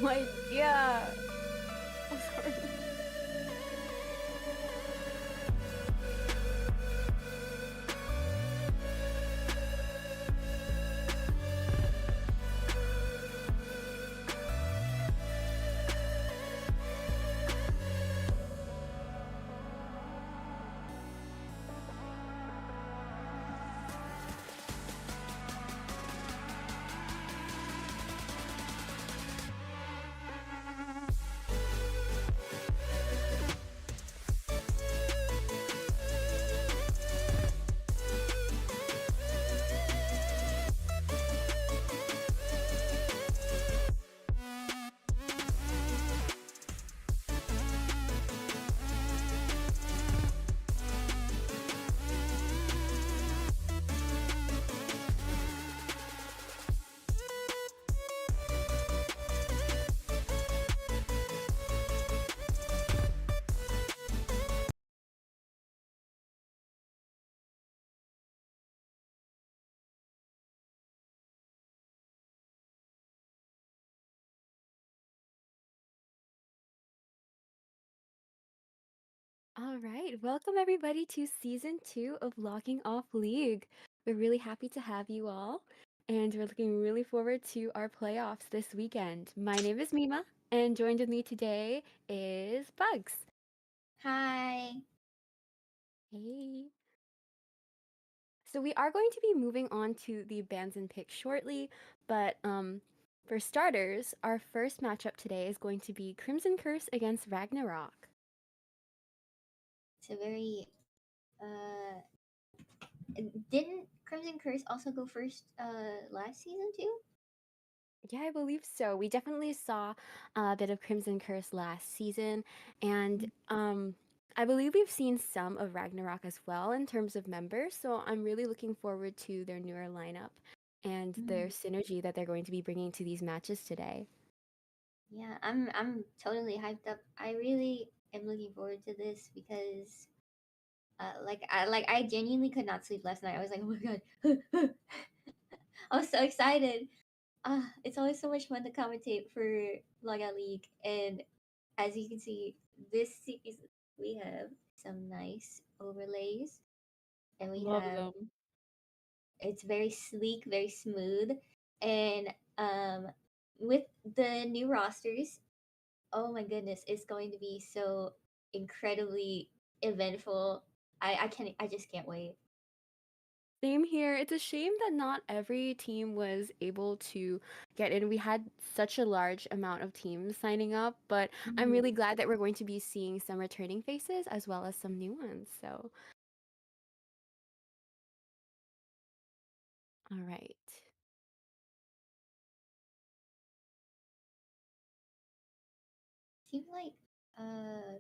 no idea. I'm sorry. All right, welcome everybody to season 2 of Logging Off League. We're really happy to have you all, and we're looking really forward to our playoffs this weekend. My name is Mima, and joined with me today is Bugs. Hi. Hey. So we are going to be moving on to the bans and picks shortly, but for starters, our first matchup today is going to be Crimson Curse against Ragnarok. It's a very uh didn't Crimson Curse also go first last season too? Yeah, I believe so. We definitely saw a bit of Crimson Curse last season, and I believe we've seen some of Ragnarok as well in terms of members. So I'm really looking forward to their newer lineup and their Mm. synergy that they're going to be bringing to these matches today. Yeah, I'm totally hyped up. I really am looking forward to this because I genuinely could not sleep last night. I was like, "Oh my god." I was so excited. It's always so much fun to commentate for Logout League, and as you can see, this season we have some nice overlays, and we Love have them. it's very sleek, very smooth, and with the new rosters, oh my goodness, it's going to be so incredibly eventful. I just can't wait. Same here. It's a shame that not every team was able to get in. We had such a large amount of teams signing up, but I'm really Mhm. glad that we're going to be seeing some returning faces as well as some new ones. So, all right. Seems like uh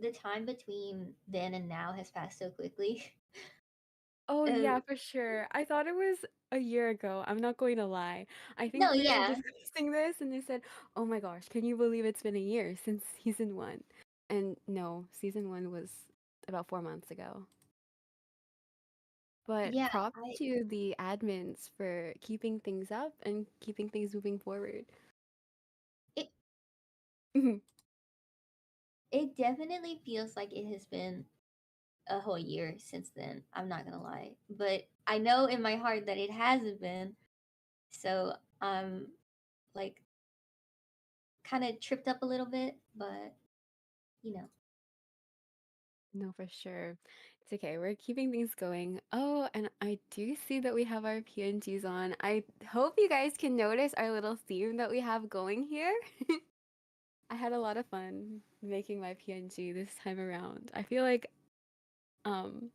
the time between then and now has passed so quickly. Oh uh, yeah, for sure. I thought it was a year ago. I'm not going to lie. I think no, we were yeah, discussing this and they said, "Oh my gosh, can you believe it's been a year since season 1?" And no, season 1 was about 4 months ago. But yeah. props I to the admins for keeping things up and keeping things moving forward. it Mhm. it definitely feels like it has been a whole year since then. I'm not gonna lie, but I know in my heart that it hasn't been. So I'm like kind of tripped up a little bit, but you know, No, for sure. It's okay. We're keeping things going. Oh, and I do see that we have our PNGs on. I hope you guys can notice our little theme that we have going here. I had a lot of fun making my PNG this time around. I feel like um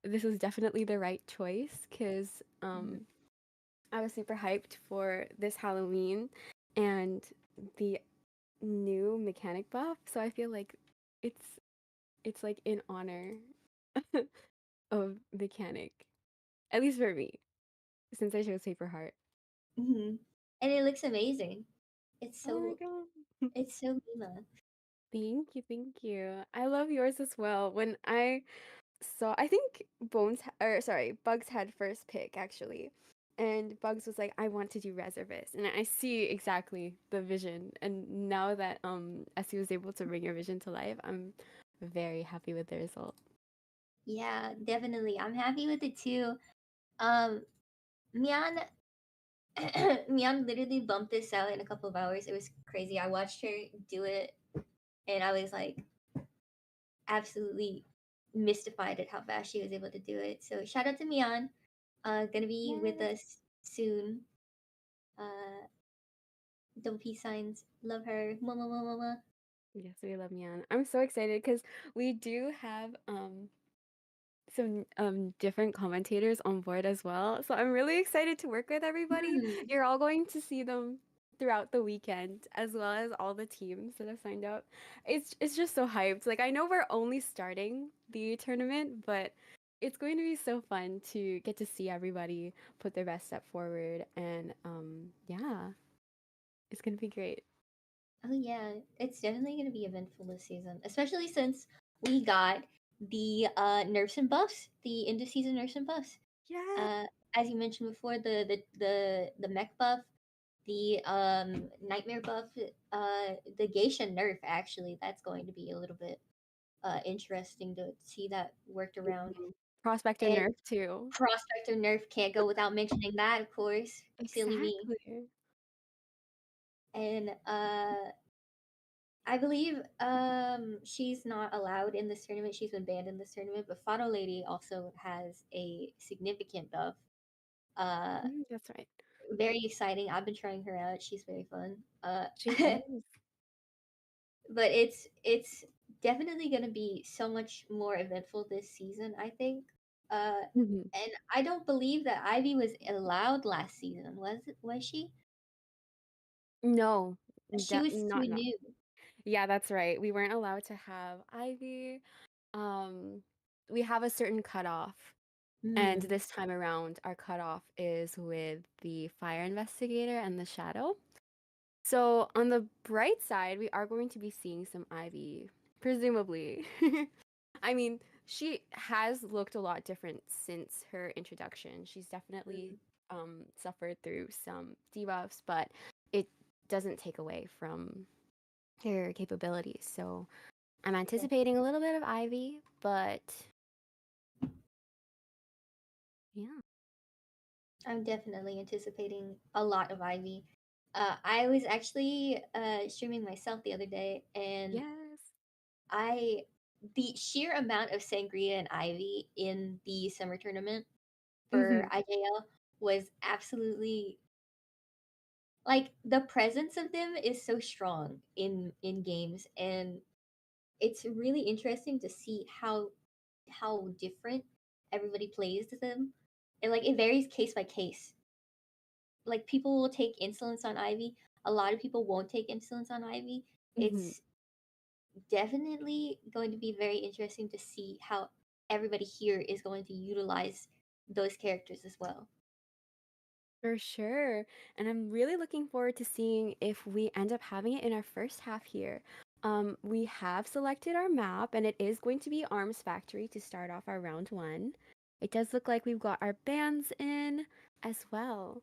this was definitely the right choice because Mhm. I was super hyped for this Halloween and the new mechanic buff. So I feel like it's it's like in honor of mechanic, at least for me, since I chose Paper Heart. And it looks amazing. It's Oh my so god. it's so Mima. Thank you, thank you. I love yours as well. When I saw, I think Bugs had first pick actually, And Bugs was like, I want to do reservist. And I see exactly the vision. And now that Essie was able to bring your vision to life, I'm very happy with the result. Yeah, definitely. I'm happy with it too. Um, Mian, Mian literally bumped this out in a couple of hours. It was crazy. I watched her do it, and I was like absolutely mystified at how fast she was able to do it. So shout out to Mian. Gonna be with Yes. us soon. Uh, double peace signs. Love her. Mama, mama, mama. Yes, we love Mian. I'm so excited because we do have some different commentators on board as well. So I'm really excited to work with everybody. Hmm. You're all going to see them throughout the weekend as well as all the teams that have signed up. It's just so hyped. Like I know we're only starting the tournament, but it's going to be so fun to get to see everybody put their best step forward and yeah, it's going to be great. Oh yeah, it's definitely gonna be eventful this season, especially since we got the nerfs and buffs, the end of season nerfs and buffs. Yeah. Uh, as you mentioned before, the mech buff, the nightmare buff, the geisha nerf. Actually, that's going to be a little bit interesting to see that worked around. Mhm. Prospector And nerf too. prospector nerf can't go without mentioning that, of course. Silly me. Exactly. And I believe she's not allowed in this tournament. She's been banned in this tournament. But Fado Lady also has a significant buff. Uh, That's right. very exciting. I've been trying her out. She's very fun. She is. But it's definitely going to be so much more eventful this season, I think. Mhm. And I don't believe that Ivy was allowed last season. Was she? No, She was too not. new. Yeah, that's right. We weren't allowed to have Ivy. Um, we have a certain cutoff, and Hmm. this time around, our cutoff is with the fire investigator and the shadow. So on the bright side, we are going to be seeing some Ivy, presumably. I mean, she has looked a lot different since her introduction. She's definitely suffered through some debuffs, but it doesn't take away from her capabilities. So I'm Yeah. anticipating a little bit of Ivy, but yeah. I'm definitely anticipating a lot of Ivy. I was actually streaming myself the other day, and Yes. I the sheer amount of sangria and Ivy in the summer tournament for Hmm. IJL was absolutely like the presence of them is so strong in games, and it's really interesting to see how different everybody plays them, and like it varies case by case. Like people will take insolence on Ivy. A lot of people won't take insolence on Ivy. Hmm. It's definitely going to be very interesting to see how everybody here is going to utilize those characters as well. For sure. And I'm really looking forward to seeing if we end up having it in our first half here. We have selected our map, and it is going to be Arms Factory to start off our round one. It does look like we've got our bands in as well.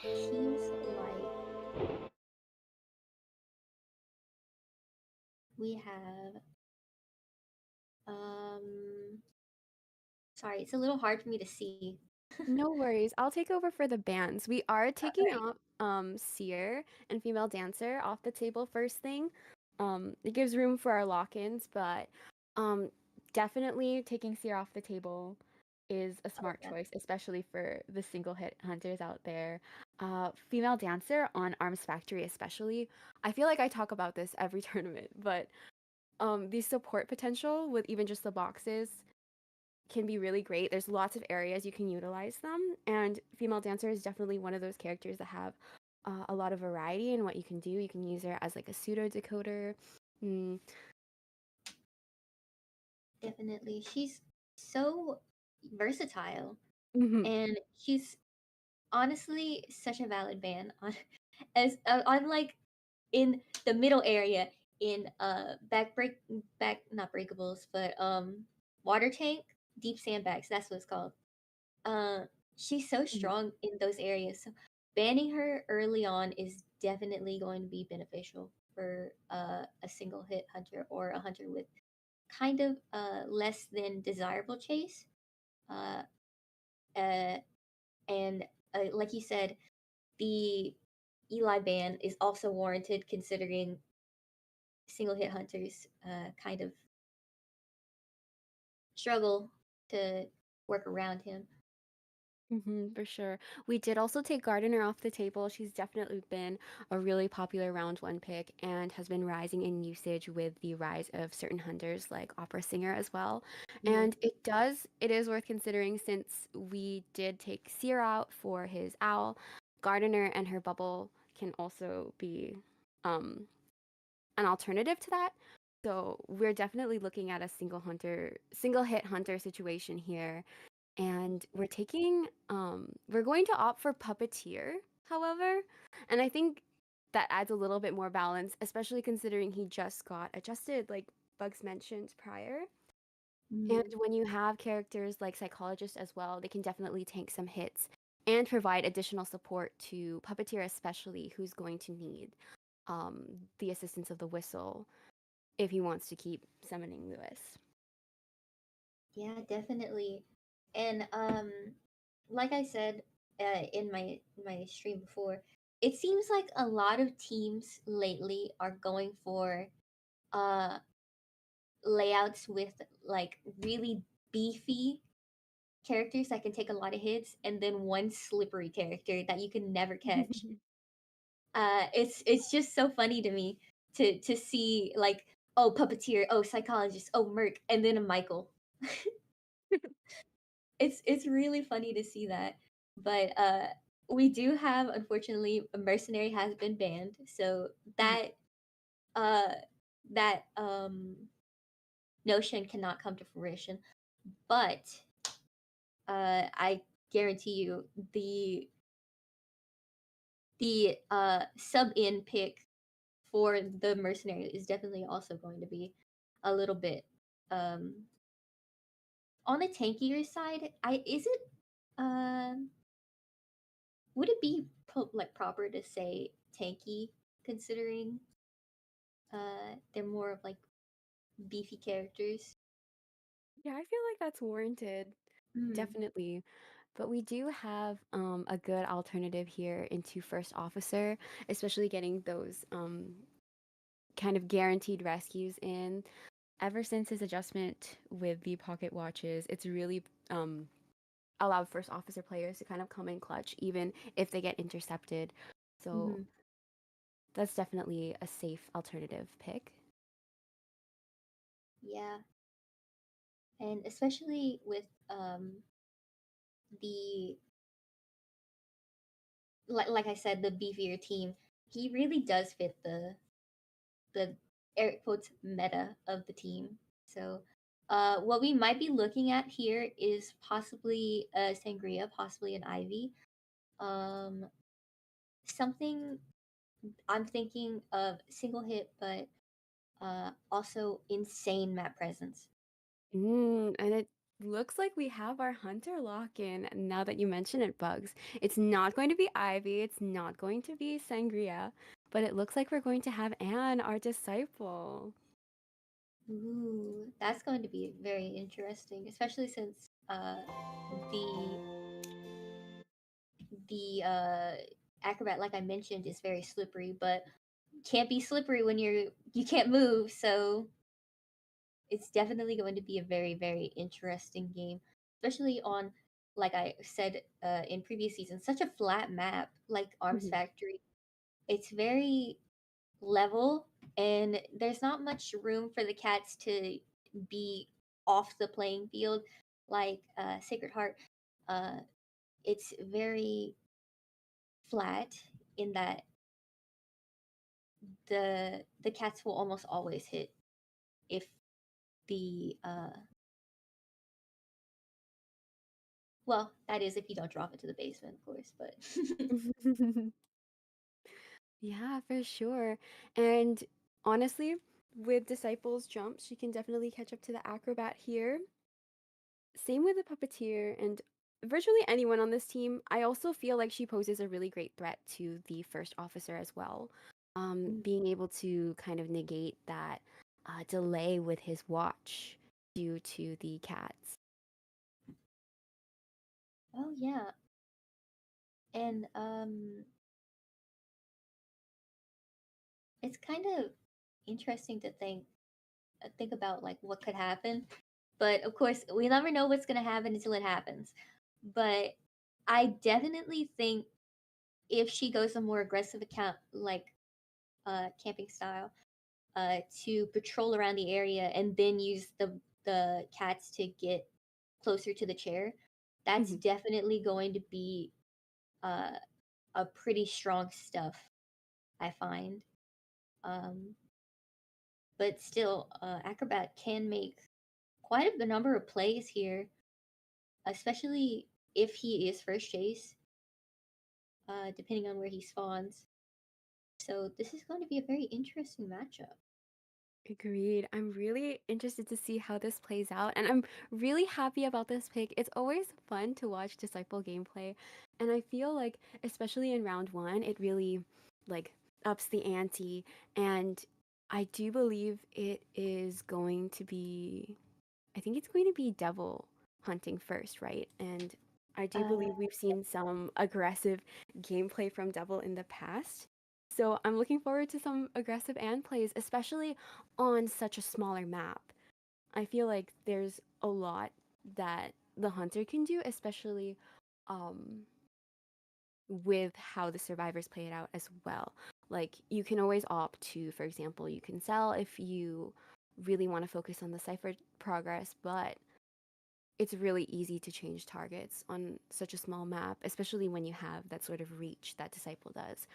Seems like we have um sorry, it's a little hard for me to see. No worries. I'll take over for the bands. We are taking Alright, out Seer and Female Dancer off the table first thing. It gives room for our lock-ins, but um definitely taking Seer off the table is a oh smart yeah, choice, especially for the single hit hunters out there. Female Dancer on Arms Factory especially. I feel like I talk about this every tournament, but the support potential with even just the boxes can be really great. There's lots of areas you can utilize them, and Female Dancer is definitely one of those characters that have a lot of variety in what you can do. You can use her as like a pseudo decoder. Mm, definitely. She's so versatile, hmm. and she's honestly such a valid ban on as unlike in the middle area in back not breakables but water tank, deep sandbags. That's what it's called. Uh, she's so Mhm. strong in those areas. So banning her early on is definitely going to be beneficial for a single hit hunter or a hunter with kind of less than desirable chase. Uh, uh, and like you said, the Eli ban is also warranted considering single hit hunters kind of struggle to work around him. For sure. We did also take Gardiner off the table. She's definitely been a really popular round one pick and has been rising in usage with the rise of certain hunters like Opera Singer as well. Hmm. And it is worth considering since we did take Seer out for his owl. Gardiner and her bubble can also be um, an alternative to that. So we're definitely looking at a single hit hunter situation here, and we're going to opt for Puppeteer, however. And I think that adds a little bit more balance, especially considering he just got adjusted, like Bugs mentioned prior. And Hmm. when you have characters like Psychologist as well, they can definitely tank some hits and provide additional support to Puppeteer, especially who's going to need the assistance of the whistle if he wants to keep summoning Lewis. Yeah, definitely. And like I said in my stream before, it seems like a lot of teams lately are going for uh layouts with like really beefy characters that can take a lot of hits and then one slippery character that you can never catch. It's just so funny to me to see like, oh, puppeteer, oh, psychologist, oh, merc, and then a Michael. It's really funny to see that. But we do have, unfortunately, a mercenary has been banned, so uh that notion cannot come to fruition. But I guarantee you the sub in pick for the mercenary is definitely also going to be a little bit um on the tankier side. I is it would it be like proper to say tanky considering they're more of like beefy characters? Yeah, I feel like that's warranted. Mm. Definitely. But we do have a good alternative here into First Officer, especially getting those kind of guaranteed rescues in. Ever since his adjustment with the pocket watches, it's really allowed First Officer players to kind of come in clutch, even if they get intercepted. So Hmm. that's definitely a safe alternative pick. Yeah, and especially with the like I said, the beefier team, he really does fit the air quotes meta of the team. So, what we might be looking at here is possibly a Sangria, possibly an Ivy. Um, something I'm thinking of single hit, but also insane map presence. And it looks like we have our hunter lock in now that you mention it, Bugs. It's not going to be Ivy, it's not going to be Sangria, but it looks like we're going to have Anne, our disciple. Ooh, that's going to be very interesting, especially since the the acrobat, like I mentioned, is very slippery, but can't be slippery when you can't move. So it's definitely going to be a very interesting game, especially on, like I said in previous seasons, such a flat map like Arms Mhm. Factory. It's very level, and there's not much room for the cats to be off the playing field like Sacred Heart. Uh, it's very flat in that the cats will almost always hit if the well, that is if you don't drop it to the basement, of course, but Yeah, for sure. And honestly, with Disciples jump, she can definitely catch up to the acrobat here. Same with the puppeteer and virtually anyone on this team. I also feel like she poses a really great threat to the first officer as well. Mm. Being able to kind of negate that delay with his watch due to the cats. Oh yeah, and it's kind of interesting to think about like what could happen. But of course, we never know what's gonna happen until it happens. But I definitely think if she goes a more aggressive account like camping style, to patrol around the area and then use the cats to get closer to the chair, that's Mhm. definitely going to be uh, a pretty strong stuff, I find. Um, but still, Acrobat can make quite a number of plays here, especially if he is first chase, depending on where he spawns. So this is going to be a very interesting matchup. Agreed. I'm really interested to see how this plays out, and I'm really happy about this pick. It's always fun to watch Disciple gameplay, and I feel like, especially in round one, it really like ups the ante, and I do believe it is going to be, I think it's going to be devil hunting first, right? And I do Uh, believe we've seen some aggressive gameplay from Devil in the past. So I'm looking forward to some aggressive and plays, especially on such a smaller map. I feel like there's a lot that the hunter can do, especially um, with how the survivors play it out as well. Like you can always opt to, for example, you can sell if you really want to focus on the cipher progress, but it's really easy to change targets on such a small map, especially when you have that sort of reach that Disciple does.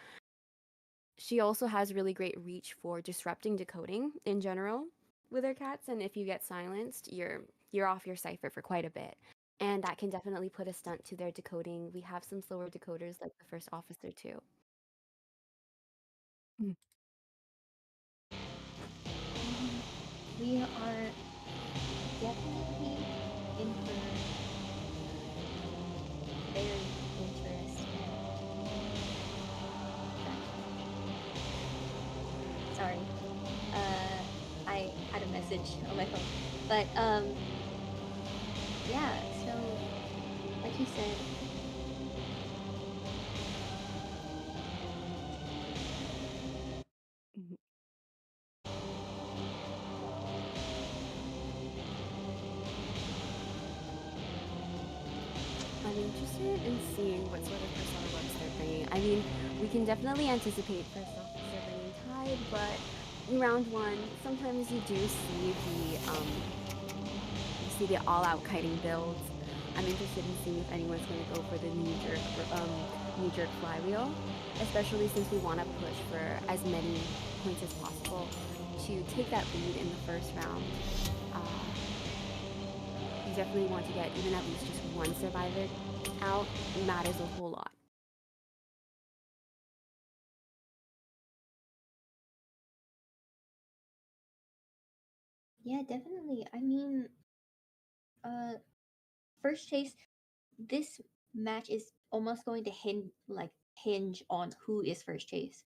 She also has really great reach for disrupting decoding in general with her cats, and if you get silenced, you're off your cipher for quite a bit. And that can definitely put a stunt to their decoding. We have some slower decoders like the first officer too. Mm. mhm. We are definitely in for a very interesting matchup. Sorry, I had a message on my phone, but yeah. So, like you said, Mhm. I'm interested in seeing what sort of persona looks they're bringing. I mean, we can definitely anticipate first officer bringing Tide, but in round one, sometimes you see the all-out kiting builds. I'm interested in seeing if anyone's going to go for the knee jerk flywheel, especially since we want to push for as many points as possible to take that lead in the first round. Uh, you definitely want to get even at least just one survivor out matters a whole lot. yeah, definitely. I mean, uh, first chase. This match is almost going to hinge on who is first chase.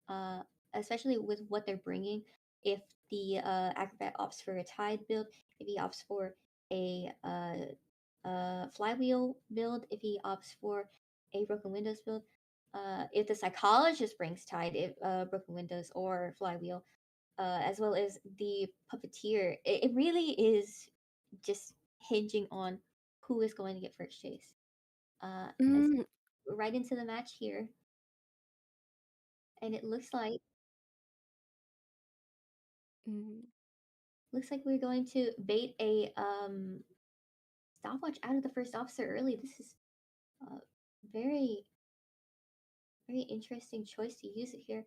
Uh, Especially with what they're bringing. If the acrobat opts for a tide build, if he opts for a flywheel build, if he opts for a broken windows build, if the psychologist brings tide, if broken windows or flywheel, as well as the puppeteer, it really is just hinging on who is going to get first chase. As Mm, right into the match here, and it mm, looks like we're going to bait a stopwatch out of the first officer early. This is a very very interesting choice to use it here.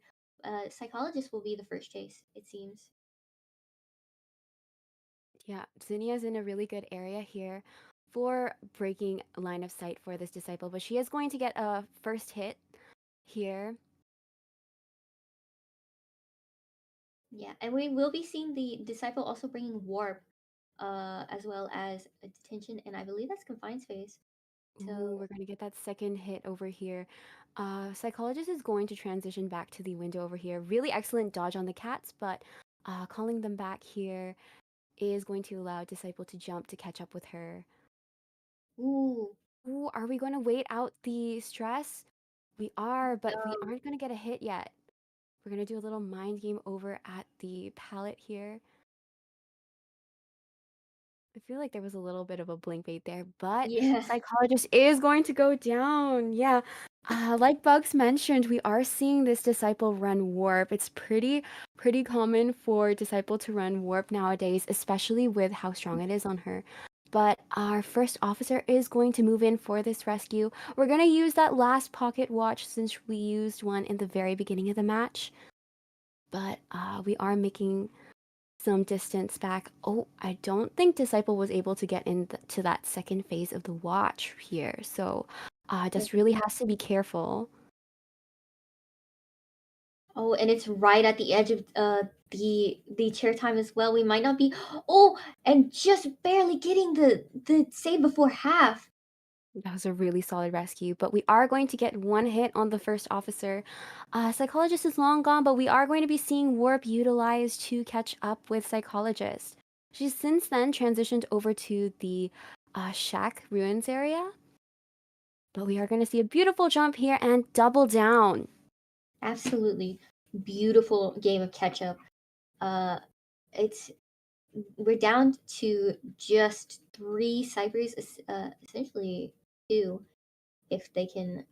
Psychologist will be the first chase, it seems. yeah, Zinnia's in a really good area here for breaking line of sight for this disciple, but she is going to get a first hit here. Yeah, and we will be seeing the disciple also bringing warp, as well as a detention, and I believe that's confined space. Ooh, So, we're gonna get that second hit over here. Psychologist is going to transition back to the window over here. Really excellent dodge on the cats, but calling them back here is going to allow Disciple to jump to catch up with her. ooh, Ooh, are we going to wait out the stress? We are, but we um, aren't going to get a hit yet. We're going to do a little mind game over at the pallet here. I feel like there was a little bit of a blink bait there, but yeah, Psychologist is going to go down. Yeah. Like Bugs mentioned, we are seeing this Disciple run warp. It's pretty common for Disciple to run warp nowadays, especially with how strong it is on her. But our first officer is going to move in for this rescue. We're going to use that last pocket watch since we used one in the very beginning of the match. But we are making some distance back. Oh, I don't think Disciple was able to get into that second phase of the watch here. So, just really has to be careful. oh, and it's right at the edge of the chair time as well. We might not be, oh, and just barely getting the save before half. That was a really solid rescue, but we are going to get one hit on the first officer. Psychologist is long gone, but we are going to be seeing Warp utilized to catch up with Psychologist. She's since then transitioned over to the Shack Ruins area, but we are going to see a beautiful jump here and double down. Absolutely beautiful game of catch up. Uh, it's we're down to just three ciphers, essentially two, if they can,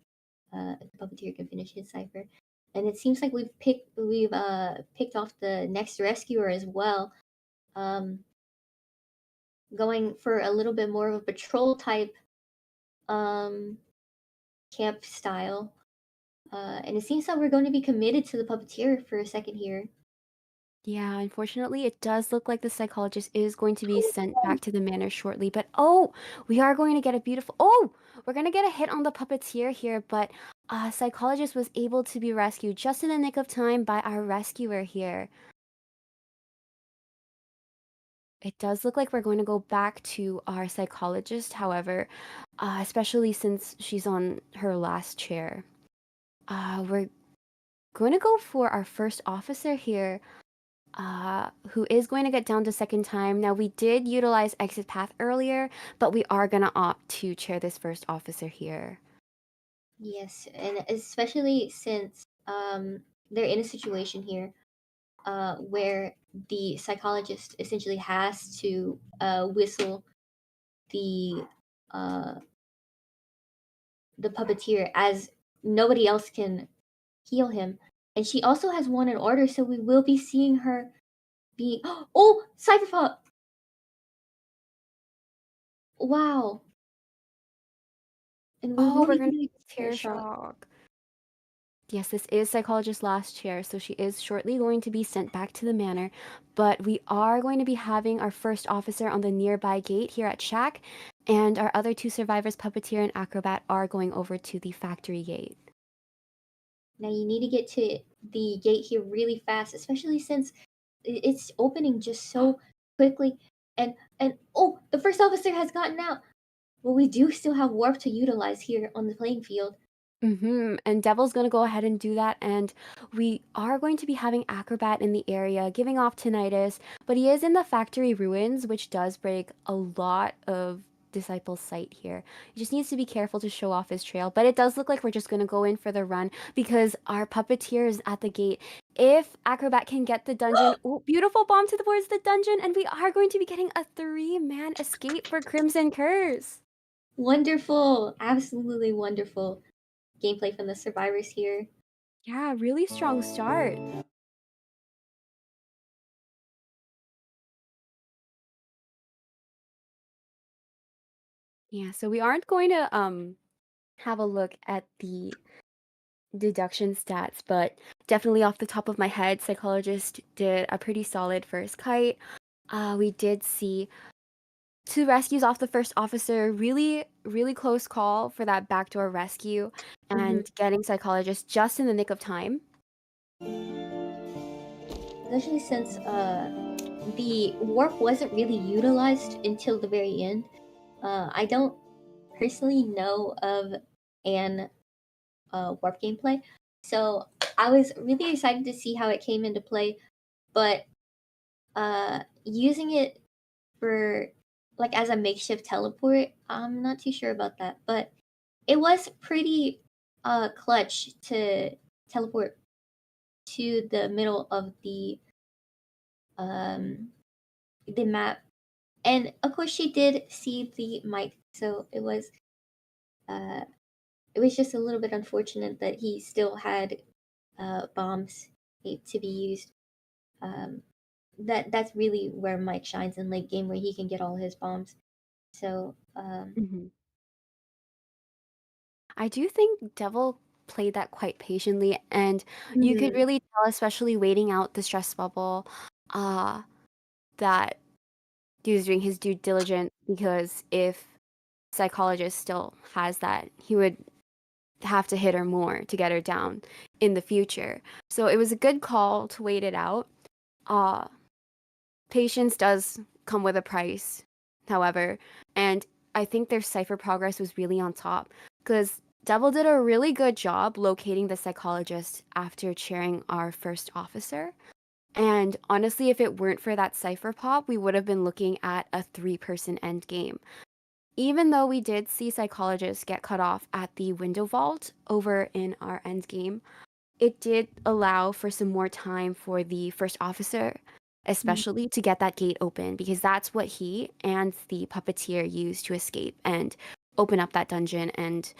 if the puppeteer can finish his cipher. And it seems like we've picked off the next rescuer as well. Um, going for a little bit more of a patrol type um camp style. And it seems that we're going to be committed to the puppeteer for a second here. Yeah, unfortunately, it does look like the psychologist is going to be sent back to the manor shortly. But oh, we are going to get a beautiful. Oh, we're going to get a hit on the puppeteer here. But psychologist was able to be rescued just in the nick of time by our rescuer here. It does look like we're going to go back to our psychologist, however, especially since she's on her last chair. We're going to go for our first officer here. Who is going to get down to second time. Now, we did utilize exit path earlier, but we are going to opt to chair this first officer here. Yes, and especially since they're in a situation here where the psychologist essentially has to whistle the uh, the puppeteer as nobody else can heal him. And she also has one in order, so we will be seeing her be oh, Cyberpunk. Wow. And we Oh, will we're be going to doing tear tear shock. shock. Yes, this is psychologist's last chair, so she is shortly going to be sent back to the manor. But we are going to be having our first officer on the nearby gate here at Shack, and our other two survivors, Puppeteer and Acrobat, are going over to the factory gate. Now you need to get to the gate here really fast, especially since it's opening just so quickly. And oh, the first officer has gotten out. Well, we do still have warp to utilize here on the playing field. And Devil's gonna go ahead and do that, and we are going to be having Acrobat in the area, giving off tinnitus, but he is in the factory ruins, which does break a lot of Disciples' sight here. He just needs to be careful to show off his trail, but it does look like we're just gonna go in for the run because our puppeteer is at the gate. If Acrobat can get the dungeon, oh, beautiful bomb towards the dungeon, and we are going to be getting a three-man escape for Crimson Curse. Wonderful, absolutely wonderful gameplay from the survivors here. Yeah, really strong start. Yeah, so we aren't going to have a look at the deduction stats, but definitely off the top of my head, psychologist did a pretty solid first kite. We did see two rescues off the first officer, really close call for that backdoor rescue Hmm. and getting psychologist just in the nick of time. Especially since the warp wasn't really utilized until the very end. I don't personally know of an warp gameplay, so I was really excited to see how it came into play. But using it for like as a makeshift teleport, I'm not too sure about that. But it was pretty clutch to teleport to the middle of um the map. And of course she did see the mic, so uh it was just a little bit unfortunate that he still had bombs to be used. Um that's really where Mike shines in late game, where he can get all his bombs. So Mhm. I do think Devil played that quite patiently, and you could mhm, really tell, especially waiting out the stress bubble, uh, that he was doing his due diligence because if psychologist still has that, he would have to hit her more to get her down in the future. So it was a good call to wait it out. Uh, Patience does come with a price, however, and I think their cipher progress was really on top because Devil did a really good job locating the psychologist after cheering our first officer. And honestly, if it weren't for that cipher pop, we would have been looking at a three-person end game. Even though we did see psychologists get cut off at the window vault over in our end game, it did allow for some more time for the first officer, mhm, especially to get that gate open, because that's what he and the puppeteer used to escape and open up that dungeon and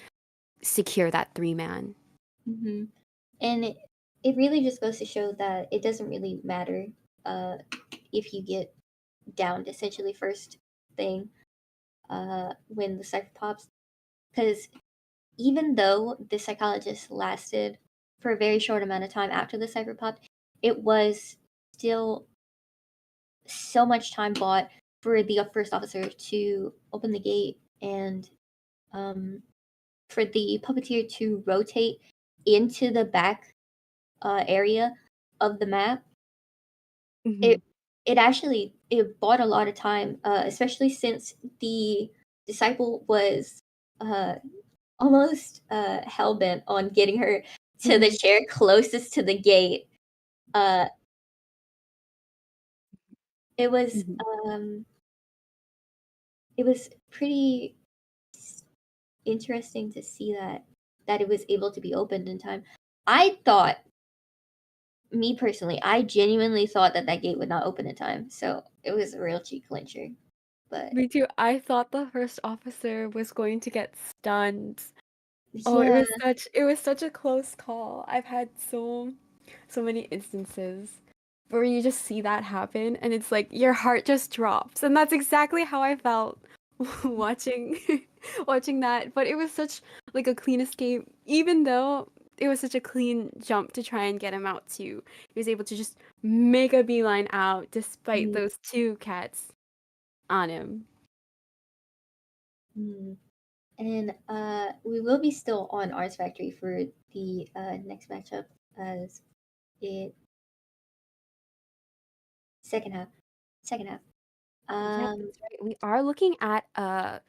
secure that three man. mhm. And it really just goes to show that it doesn't really matter uh if you get downed essentially first thing when the cipher pops, because even though the psychologist lasted for a very short amount of time after the cipher popped, it was still so much time bought for the first officer to open the gate and um, for the puppeteer to rotate into the back area of the map. Hmm. It it actually it bought a lot of time, especially since the disciple was uh, almost hell bent on getting her to the Hmm. chair closest to the gate. Uh, it was Hmm. um, it was pretty interesting to see that it was able to be opened in time. I thought, me personally, I genuinely thought that that gate would not open in time, so it was a real cheek clincher. But Me too. I thought the first officer was going to get stunned. Oh, yeah, it was such a close call. I've had so many instances where you just see that happen and it's like your heart just drops. And that's exactly how I felt watching watching that. But it was such like a clean escape, even though it was such a clean jump to try and get him out too. He was able to just make a beeline out despite mm, those two cats on him. mm. And we will be still on Arts Factory for the next matchup as it second half. Second half. Yep, Um, that's right. We are looking at a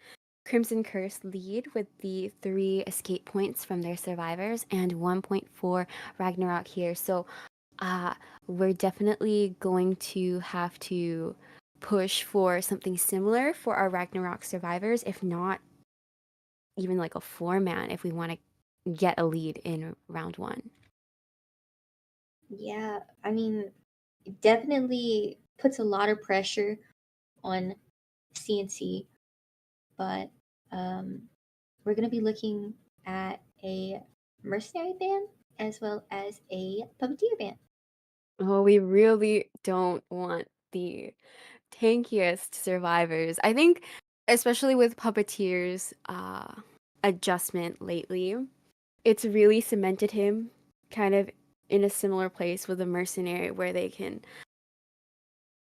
Crimson Curse lead with the three escape points from their survivors and 1.4 Ragnarok here. So, uh, we're definitely going to have to push for something similar for our Ragnarok survivors, if not even like a four man, if we want to get a lead in round one. yeah, I mean, it definitely puts a lot of pressure on CNC, but um, we're going to be looking at a mercenary band as well as a puppeteer band. Oh, we really don't want the tankiest survivors. I think, especially with Puppeteer's adjustment lately, it's really cemented him kind of in a similar place with a mercenary where they can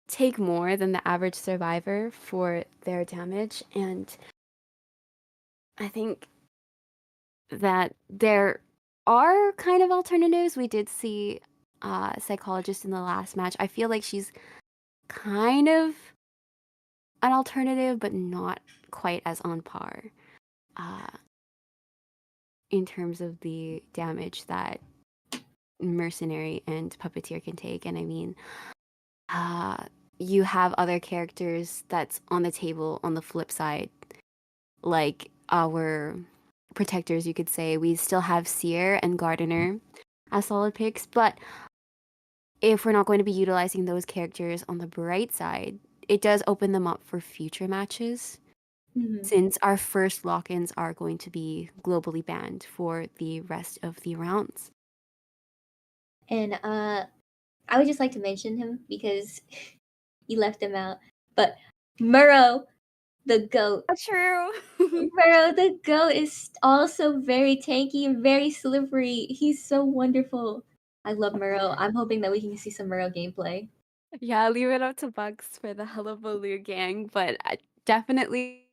take more than the average survivor for their damage. And I think that there are kind of alternatives. We did see a psychologist in the last match. I feel like she's kind of an alternative, but not quite as on par uh, in terms of the damage that mercenary and puppeteer can take. And I mean, uh, you have other characters that's on the table on the flip side, like our protectors, you could say. We still have Seer and Gardener as solid picks, but if we're not going to be utilizing those characters on the bright side, it does open them up for future matches Mhm. since our first lock-ins are going to be globally banned for the rest of the rounds. And I would just like to mention him because you left him out. But Murrow, the goat. True. Murrow, the goat is also very tanky and very slippery. He's so wonderful. I love Murrow. I'm hoping that we can see some Murrow gameplay. Yeah, leave it up to Bugs for the Hullabaloo gang, but definitely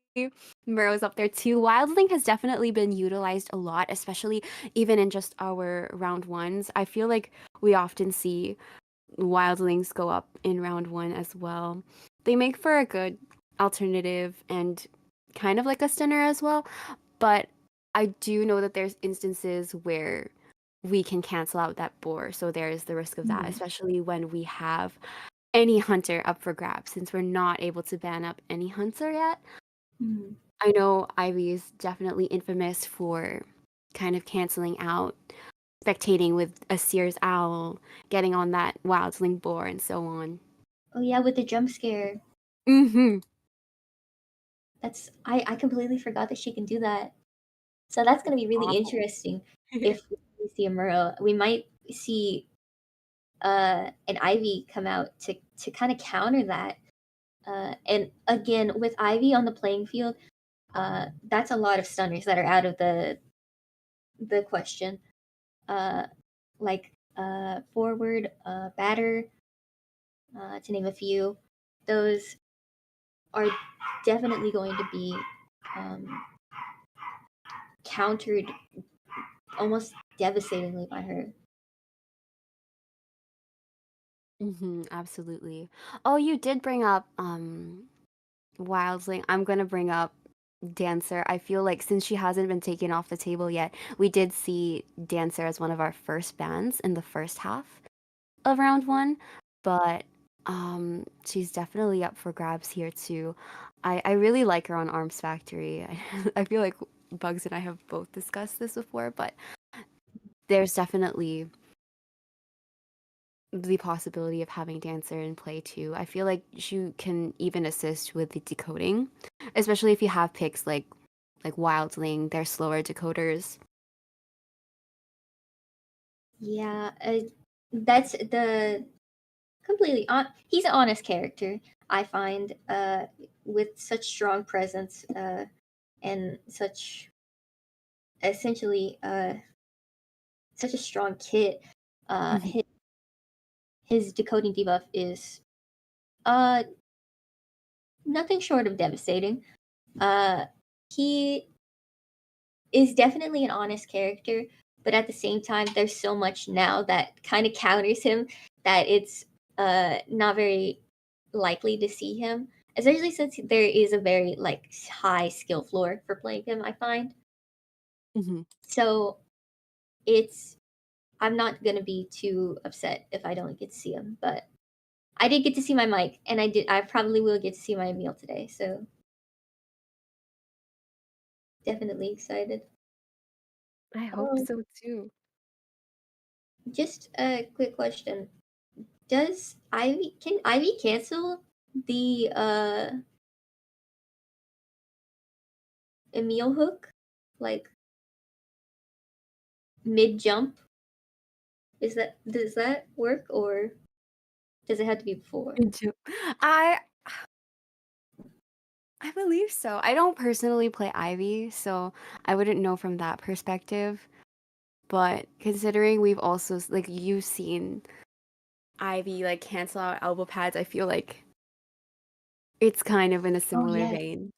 Murrow's up there too. Wildling has definitely been utilized a lot, especially even in just our round ones. I feel like we often see wildlings go up in round one as well. They make for a good alternative and kind of like a stunner as well, but I do know that there's instances where we can cancel out that boar, so there's the risk of that, Mhm. especially when we have any hunter up for grabs, since we're not able to ban up any hunter yet. Mhm. I know Ivy is definitely infamous for kind of canceling out spectating with a Sears owl, getting on that wildling boar, and so on. Oh yeah, with the jump scare. Mm-hmm. That's I completely forgot that she can do that. So that's gonna be really Awful. interesting if we see a Murrow. We might see an Ivy come out to kind of counter that. And again, with Ivy on the playing field, that's a lot of stunners that are out of the question. Uh, like forward, batter, to name a few. Those are definitely going to be um, countered almost devastatingly by her. Mm-hmm, absolutely. Oh, you did bring up Wildling. I'm gonna bring up Dancer. I feel like since she hasn't been taken off the table yet, we did see Dancer as one of our first bans in the first half of round one, but she's definitely up for grabs here too. I really like her on Arms Factory. I feel like Bugs and I have both discussed this before, but there's definitely the possibility of having Dancer in play too. I feel like she can even assist with the decoding, especially if you have picks like Wildling, they're slower decoders. Yeah, that's the completely on. He's an honest character. I find with such strong presence and such essentially such a strong kit. Uh, Mhm, his, his decoding debuff is uh nothing short of devastating. Uh, he is definitely an honest character, but at the same time, there's so much now that kind of counters him that it's not very likely to see him, especially since there is a very like high skill floor for playing him. I find mhm. so it's I'm not gonna be too upset if I don't get to see him, but I did get to see my mic, and I probably will get to see my meal today, so definitely excited. I hope Um, so too. just a quick question: Does Ivy can Ivy cancel the Emil hook like mid jump? Is that does that work or does it have to be before? Me too. I I believe so. I don't personally play Ivy, so I wouldn't know from that perspective. But considering we've also like you've seen Ivy like cancel out elbow pads, I feel like it's kind of in a Oh similar yes, vein.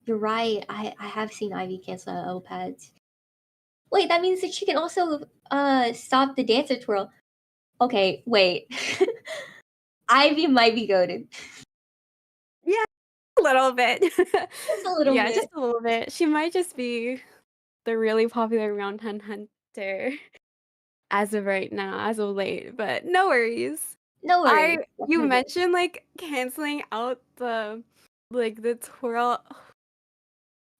you're right. I have seen Ivy cancel out L pads. Wait, that means that she can also stop the dancer twirl. Okay, wait. Ivy might be goaded. Yeah, a little bit. Just a little Yeah, just bit. a little bit. She might just be the really popular round 10 hunter as of right now, as of late, but no worries. No I worries. You Definitely. mentioned like canceling out the twirl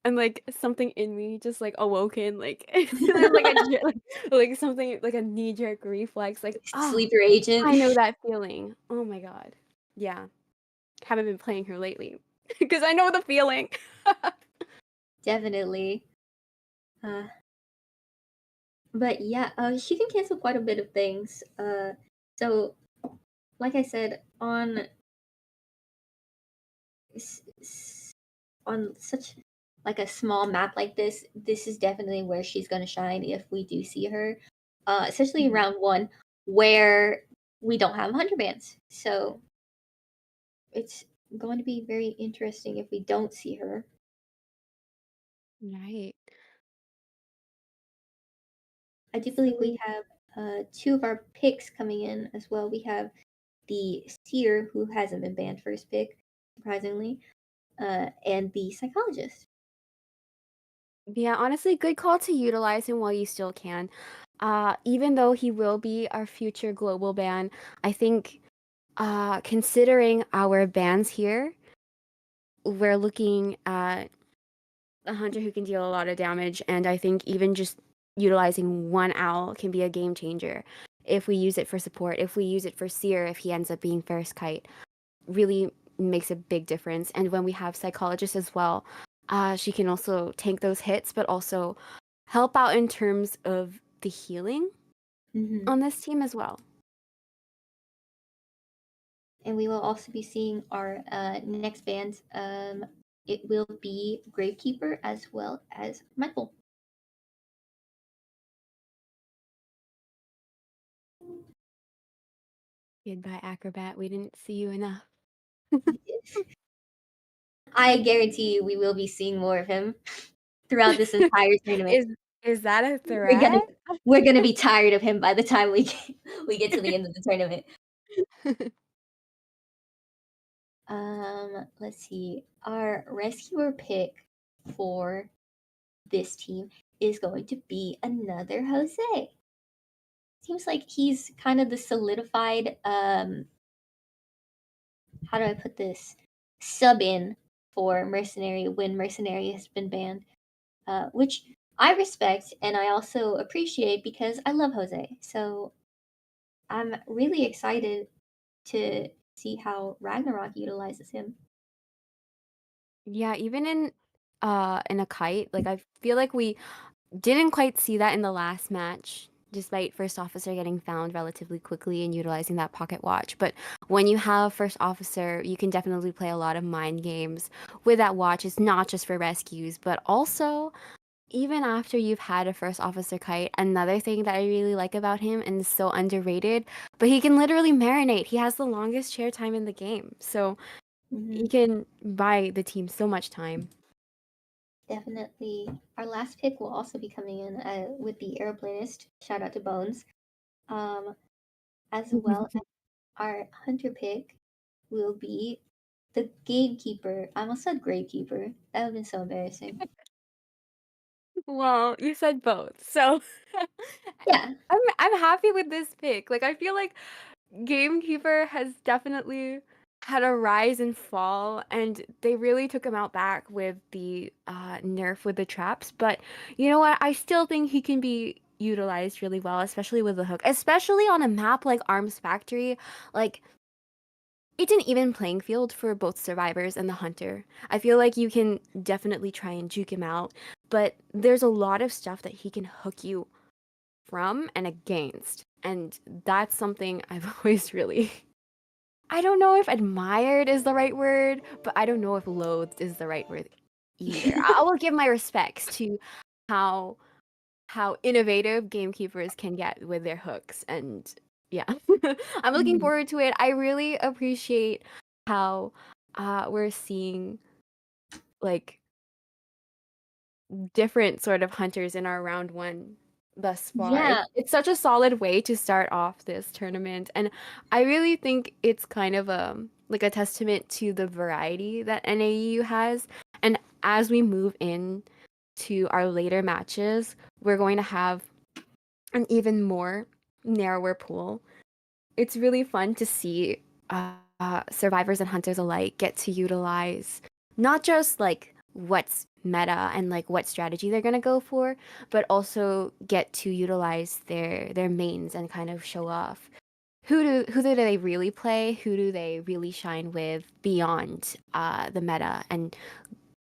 and like something in me just like awoken like there's like like something like a knee-jerk reflex like oh Sleeper agent. I know that feeling. Oh my God. Yeah. Haven't been playing her lately because I know the feeling. Definitely. Uh, but yeah, she can cancel quite a bit of things. So like I said, s- s- on such like a small map like this is definitely where she's gonna shine if we do see her. Especially Mhm. round one, where we don't have hunter bands. So it's going to be very interesting if we don't see her. Right. I do believe we So have two of our picks coming in as well. We have the seer who hasn't been banned first pick, surprisingly, and the psychologist. yeah, honestly, good call to utilize him while you still can. Even though he will be our future global ban, I think considering our bans here, we're looking at a hunter who can deal a lot of damage, and I think even just utilizing one owl can be a game changer if we use it for support, if we use it for seer, if he ends up being first kite, really makes a big difference. And when we have psychologist as well, she can also tank those hits, but also help out in terms of the healing Hmm. on this team as well. And we will also be seeing our next bands. It will be Gravekeeper as well as Michael. Goodbye, Acrobat. We didn't see you enough. I guarantee you we will be seeing more of him throughout this entire tournament. Is is that a We're gonna threat? we're gonna be tired of him by the time we get to the end of the tournament. Let's see. Our rescuer pick for this team is going to be another Jose. Seems like he's kind of the solidified how do I put this? Sub in for Mercenary when Mercenary has been banned. Which I respect and I also appreciate because I love Jose. So I'm really excited to see how Ragnarok utilizes him. Yeah, even in a kite, like I feel like we didn't quite see that in the last match, despite First Officer getting found relatively quickly and utilizing that pocket watch. But when you have First Officer, you can definitely play a lot of mind games with that watch. It's not just for rescues, but also even after you've had a First Officer kite, another thing that I really like about him and is so underrated, but he can literally marinate. He has the longest chair time in the game. So he Hmm. can buy the team so much time. Definitely. Our last pick will also be coming in with the Aeroplanist. Shout out to Bones. Um, as well as our Hunter pick will be the Gatekeeper. I almost said Gravekeeper. That would have been so embarrassing. Well, you said both. So Yeah. I'm happy with this pick. Like I feel like Gamekeeper has definitely had a rise and fall, and they really took him out back with the nerf with the traps. But you know what? I still think he can be utilized really well, especially with the hook, especially on a map like Arms Factory. Like it's an even playing field for both survivors and the hunter. I feel like you can definitely try and juke him out, but there's a lot of stuff that he can hook you from and against. And that's something I've always really, I don't know if admired is the right word, but I don't know if loathed is the right word either. I will give my respects to how innovative gamekeepers can get with their hooks, and yeah. I'm looking Mhm. forward to it. I really appreciate how we're seeing like different sort of hunters in our round one thus far. Yeah, It's such a solid way to start off this tournament, and I really think it's kind of like a testament to the variety that NAU has. And as we move in to our later matches, we're going to have an even more narrower pool. It's really fun to see survivors and hunters alike get to utilize not just like what's meta and like what strategy they're gonna go for, but also get to utilize their mains and kind of show off who do they really play, who do they really shine with beyond the meta, and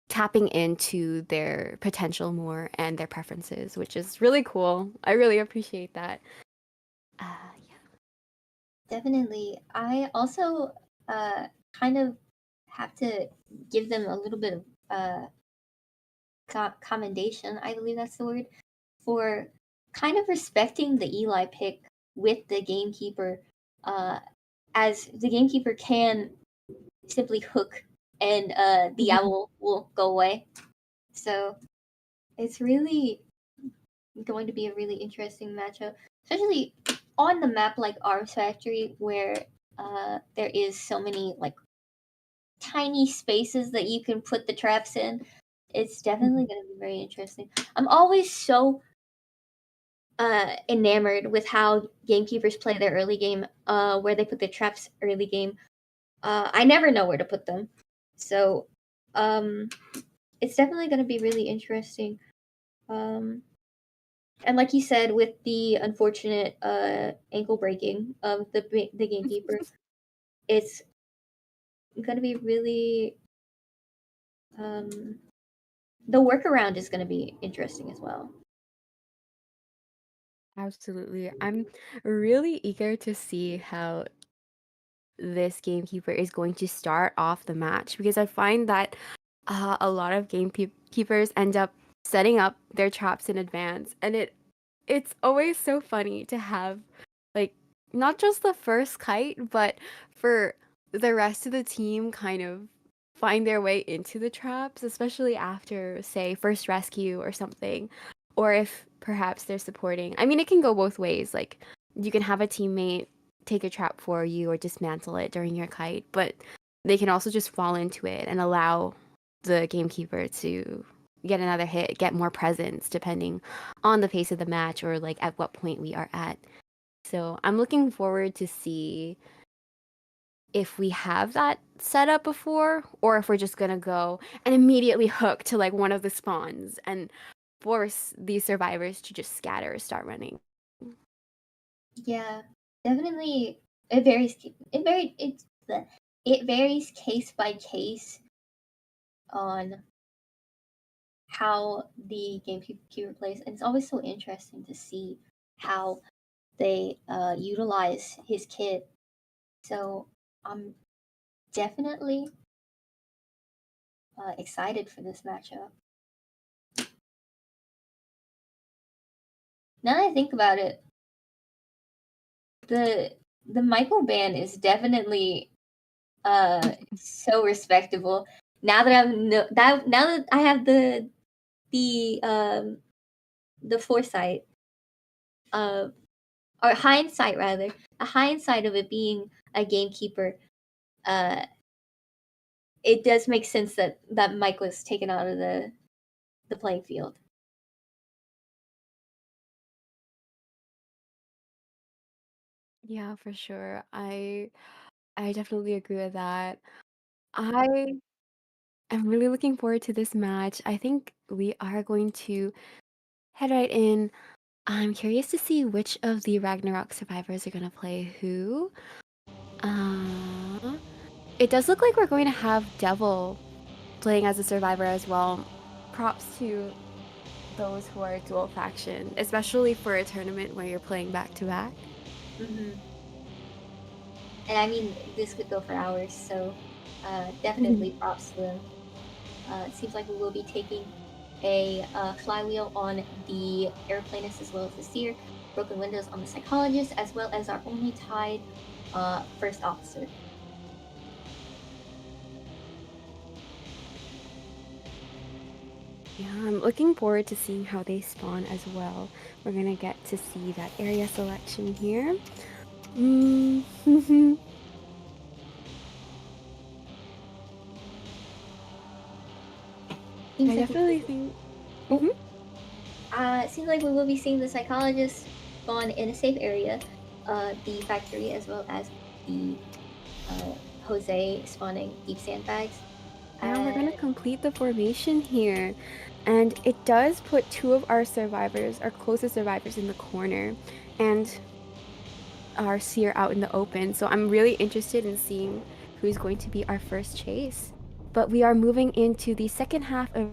tapping into their potential more and their preferences, which is really cool. I really appreciate that. Uh, definitely. I also kind of have to give them a little bit of commendation, I believe that's the word, for kind of respecting the Eli pick with the gamekeeper, uh, as the gamekeeper can simply hook and the yeah. owl will go away. So it's really going to be a really interesting matchup, especially on the map like Arms Factory, where there is so many like tiny spaces that you can put the traps in. It's definitely going to be very interesting. I'm always so enamored with how gamekeepers play their early game, where they put the traps early game. I never know where to put them, so um, it's definitely going to be really interesting. Um, and like you said, with the unfortunate ankle breaking of the gamekeeper, it's going to be really um, the workaround is going to be interesting as well. Absolutely. I'm really eager to see how this gamekeeper is going to start off the match because I find that a lot of gamekeepers end up setting up their traps in advance, and it's always so funny to have like not just the first kite, but for the rest of the team kind of find their way into the traps, especially after, say, first rescue or something. Or if perhaps they're supporting. I mean, it can go both ways. Like you can have a teammate take a trap for you or dismantle it during your kite, but they can also just fall into it and allow the gamekeeper to get another hit, get more presence depending on the pace of the match or like at what point we are at. So I'm looking forward to see if we have that set up before or if we're just gonna go and immediately hook to like one of the spawns and force these survivors to just scatter or start running. Yeah, definitely. It varies. It varies case by case on how the gamekeeper plays, and it's always so interesting to see how they utilize his kit. So I'm definitely excited for this matchup. Now that I think about it, the the Michael ban is definitely so respectable. Now that now that I have the the foresight of or hindsight rather, a hindsight of it being a gamekeeper, uh it does make sense that Mike was taken out of the playing field. Yeah, for sure. I definitely agree with that. I am really looking forward to this match. I think we are going to head right in. I'm curious to see which of the Ragnarok survivors are going to play who. Uh, it does look like we're going to have Devil playing as a survivor as well. Props to those who are dual faction, especially for a tournament where you're playing back to back. Hmm. And I mean, this could go for hours, so Mhm. definitely props to them. It seems like we will be taking a flywheel on the airplanist as well as the seer, broken windows on the psychologist, as well as our only tied first officer. Yeah, I'm looking forward to seeing how they spawn as well. We're gonna get to see that area selection here. Mm. Seems I like we definitely think. oh, Hmm. seems like we will be seeing the psychologist spawn in a safe area, the factory as well as the Jose spawning deep sandbags. Yeah, we're gonna And complete the formation here. And it does put two of our survivors, our closest survivors, in the corner. And our seer out in the open. So I'm really interested in seeing who's going to be our first chase. But we are moving into the second half of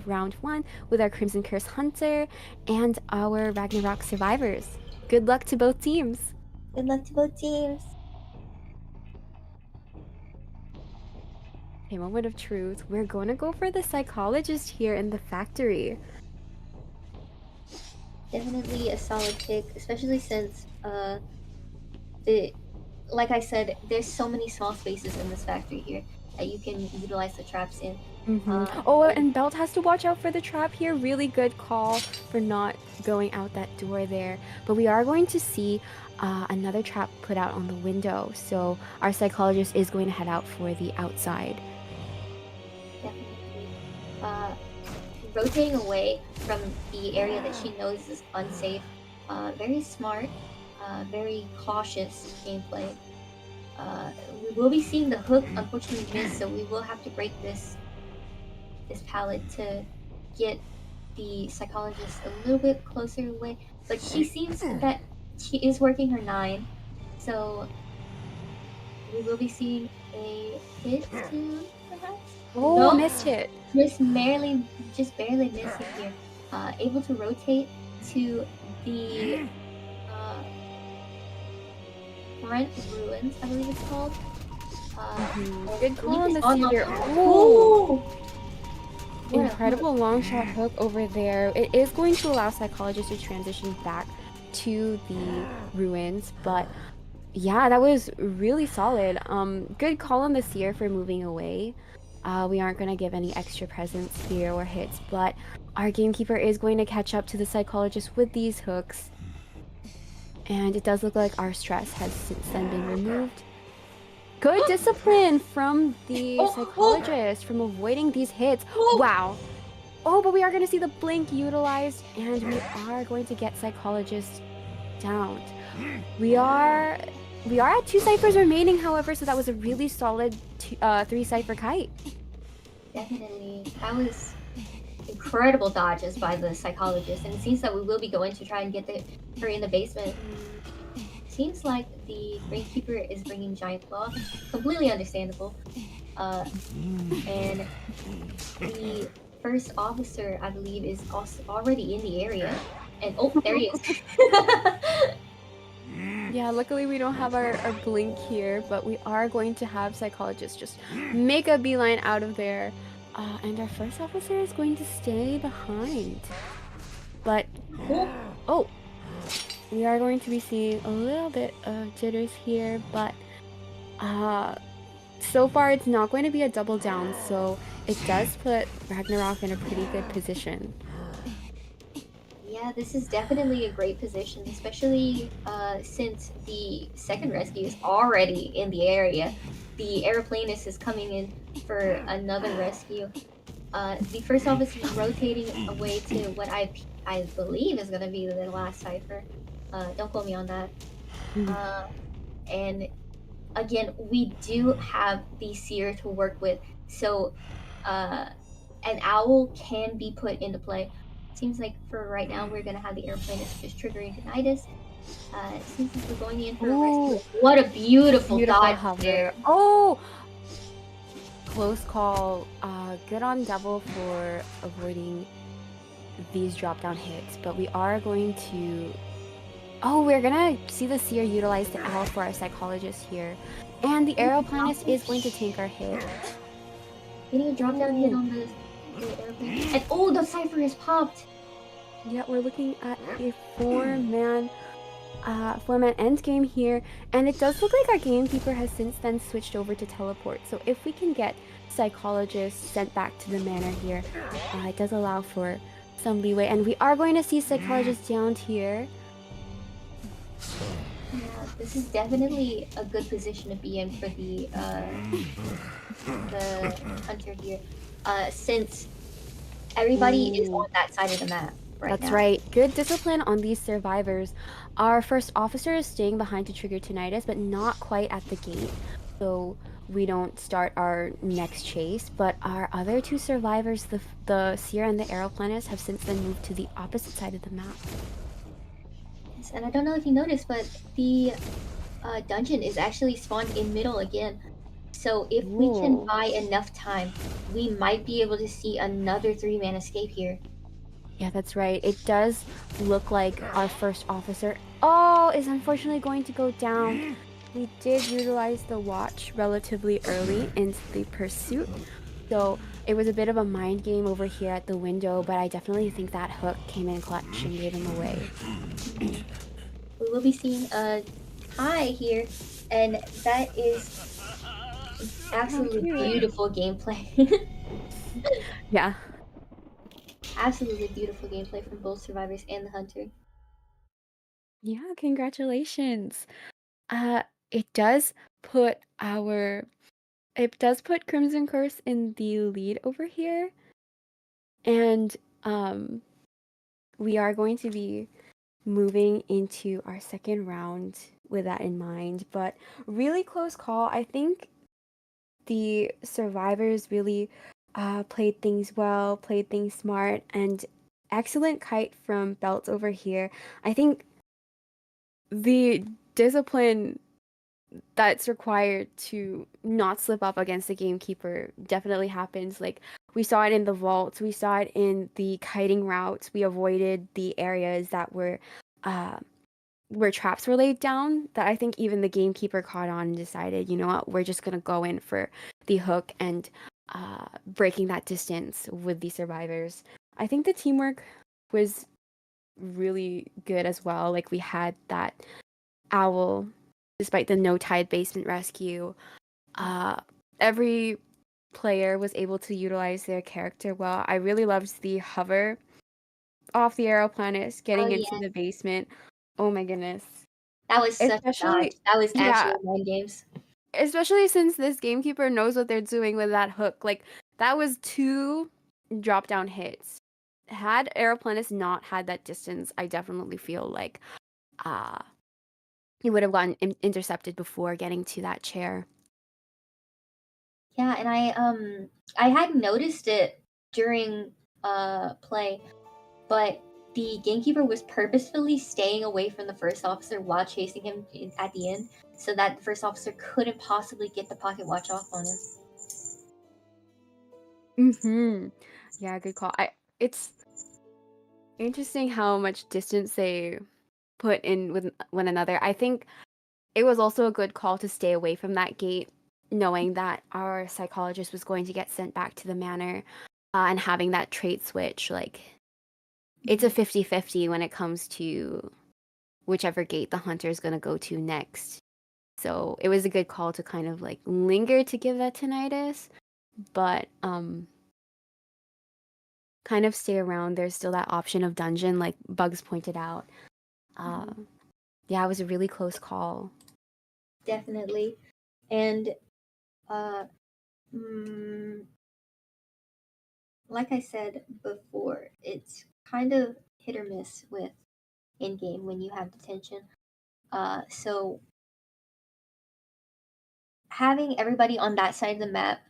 round one with our Crimson Curse Hunter and our Ragnarok survivors. Good luck to both teams. good luck to both teams. Okay, moment of truth. We're going to go for the psychologist here in the factory. Definitely a solid pick, especially since the like I said, there's so many small spaces in this factory here that you can utilize the traps in. Oh, And and Belt has to watch out for the trap here. Really good call for not going out that door there. But we are going to see another trap put out on the window. So our psychologist is going to head out for the outside. definitely uh, rotating away from the area that she knows is unsafe. Very smart, very cautious gameplay. We will be seeing the hook unfortunately miss, so we will have to break this pallet to get the psychologist a little bit closer away. But she seems that she is working her nine, so we will be seeing a hit soon, perhaps. Oh, No, missed hit. just barely missing here. Able to rotate to the uh, front ruins, I believe it's called. And Good I believe call on it's the on. seer. Oh, Ooh, what a incredible long shot hook over there. It is going to allow psychologists to transition back to the ruins, but yeah, that was really solid. Good call on the seer for moving away. We aren't gonna give any extra presents here or hits, but our gamekeeper is going to catch up to the psychologist with these hooks. And it does look like our stress has since then been removed. Good discipline from the oh, psychologist from avoiding these hits. oh, Wow. Oh, but we are going to see the blink utilized, and we are going to get psychologist downed. We are we are at two ciphers remaining, however, so that was a really solid three cipher kite. definitely. That was incredible dodges by the psychologist, and it seems that we will be going to try and get her in the basement. Seems like the Gravekeeper is bringing Giant Claw. Completely understandable. And the first officer, I believe, is also already in the area. And oh, there he is. Yeah, luckily we don't have our blink here, but we are going to have psychologists just make a beeline out of there. And our first officer is going to stay behind. But, Oh, oh, we are going to be seeing a little bit of jitters here, but uh, so far it's not going to be a double down, so it does put Ragnarok in a pretty good position. yeah, this is definitely a great position, especially since the second rescue is already in the area. The aeroplanist is coming in for another rescue. The first officer is rotating away to what I believe is going to be the last cipher. Don't quote me on that. Uh, and again, we do have the seer to work with, so uh, an owl can be put into play. Seems like for right now we're gonna have the airplane is just triggering tinnitus. Seems like we're going in for a rescue. Ooh, What a beautiful beautiful dodge there! hover. Oh, close call. Good on Devil for avoiding these drop down hits, but we are going to. Oh, we're gonna see the seer utilize the owl for our psychologist here. And the aeroplanist is going to take our hit. Getting a drop down hit Ooh. on the airplane, and oh, the cipher is popped. Yeah, we're looking at a four-man form an end game here, and it does look like our gamekeeper has since then switched over to teleport. So if we can get psychologists sent back to the manor here, it does allow for some leeway, and we are going to see psychologists downed here. Yeah, this is definitely a good position to be in for the hunter here, since everybody is Ooh. on that side of the map right That's now. right. Good discipline on these survivors. Our first officer is staying behind to trigger tinnitus, but not quite at the gate. So we don't start our next chase. But our other two survivors, the Seer and the Aeroplanist, have since then moved to the opposite side of the map. Yes, and I don't know if you noticed, but the dungeon is actually spawned in middle again. So if we can Ooh. buy enough time, we might be able to see another 3-man escape here. Yeah, that's right. It does look like our first officer, oh, is unfortunately going to go down. We did utilize the watch relatively early in the pursuit, so it was a bit of a mind game over here at the window, but I definitely think that hook came in clutch and gave him away. We will be seeing a tie here, and that is How absolutely cute. beautiful gameplay. Yeah. Absolutely beautiful gameplay from both survivors and the hunter. Yeah, congratulations. Uh, it does put it does put Crimson Curse in the lead over here, and um, we are going to be moving into our second round with that in mind. But really close call. I think the survivors really played things well, played things smart, and excellent kite from Belt over here. I think the discipline that's required to not slip up against the gamekeeper definitely happens. Like we saw it in the vaults, we saw it in the kiting routes. We avoided the areas that uh, where traps were laid down. That I think even the gamekeeper caught on and decided, you know what, we're just gonna go in for the hook and breaking that distance with the survivors. I think the teamwork was really good as well. Like we had that owl, despite the no tide basement rescue. Uh, every player was able to utilize their character well. I really loved the hover off the aeroplanet, Oh getting into yeah, the basement. Oh my goodness. that was such a dodge. Especially, That was yeah, actual mind games. especially since this gamekeeper knows what they're doing with that hook. Like, that was two drop down hits. Had Aeroplanist not had that distance, I definitely feel like uh he would have gotten intercepted before getting to that chair. Yeah, and I had noticed it during play, but the gamekeeper was purposefully staying away from the first officer while chasing him at the end, so that the first officer couldn't possibly get the pocket watch off on him. Mm-hmm. Yeah, good call. It's interesting how much distance they put in with one another. I think it was also a good call to stay away from that gate, knowing that our psychologist was going to get sent back to the manor, and having that trait switch. Like, it's a Mhm. 50-50 when it comes to whichever gate the hunter is going to go to next. So it was a good call to kind of like linger to give that tinnitus, but kind of stay around. There's still that option of dungeon, like Bugs pointed out. Uh, Mhm. yeah, it was a really close call. Definitely, and uh, mm, like I said before, it's kind of hit or miss with in game when you have detention. So having everybody on that side of the map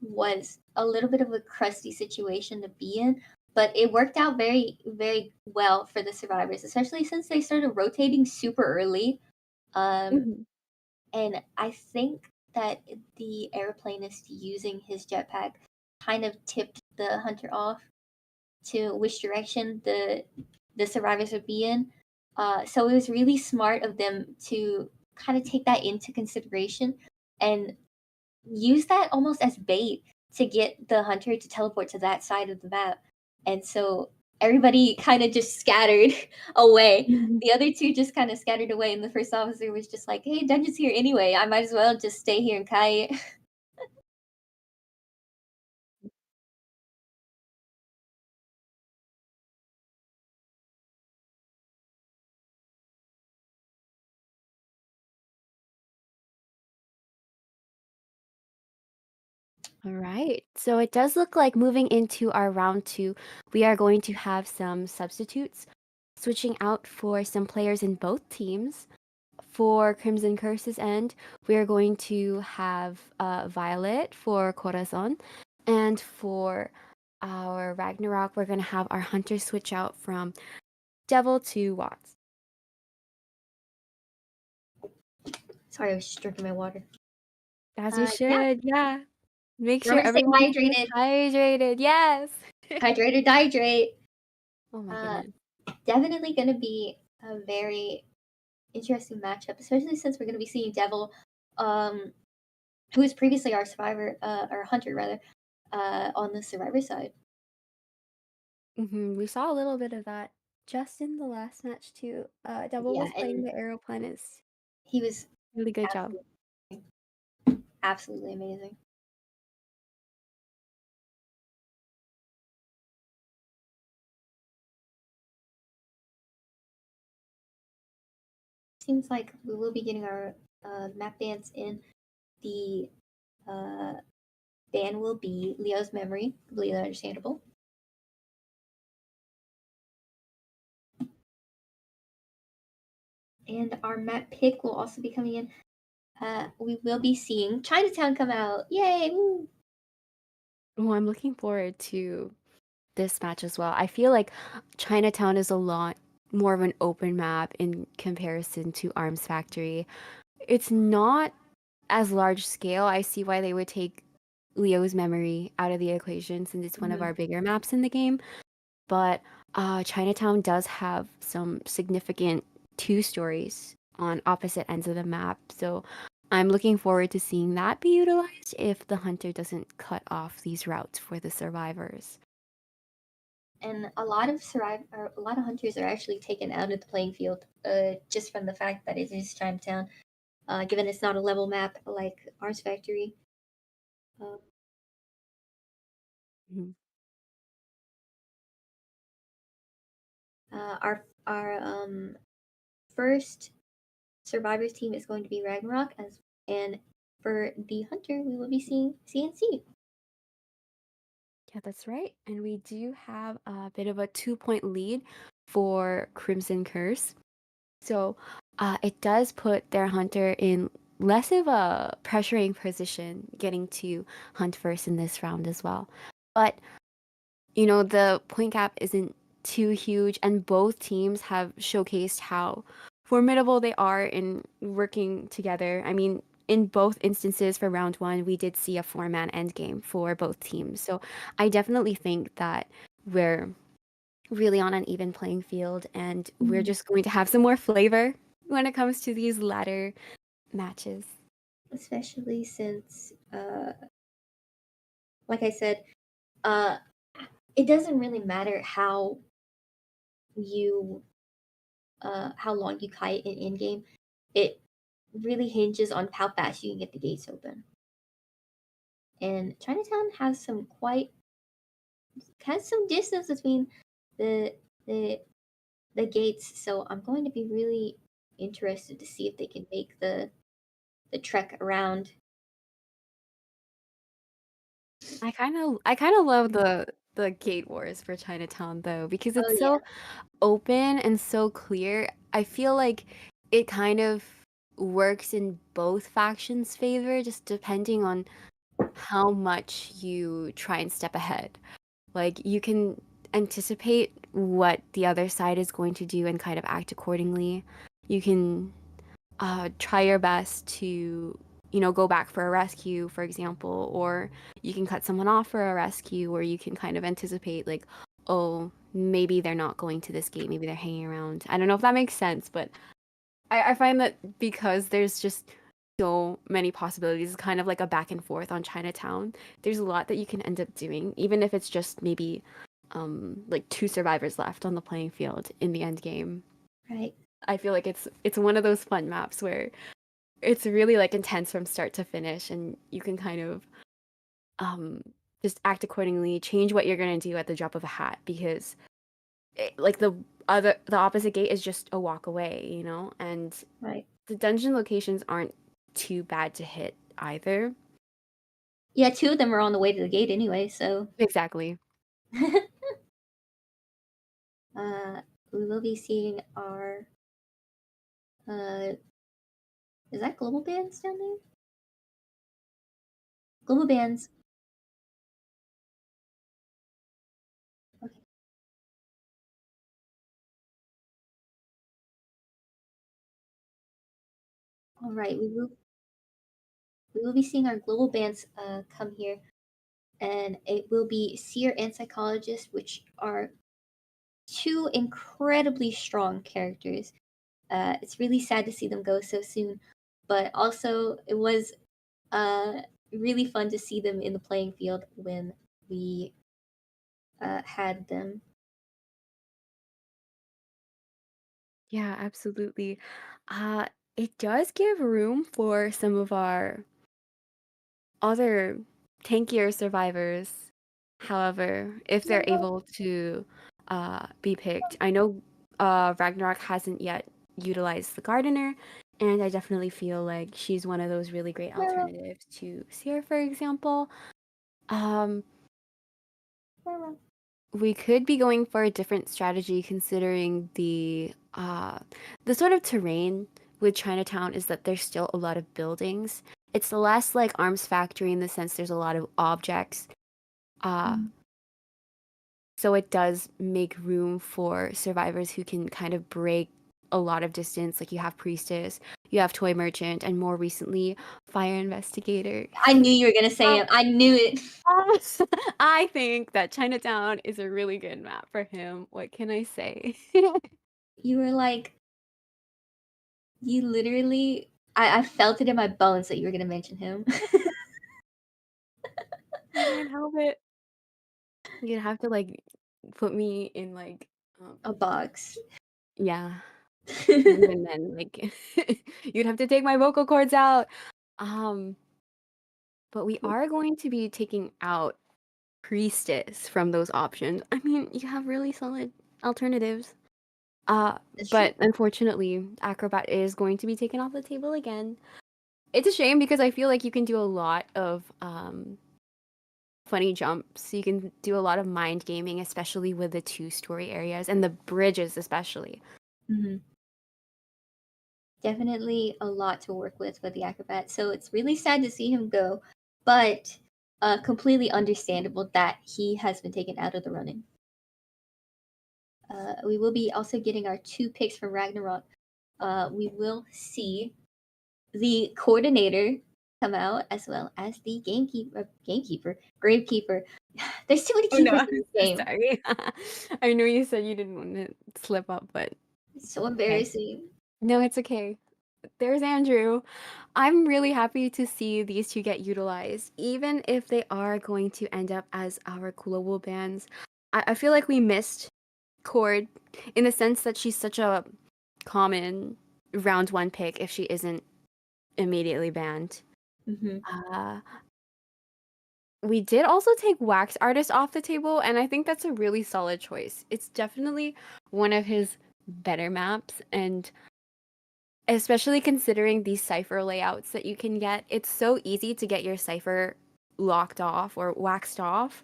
was a little bit of a crusty situation to be in, but it worked out very, very well for the survivors, especially since they started rotating super early. Um, Mhm. and I think that the airplanist using his jetpack kind of tipped the hunter off to which direction the survivors would be in. So it was really smart of them to kind of take that into consideration and use that almost as bait to get the hunter to teleport to that side of the map. And so everybody kind of just scattered away. Mhm. The other two just kind of scattered away, and the first officer was just like, "Hey, Dungeon's here anyway. I might as well just stay here and kite." All right. So it does look like moving into our round two, we are going to have some substitutes switching out for some players in both teams. For Crimson Curse's end, we are going to have Violet for Corazon. And for our Ragnarok, we're going to have our Hunter switch out from Devil to Watts. Sorry, I was just drinking my water. As you Yeah, should, yeah. Make sure remember to stay everyone stays hydrated. hydrated. Yes. Hydrate or dihydrate. Oh my Uh, goodness. Definitely going to be a very interesting matchup, especially since we're going to be seeing Devil, um, who was previously our survivor, or hunter rather, on the survivor side. We saw a little bit of that just in the last match too. Devil Yeah, was playing and the Arrow Planets. he was Really good job. absolutely, absolutely amazing. Seems like we will be getting our map bans in. The uh, ban will be Leo's memory, completely understandable. And our map pick will also be coming in. We will be seeing Chinatown come out. Yay! Woo. Well, I'm looking forward to this match as well. I feel like Chinatown is a lot more of an open map in comparison to Arms Factory. It's not as large scale. I see why they would take Leo's memory out of the equation since it's one of Mhm. our bigger maps in the game. But Chinatown does have some significant two stories on opposite ends of the map. So I'm looking forward to seeing that be utilized if the hunter doesn't cut off these routes for the survivors. And a lot of a lot of hunters are actually taken out of the playing field, just from the fact that it is Chinatown. Given it's not a level map like Arms Factory. Uh, Mhm. our first survivors team is going to be Ragnarok, and for the hunter we will be seeing CNC. Yeah, that's right. And we do have a bit of a 2 point lead for Crimson Curse. So it does put their hunter in less of a pressuring position, getting to hunt first in this round as well. But the point gap isn't too huge, and both teams have showcased how formidable they are in working together. I mean, in both instances for round one, we did see a four-man endgame for both teams. So I definitely think that we're really on an even playing field, and we're Mhm. just going to have some more flavor when it comes to these latter matches. Especially since, like I said, uh, it doesn't really matter you how long you kite in game. It really hinges on how fast you can get the gates open. And Chinatown has some distance between the the the gates, so I'm going to be really interested to see if they can make the trek around. I kind of love the gate wars for Chinatown though because Oh it's yeah, so open and so clear. I feel like it kind of works in both factions' favor, just depending on how much you try and step ahead. Like you can anticipate what the other side is going to do and kind of act accordingly. You can try your best to, go back for a rescue, for example, or you can cut someone off for a rescue, or you can kind of anticipate, like, oh, maybe they're not going to this gate, maybe they're hanging around. I don't know if that makes sense, but I find that because there's just so many possibilities, it's kind of like a back and forth on Chinatown. There's a lot that you can end up doing, even if it's just maybe like two survivors left on the playing field in the end game. Right. I feel like it's one of those fun maps where it's really like intense from start to finish, and you can kind of um just act accordingly, change what you're gonna do at the drop of a hat because like the opposite gate is just a walk away, you know, and Right. the dungeon locations aren't too bad to hit either. Yeah, two of them are on the way to the gate anyway, so Exactly. uh, we will be seeing our uh, is that global bands down there? Global bands. Okay. All right. We will be seeing our global bands come here, and it will be seer and psychologist, which are two incredibly strong characters. It's really sad to see them go so soon, but also it was uh, really fun to see them in the playing field when we had them. Yeah, absolutely. Uh, it does give room for some of our other tankier survivors. However, if they're able to be picked, I know Ragnarok hasn't yet utilized the Gardener, and I definitely feel like she's one of those really great alternatives to Seer, for example. Um, we could be going for a different strategy considering the sort of terrain with Chinatown is that there's still a lot of buildings. It's less like Arms Factory in the sense there's a lot of objects. Uh, Mm. so it does make room for survivors who can kind of break a lot of distance. Like you have Priestess, you have Toy Merchant, and more recently, Fire Investigator. I knew you were gonna say it. I knew it. I think that Chinatown is a really good map for him. What can I say? You were like, you literally. I felt it in my bones that you were gonna mention him. I can't help it. You'd have to like put me in like, A box. yeah. And even then, like, you'd have to take my vocal cords out. Um, but we are going to be taking out Priestess from those options. I mean, you have really solid alternatives. That's true. But unfortunately, Acrobat is going to be taken off the table again. It's a shame because I feel like you can do a lot of funny jumps. You can do a lot of mind gaming, especially with the two story areas and the bridges, especially. Hmm. Definitely a lot to work with the acrobat. So it's really sad to see him go, but completely understandable that he has been taken out of the running. We will be also getting our two picks for Ragnarok. We will see the coordinator come out as well as the gravekeeper. There's too many Oh no, keepers I'm in this so game. sorry. I know you said you didn't want to slip up, but It's so okay. embarrassing. No, it's okay. There's Andrew. I'm really happy to see these two get utilized, even if they are going to end up as our global bands. I feel like we missed Cord in the sense that she's such a common round one pick if she isn't immediately banned. Hmm. Uh, we did also take Wax Artist off the table, and I think that's a really solid choice. It's definitely one of his better maps, and especially considering these cipher layouts that you can get, it's so easy to get your cipher locked off or waxed off,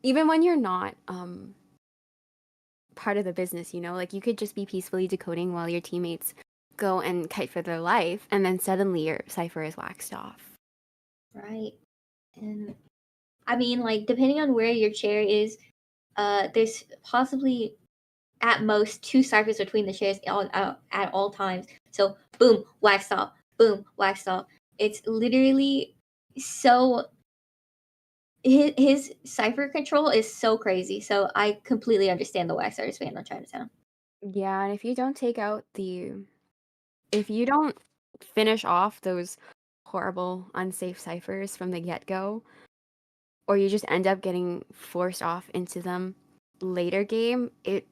even when you're not part of the business, you know? Like you could just be peacefully decoding while your teammates go and kite for their life, and then suddenly your cipher is waxed off. Right. And I mean, like, depending on where your chair is, there's possibly at most two ciphers between the chairs at all times. So, boom, wax off, boom, wax off. It's literally so. His cipher control is so crazy. So, I completely understand the wax artist fan on Chinatown. Yeah, and if you don't finish off those horrible unsafe ciphers from the get-go, or you just end up getting forced off into them, later game, it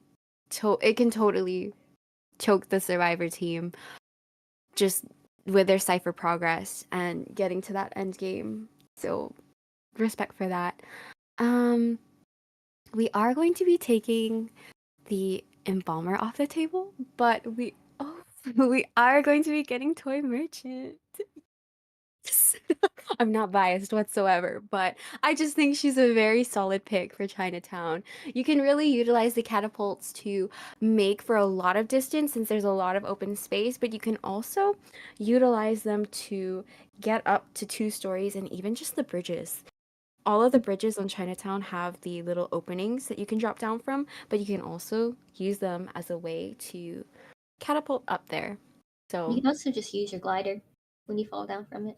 can totally choke the survivor team just with their cipher progress and getting to that end game. So respect for that. Um, we are going to be taking the embalmer off the table, but we are going to be getting toy merchant. I'm not biased whatsoever, but I just think she's a very solid pick for Chinatown. You can really utilize the catapults to make for a lot of distance since there's a lot of open space, but you can also utilize them to get up to 2 stories and even just the bridges. All of the bridges on Chinatown have the little openings that you can drop down from, but you can also use them as a way to catapult up there. You So can also just use your glider when you fall down from it.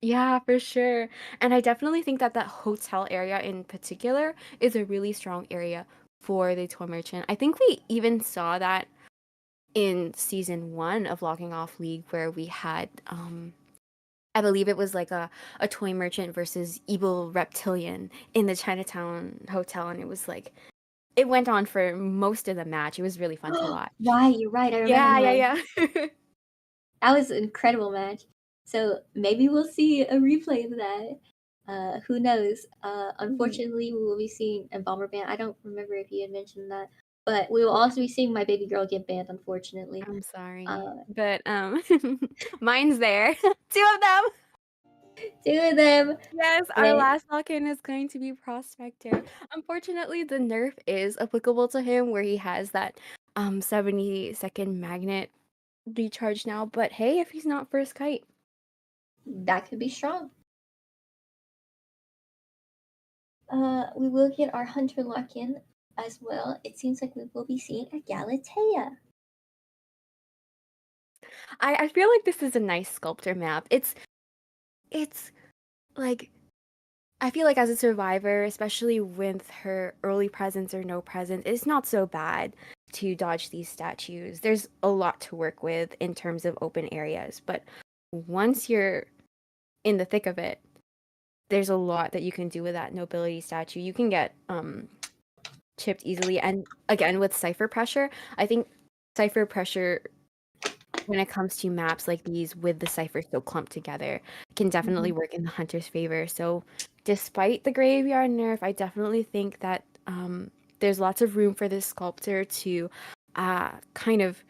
yeah, for sure. And I definitely think that that hotel area in particular is a really strong area for the toy merchant. I think we even saw that in season 1 of Logging Off League where we had I believe it was like a toy merchant versus evil reptilian in the Chinatown hotel and it was like it went on for most of the match. It was really fun to watch. Right, you're right. I remember Yeah, that. yeah, yeah. That was an incredible match. So maybe we'll see a replay of that. Who knows? Mhm. Unfortunately, we will be seeing a bomber ban. I don't remember if you had mentioned that, but we will also be seeing my baby girl get banned. Unfortunately, I'm sorry. uh, But mine's there. 2 of them. two of them. Yes, our And last lock-in is going to be Prospector. Unfortunately, the nerf is applicable to him where he has that 70-second magnet recharge now, but hey, if he's not first kite. that could be strong. We will get our hunter lock in as well. It seems like we will be seeing a Galatea. I feel like this is a nice sculptor map. It's like I feel like as a survivor, especially with her early presence or no presence, it's not so bad to dodge these statues. There's a lot to work with in terms of open areas, but once you're in the thick of it, there's a lot that you can do with that nobility statue. You can get chipped easily, and again with cipher pressure, I think cipher pressure when it comes to maps like these with the ciphers so clumped together can definitely Mhm. work in the hunter's favor. So despite the graveyard nerf, I definitely think that there's lots of room for this sculptor to kind of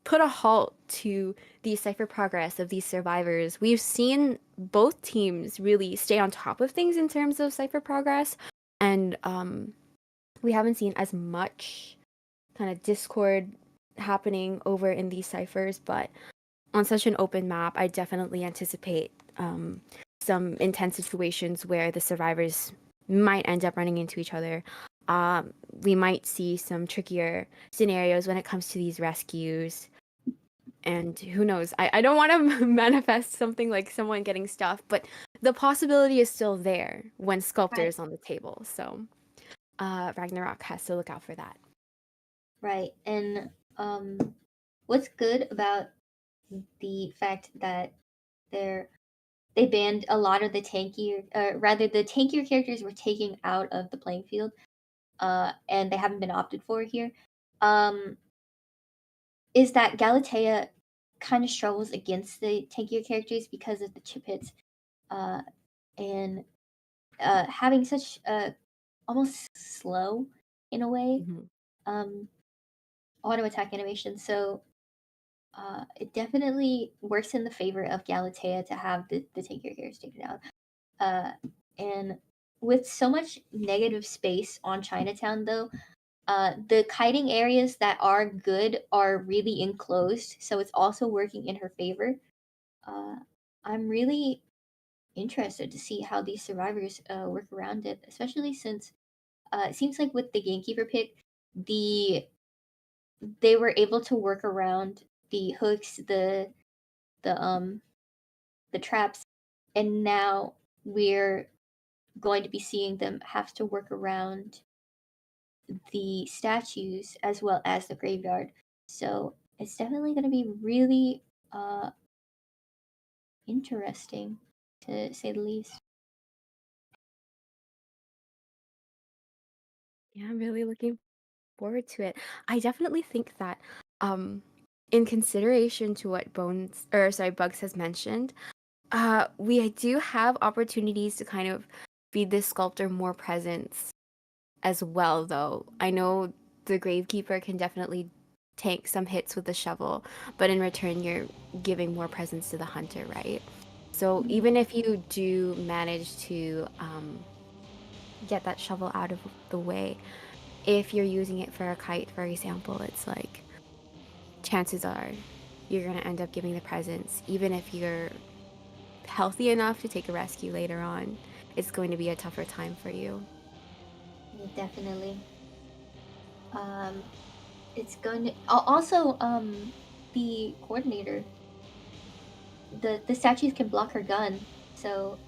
put a halt to the cipher progress of these survivors. We've seen both teams really stay on top of things in terms of cipher progress, and we haven't seen as much kind of discord happening over in these ciphers, but on such an open map, I definitely anticipate some intense situations where the survivors might end up running into each other. We might see some trickier scenarios when it comes to these rescues. And who knows? I don't want to manifest something like someone getting stuffed, but the possibility is still there when Sculptor Right, is on the table. So Ragnarok has to look out for that. right. And what's good about the fact that they're they banned a lot of the tankier, rather the tankier characters were taken out of the playing field, and they haven't been opted for here. Um, is that Galatea kind of struggles against the tankier characters because of the chip hits, uh, and having such almost slow in a way Hmm. um, auto attack animation. So it definitely works in the favor of Galatea to have the tankier characters taken out. Uh, and with so much negative space on Chinatown, though, the kiting areas that are good are really enclosed, so it's also working in her favor. Uh, I'm really interested to see how these survivors work around it, especially since it seems like with the gamekeeper pick, they were able to work around the hooks, the the traps, and now we're going to be seeing them have to work around the statues as well as the graveyard. So it's definitely going to be really uh, interesting, to say the least. Yeah, I'm really looking forward to it. I definitely think that, um, in consideration to what Bugs has mentioned, we do have opportunities to kind of feed this sculptor more presence as well, though. I know the Gravekeeper can definitely tank some hits with the shovel, but in return, you're giving more presence to the hunter, right? So Yeah, even if you do manage to get that shovel out of the way, if you're using it for a kite, for example, it's like chances are you're going to end up giving the presence, even if you're healthy enough to take a rescue later on. It's going to be a tougher time for you. yeah, definitely. Um, it's going to also the coordinator, the statues can block her gun, so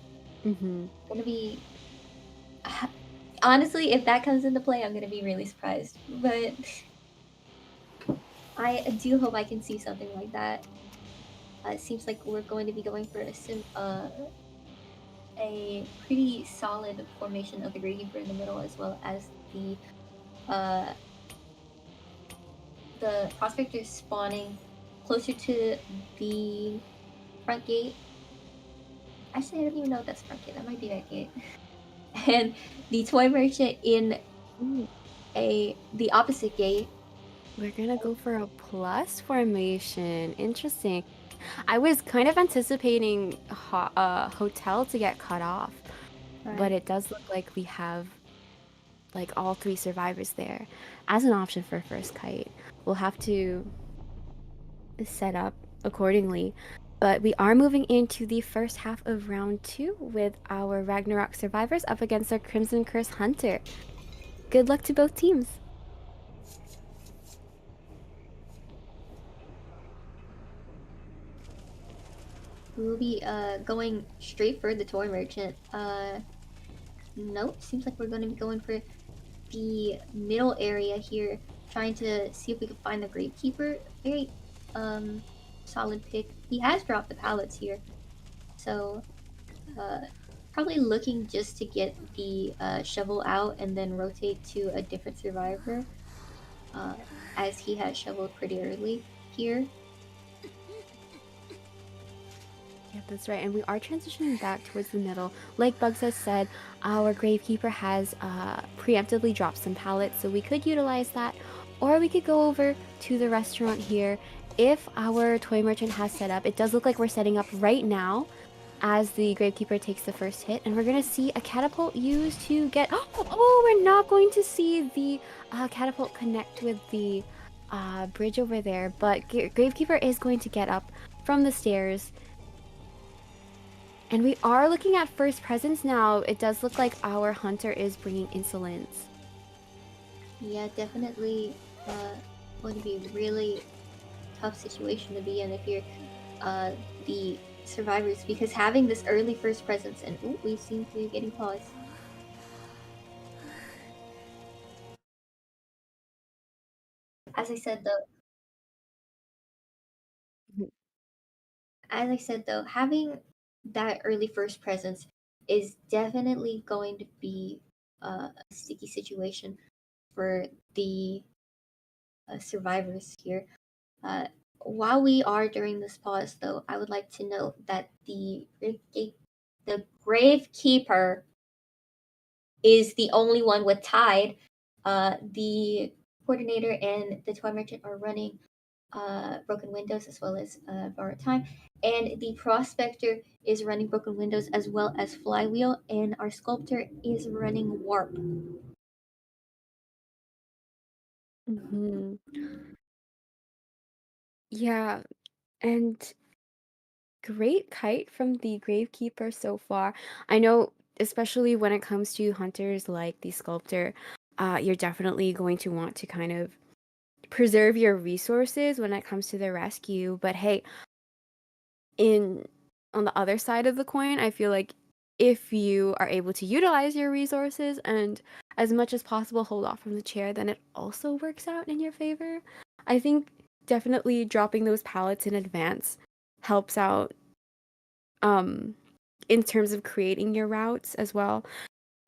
Mm-hmm. it's gonna be honestly, if that comes into play, I'm gonna be really surprised. But I do hope I can see something like that. It seems like we're going to be going for a pretty solid formation of the Graykeeper in the middle, as well as uh, the prospectors spawning closer to the front gate. Actually, I don't even know if that's front gate. That might be back gate. And the toy merchant in Ooh, the opposite gate. we're gonna go for a plus formation. Interesting. I was kind of anticipating hotel to get cut off, but Right. it does look like we have like all three survivors there as an option for first kite. We'll have to set up accordingly. But we are moving into the first half of round two with our Ragnarok survivors up against our Crimson Curse Hunter. Good luck to both teams. We will be going straight for the toy merchant. Nope. Seems like we're going to be going for the middle area here, trying to see if we can find the Gravekeeper. Very um solid pick. He has dropped the pallets here, so uh probably looking just to get the shovel out and then rotate to a different survivor, uh, as he has shoveled pretty early here. Yeah, that's right. And we are transitioning back towards the middle. Like Bugs has said, our Gravekeeper has preemptively dropped some pallets, so we could utilize that. Or we could go over to the restaurant here. If our toy merchant has set up, it does look like we're setting up right now as the Gravekeeper takes the first hit. And we're going to see a catapult used to get... Oh, we're not going to see the catapult connect with the bridge over there. But Gravekeeper is going to get up from the stairs, and we are looking at first presence now. It does look like our hunter is bringing insolence. Yeah, definitely going to be a really tough situation to be in if you're uh, the survivors, because having this early first presence, and ooh, we seem to be getting pause. As I said though, having that early first presence is definitely going to be a sticky situation for the survivors here. Uh, while we are during this pause, though, I would like to note that the Gravekeeper is the only one with tied. The coordinator and the toy merchant are running broken windows as well as borrowed time, and the prospector is running broken windows as well as flywheel, and our sculptor is running warp. Mm-hmm. Yeah, and great kite from the Gravekeeper so far. I know, especially when it comes to hunters like the Sculptor, you're definitely going to want to kind of preserve your resources when it comes to the rescue. But hey, in on the other side of the coin, I feel like if you are able to utilize your resources and as much as possible hold off from the chair, then it also works out in your favor. I think definitely dropping those pallets in advance helps out um in terms of creating your routes as well.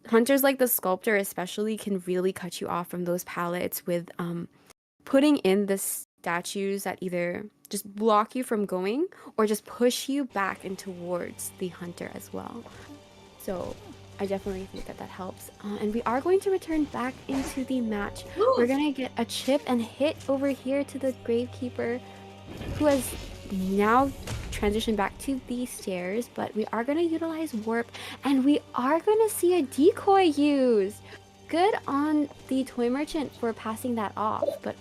Hunters like the sculptor especially can really cut you off from those pallets with putting in the statues that either just block you from going or just push you back and towards the hunter as well. So I definitely think that that helps. And we are going to return back into the match. We're going to get a chip and hit over here to the Gravekeeper, who has now transitioned back to the stairs, but we are going to utilize warp and we are going to see a decoy used. Good on the toy merchant for passing that off, but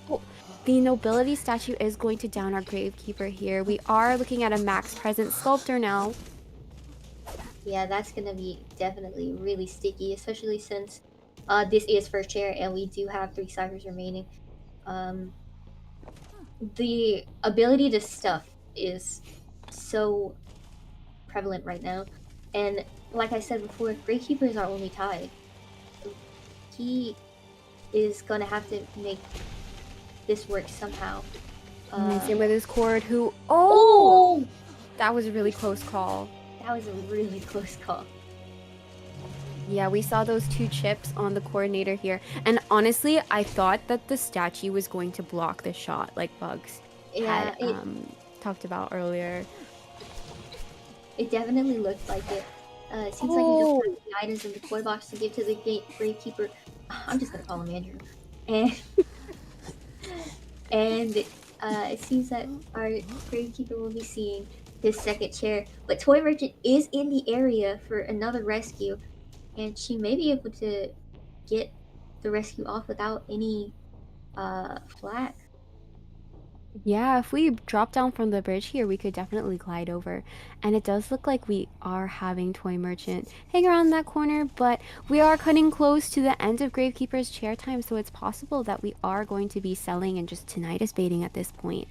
the nobility statue is going to down our Gravekeeper here. We are looking at a max presence sculptor now. Yeah, that's gonna be definitely really sticky, especially since this is first chair and we do have 3 ciphers remaining. Um, the ability to stuff is so prevalent right now, and like I said before, Gravekeeper is our only tie. He is gonna have to make this work somehow. And Uh, same with his cord, who, oh, that was a really close call. that was a really close call. Yeah, we saw those 2 chips on the coordinator here. And honestly, I thought that the statue was going to block the shot, like Bugs Yeah, had talked about earlier. it definitely looked like it. It seems like he just Oh, put the items in the toy box to give to the gravekeeper. I'm just gonna call him Andrew. And it seems that our gravekeeper will be seeing his second chair. But Toy Merchant is in the area for another rescue, and she may be able to get the rescue off without any flack. yeah, if we drop down from the bridge here, we could definitely glide over. And it does look like we are having Toy Merchant hang around that corner, but we are cutting close to the end of Gravekeeper's chair time, so it's possible that we are going to be selling and just tinnitus baiting at this point.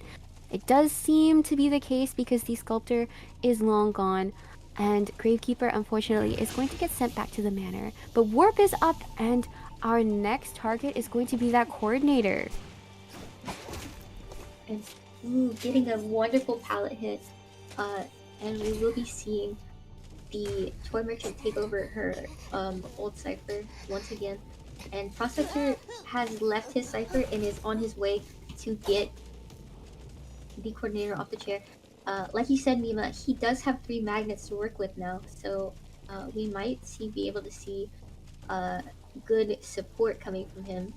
It does seem to be the case because the sculptor is long gone, and Gravekeeper, unfortunately, is going to get sent back to the manor. But Warp is up, and our next target is going to be that coordinator. And getting a wonderful pallet hit. And we will be seeing the toy merchant take over her old cipher once again. And Prospector has left his cipher and is on his way to get the coordinator off the chair. Like you said, Mima, he does have 3 magnets to work with now, so we might be able to see good support coming from him.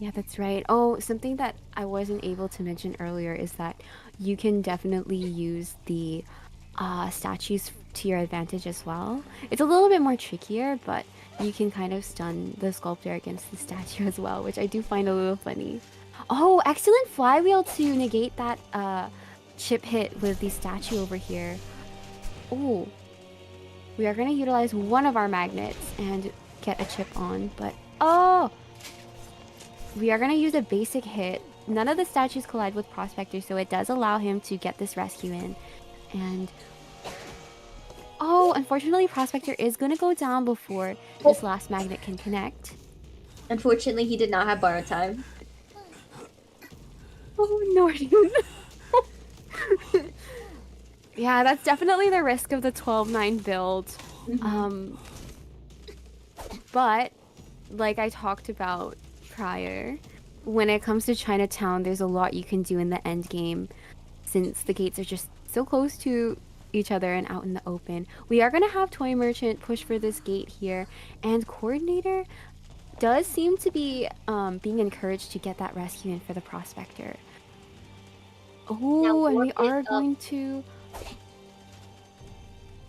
Yeah, that's right. Oh, something that I wasn't able to mention earlier is that you can definitely use the statues to your advantage as well. It's a little bit more trickier, but you can kind of stun the sculptor against the statue as well, which I do find a little funny. Oh, excellent flywheel to negate that chip hit with the statue over here. Oh, we are going to utilize one of our magnets and get a chip on, but oh! We are going to use a basic hit. None of the statues collide with Prospector, so it does allow him to get this rescue in. And oh, unfortunately, Prospector is going to go down before this last magnet can connect. Unfortunately, he did not have borrowed time. Oh, Norton. Yeah, that's definitely the risk of the 12-9 build. Mm-hmm. But like I talked about prior, when it comes to Chinatown, there's a lot you can do in the end game since the gates are just so close to each other and out in the open. We are going to have Toy Merchant push for this gate here, and Coordinator does seem to be being encouraged to get that rescue in for the Prospector. Now Oh, and warp we is are up. going to...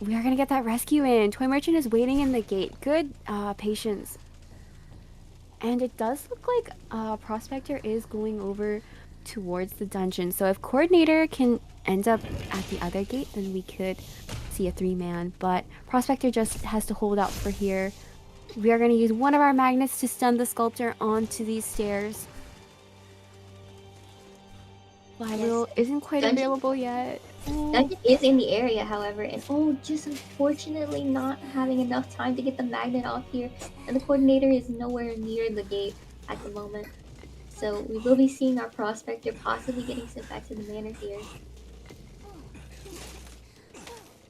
We are going to get that rescue in. Toy Merchant is waiting in the gate. Good patience. And it does look like Prospector is going over towards the dungeon. So if Coordinator can end up at the other gate, then we could see a 3-man. But Prospector just has to hold out for here. We are going to use one of our magnets to stun the sculptor onto these stairs. Flywheel Yes. isn't quite Dungeon available yet. Dungeon is in the area, however, and just unfortunately not having enough time to get the magnet off here, and the coordinator is nowhere near the gate at the moment. So we will be seeing our prospector possibly getting sent back to the manor here.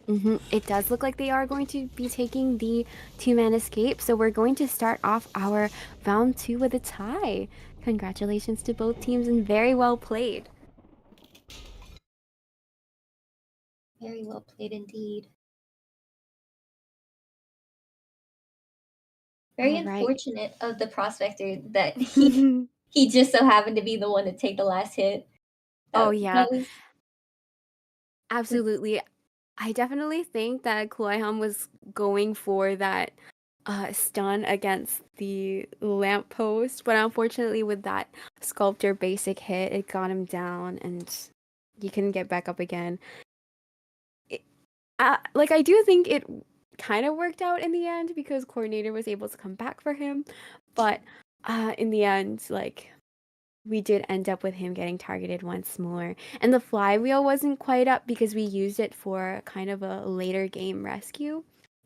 It does look like they are going to be taking the two-man escape, so we're going to start off our round two with a tie. Congratulations to both teams and very well played. Very well played indeed. Very All right. unfortunate of the prospector that he just so happened to be the one to take the last hit. Oh That yeah, was absolutely. I definitely think that Kuaiham was going for that stun against the lamppost, but unfortunately with that sculptor basic hit, it got him down and he couldn't get back up again. It, like I do think it kind of worked out in the end because coordinator was able to come back for him, but in the end, like we did end up with him getting targeted once more. And the flywheel wasn't quite up because we used it for kind of a later game rescue.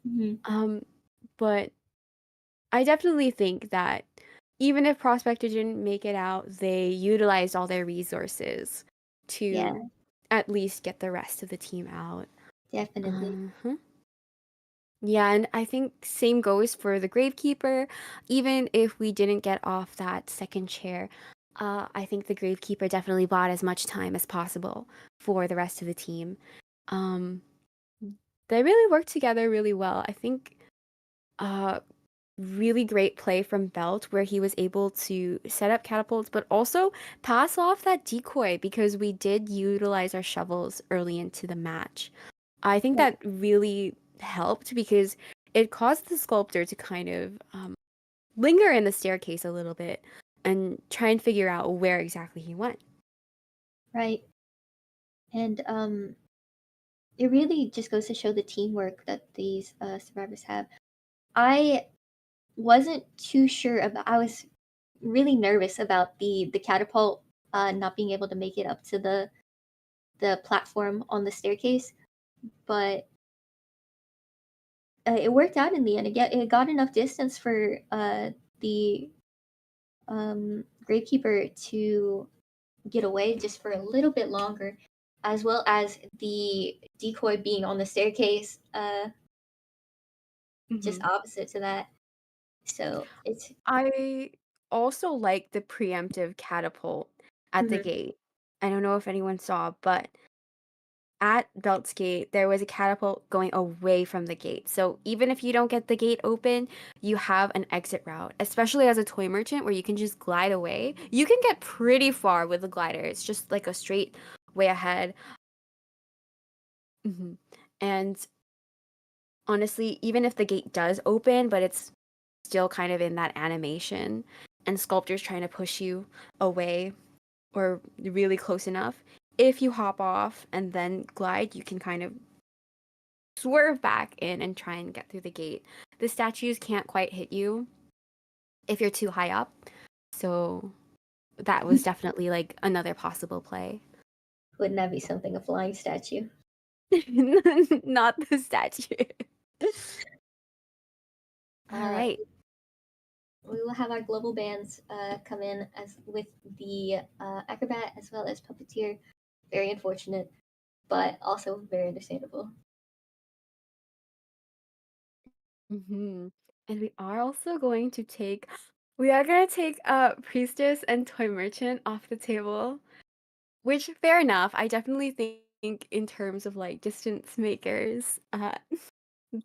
mhm. Um, but I definitely think that even if Prospector didn't make it out, they utilized all their resources Yeah, to at least get the rest of the team out. definitely. Uh-huh. Yeah, and I think same goes for the Gravekeeper. Even if we didn't get off that second chair, I think the Gravekeeper definitely bought as much time as possible for the rest of the team. Um, they really worked together really well. I think uh, really great play from Belt where he was able to set up catapults, but also pass off that decoy because we did utilize our shovels early into the match. I think Right. that really helped because it caused the sculptor to kind of linger in the staircase a little bit and try and figure out where exactly he went. Right. And it really just goes to show the teamwork that these survivors have. I wasn't too sure about. I was really nervous about the catapult not being able to make it up to the platform on the staircase, but it worked out in the end. It got enough distance for the gravekeeper to get away just for a little bit longer, as well as the decoy being on the staircase, just Hmm. opposite to that. So it's I also like the preemptive catapult at the mhm, gate. I don't know if anyone saw, but at Belt's gate, there was a catapult going away from the gate. So even if you don't get the gate open, you have an exit route, especially as a toy merchant where you can just glide away. You can get pretty far with the glider. It's just like a straight way ahead. Hmm. And honestly, even if the gate does open, but it's still kind of in that animation and sculptors trying to push you away or really close enough, if you hop off and then glide, you can kind of swerve back in and try and get through the gate. The statues can't quite hit you if you're too high up. So that was definitely like another possible play. wouldn't that be something? A flying statue. Not the statue. All Uh, right. we will have our global bands come in as with the acrobat as well as puppeteer. Very unfortunate, but also very understandable. Hmm. And we are going to take Priestess and Toy Merchant off the table, which fair enough. I definitely think in terms of like distance makers,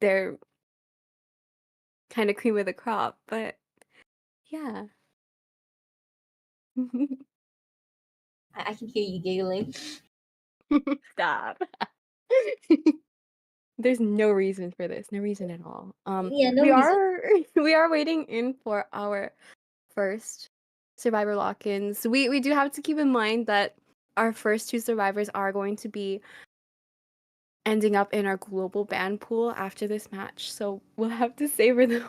they're kind of cream of the crop, but yeah. I can hear you giggling. Stop. There's no reason for this. No reason at all. Yeah, no We reason. are we are waiting in for our first survivor lock-ins. We do have to keep in mind that our first two survivors are going to be ending up in our global ban pool after this match, so we'll have to savor them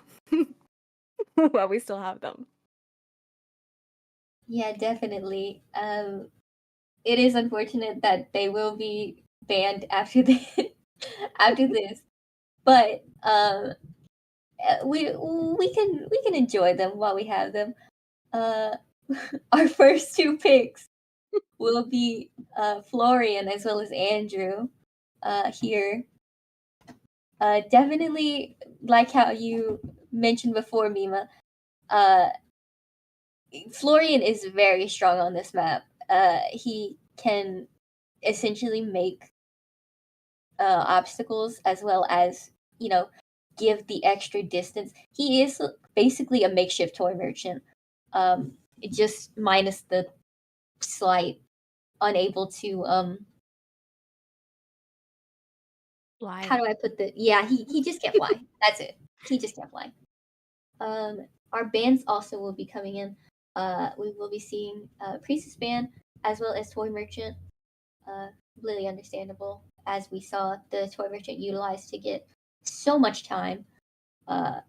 while we still have them. Yeah, definitely. It is unfortunate that they will be banned after this, after this, but we can enjoy them while we have them. Uh, our first two picks will be Florian as well as Andrew here. Definitely like how you mentioned before, Mima. Uh, Florian is very strong on this map. He can essentially make obstacles as well as, you know, give the extra distance. He is basically a makeshift toy merchant. Just minus the slight unable to how Why? do I put the yeah, he just can't fly. That's it. He just can't fly. Our bands also will be coming in. We will be seeing Priestess Band as well as Toy Merchant. Uh, Completely understandable, as we saw the Toy Merchant utilized to get so much time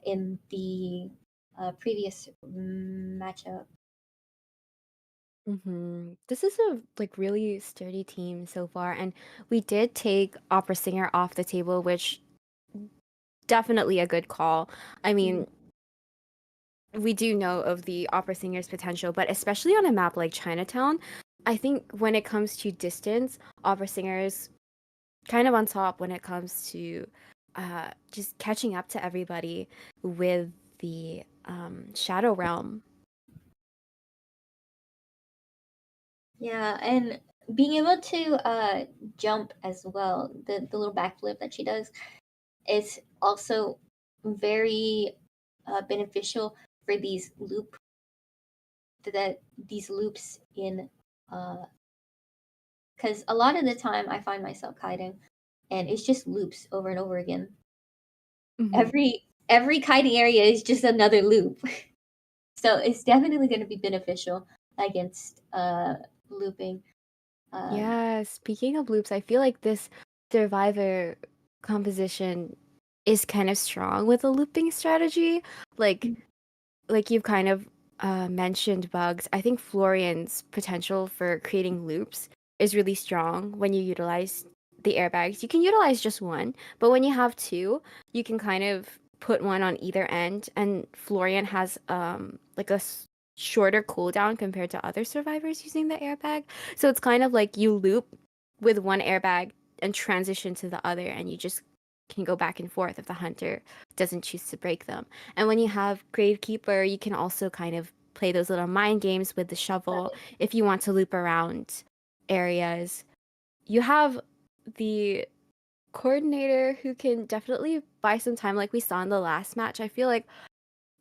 in the previous matchup. This is a like really sturdy team so far, and we did take Opera Singer off the table, which definitely a good call. I Mhm. mean, we do know of the Opera Singer's potential, but especially on a map like Chinatown, I think when it comes to distance, Opera Singer is kind of on top when it comes to just catching up to everybody with the Shadow Realm. Yeah, and being able to jump as well, the little backflip that she does is also very beneficial for these loops in because a lot of the time I find myself kiting and it's just loops over and over again. Hmm. Every kiting area is just another loop. So it's definitely going to be beneficial against looping. Um, Yeah, speaking of loops, I feel like this Survivor composition is kind of strong with a looping strategy. Like like you've kind of mentioned bugs. I think Florian's potential for creating loops is really strong when you utilize the airbags. You can utilize just one, but when you have two, you can kind of put one on either end. And Florian has like a shorter cooldown compared to other survivors using the airbag. So it's kind of like you loop with one airbag and transition to the other, and you just can go back and forth if the hunter doesn't choose to break them. And when you have Gravekeeper, you can also kind of play those little mind games with the shovel right. if you want to loop around areas. You have the coordinator who can definitely buy some time, like we saw in the last match. I feel like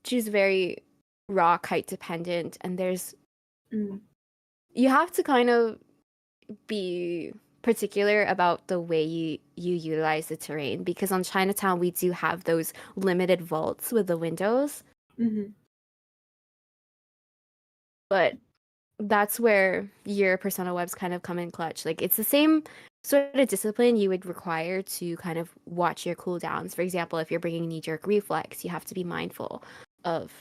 she's very raw kite dependent, and Mm, you have to kind of be particular about the way you utilize the terrain because on Chinatown we do have those limited vaults with the windows, mhm. but that's where your persona webs kind of come in clutch. Like it's the same sort of discipline you would require to kind of watch your cooldowns. For example, if you're bringing knee-jerk reflex, you have to be mindful of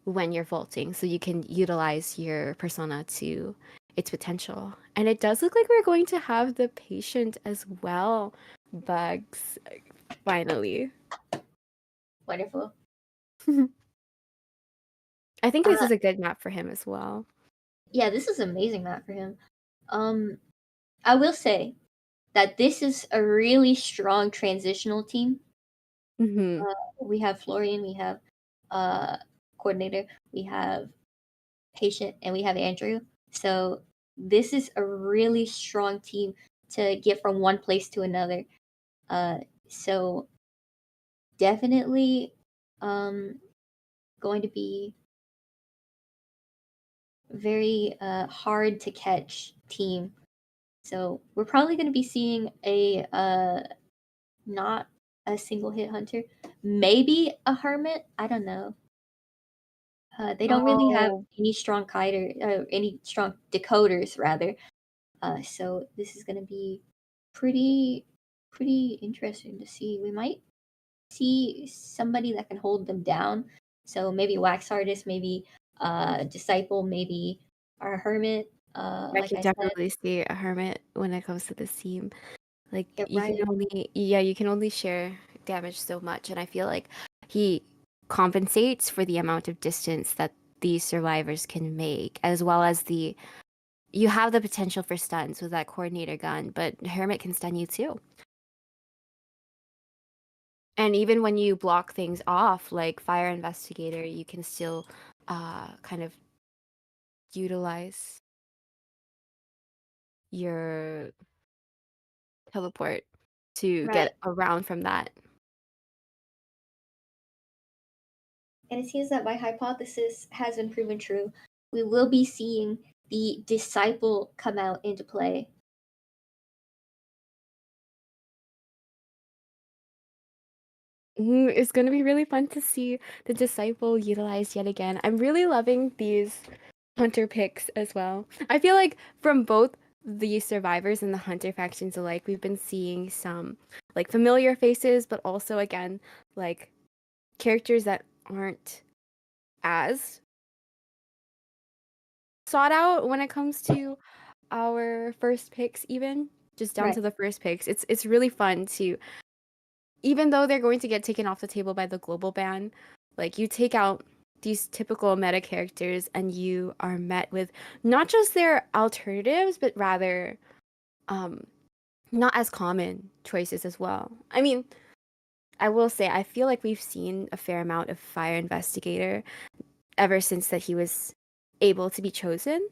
when you're vaulting so you can utilize your persona to its potential. And it does look like we're going to have the patient as well, Bugs, finally. Wonderful. I think this Uh, is a good map for him as well. yeah, this is amazing map for him. Um, I will say that this is a really strong transitional team. Hmm. We have Florian, we have uh, coordinator, we have patient, and we have Andrew. So this is a really strong team to get from one place to another. Uh, so definitely going to be very hard to catch team. So we're probably going to be seeing a not a single hit hunter, maybe a hermit. I don't know. They don't really have Oh, any strong kiter, any strong decoders rather. So this is going to be pretty pretty interesting to see. We might see somebody that can hold them down. So maybe wax artist, maybe disciple, maybe our hermit. I Like could I said, definitely see a hermit when it comes to this team. Like get you can right. only, yeah, you can only share damage so much, and I feel like he compensates for the amount of distance that these survivors can make, as well as the you have the potential for stuns with that coordinator gun, but Hermit can stun you too. And even when you block things off, like fire investigator, you can still kind of utilize your teleport to Right. get around from that. And it seems that my hypothesis has been proven true. We will be seeing the disciple come out into play. It's going to be really fun to see the disciple utilized yet again. I'm really loving these hunter picks as well. I feel like from both the survivors and the hunter factions alike, we've been seeing some like familiar faces, but also again, like characters that aren't as sought out when it comes to our first picks, even just down Right. to the first picks. It's really fun to, even though they're going to get taken off the table by the global ban, like you take out these typical meta characters and you are met with not just their alternatives, but rather um not as common choices as well. I mean, I will say I feel like we've seen a fair amount of fire investigator ever since that he was able to be chosen,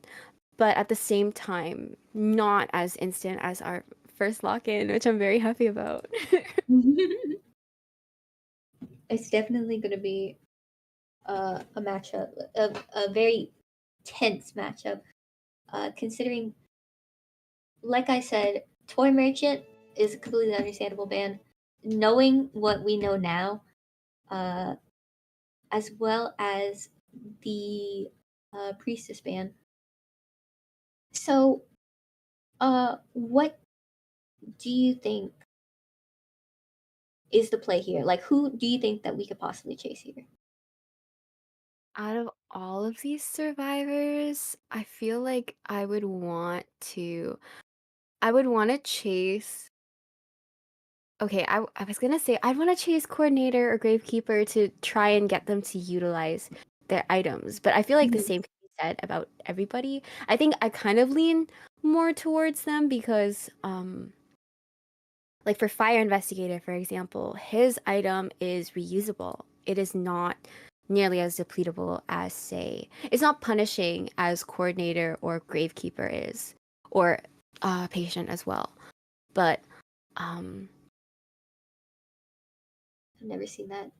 but at the same time, not as instant as our first lock-in, which I'm very happy about. It's definitely going to be a matchup, a very tense matchup. Considering, like I said, Toy Merchant is a completely understandable ban. Knowing what we know now, uh, as well as the Priestess ban. So, what do you think is the play here? Like, who do you think that we could possibly chase here? Out of all of these survivors, I feel like I would want to chase. Okay, I was gonna say I'd want to chase coordinator or gravekeeper to try and get them to utilize their items, but I feel like the Mhm. same can be said about everybody. I think I kind of lean more towards them because like for fire investigator, for example, his item is reusable. It is not nearly as depletable as, say, it's not punishing as coordinator or gravekeeper is, or patient as well. But um, I've never seen that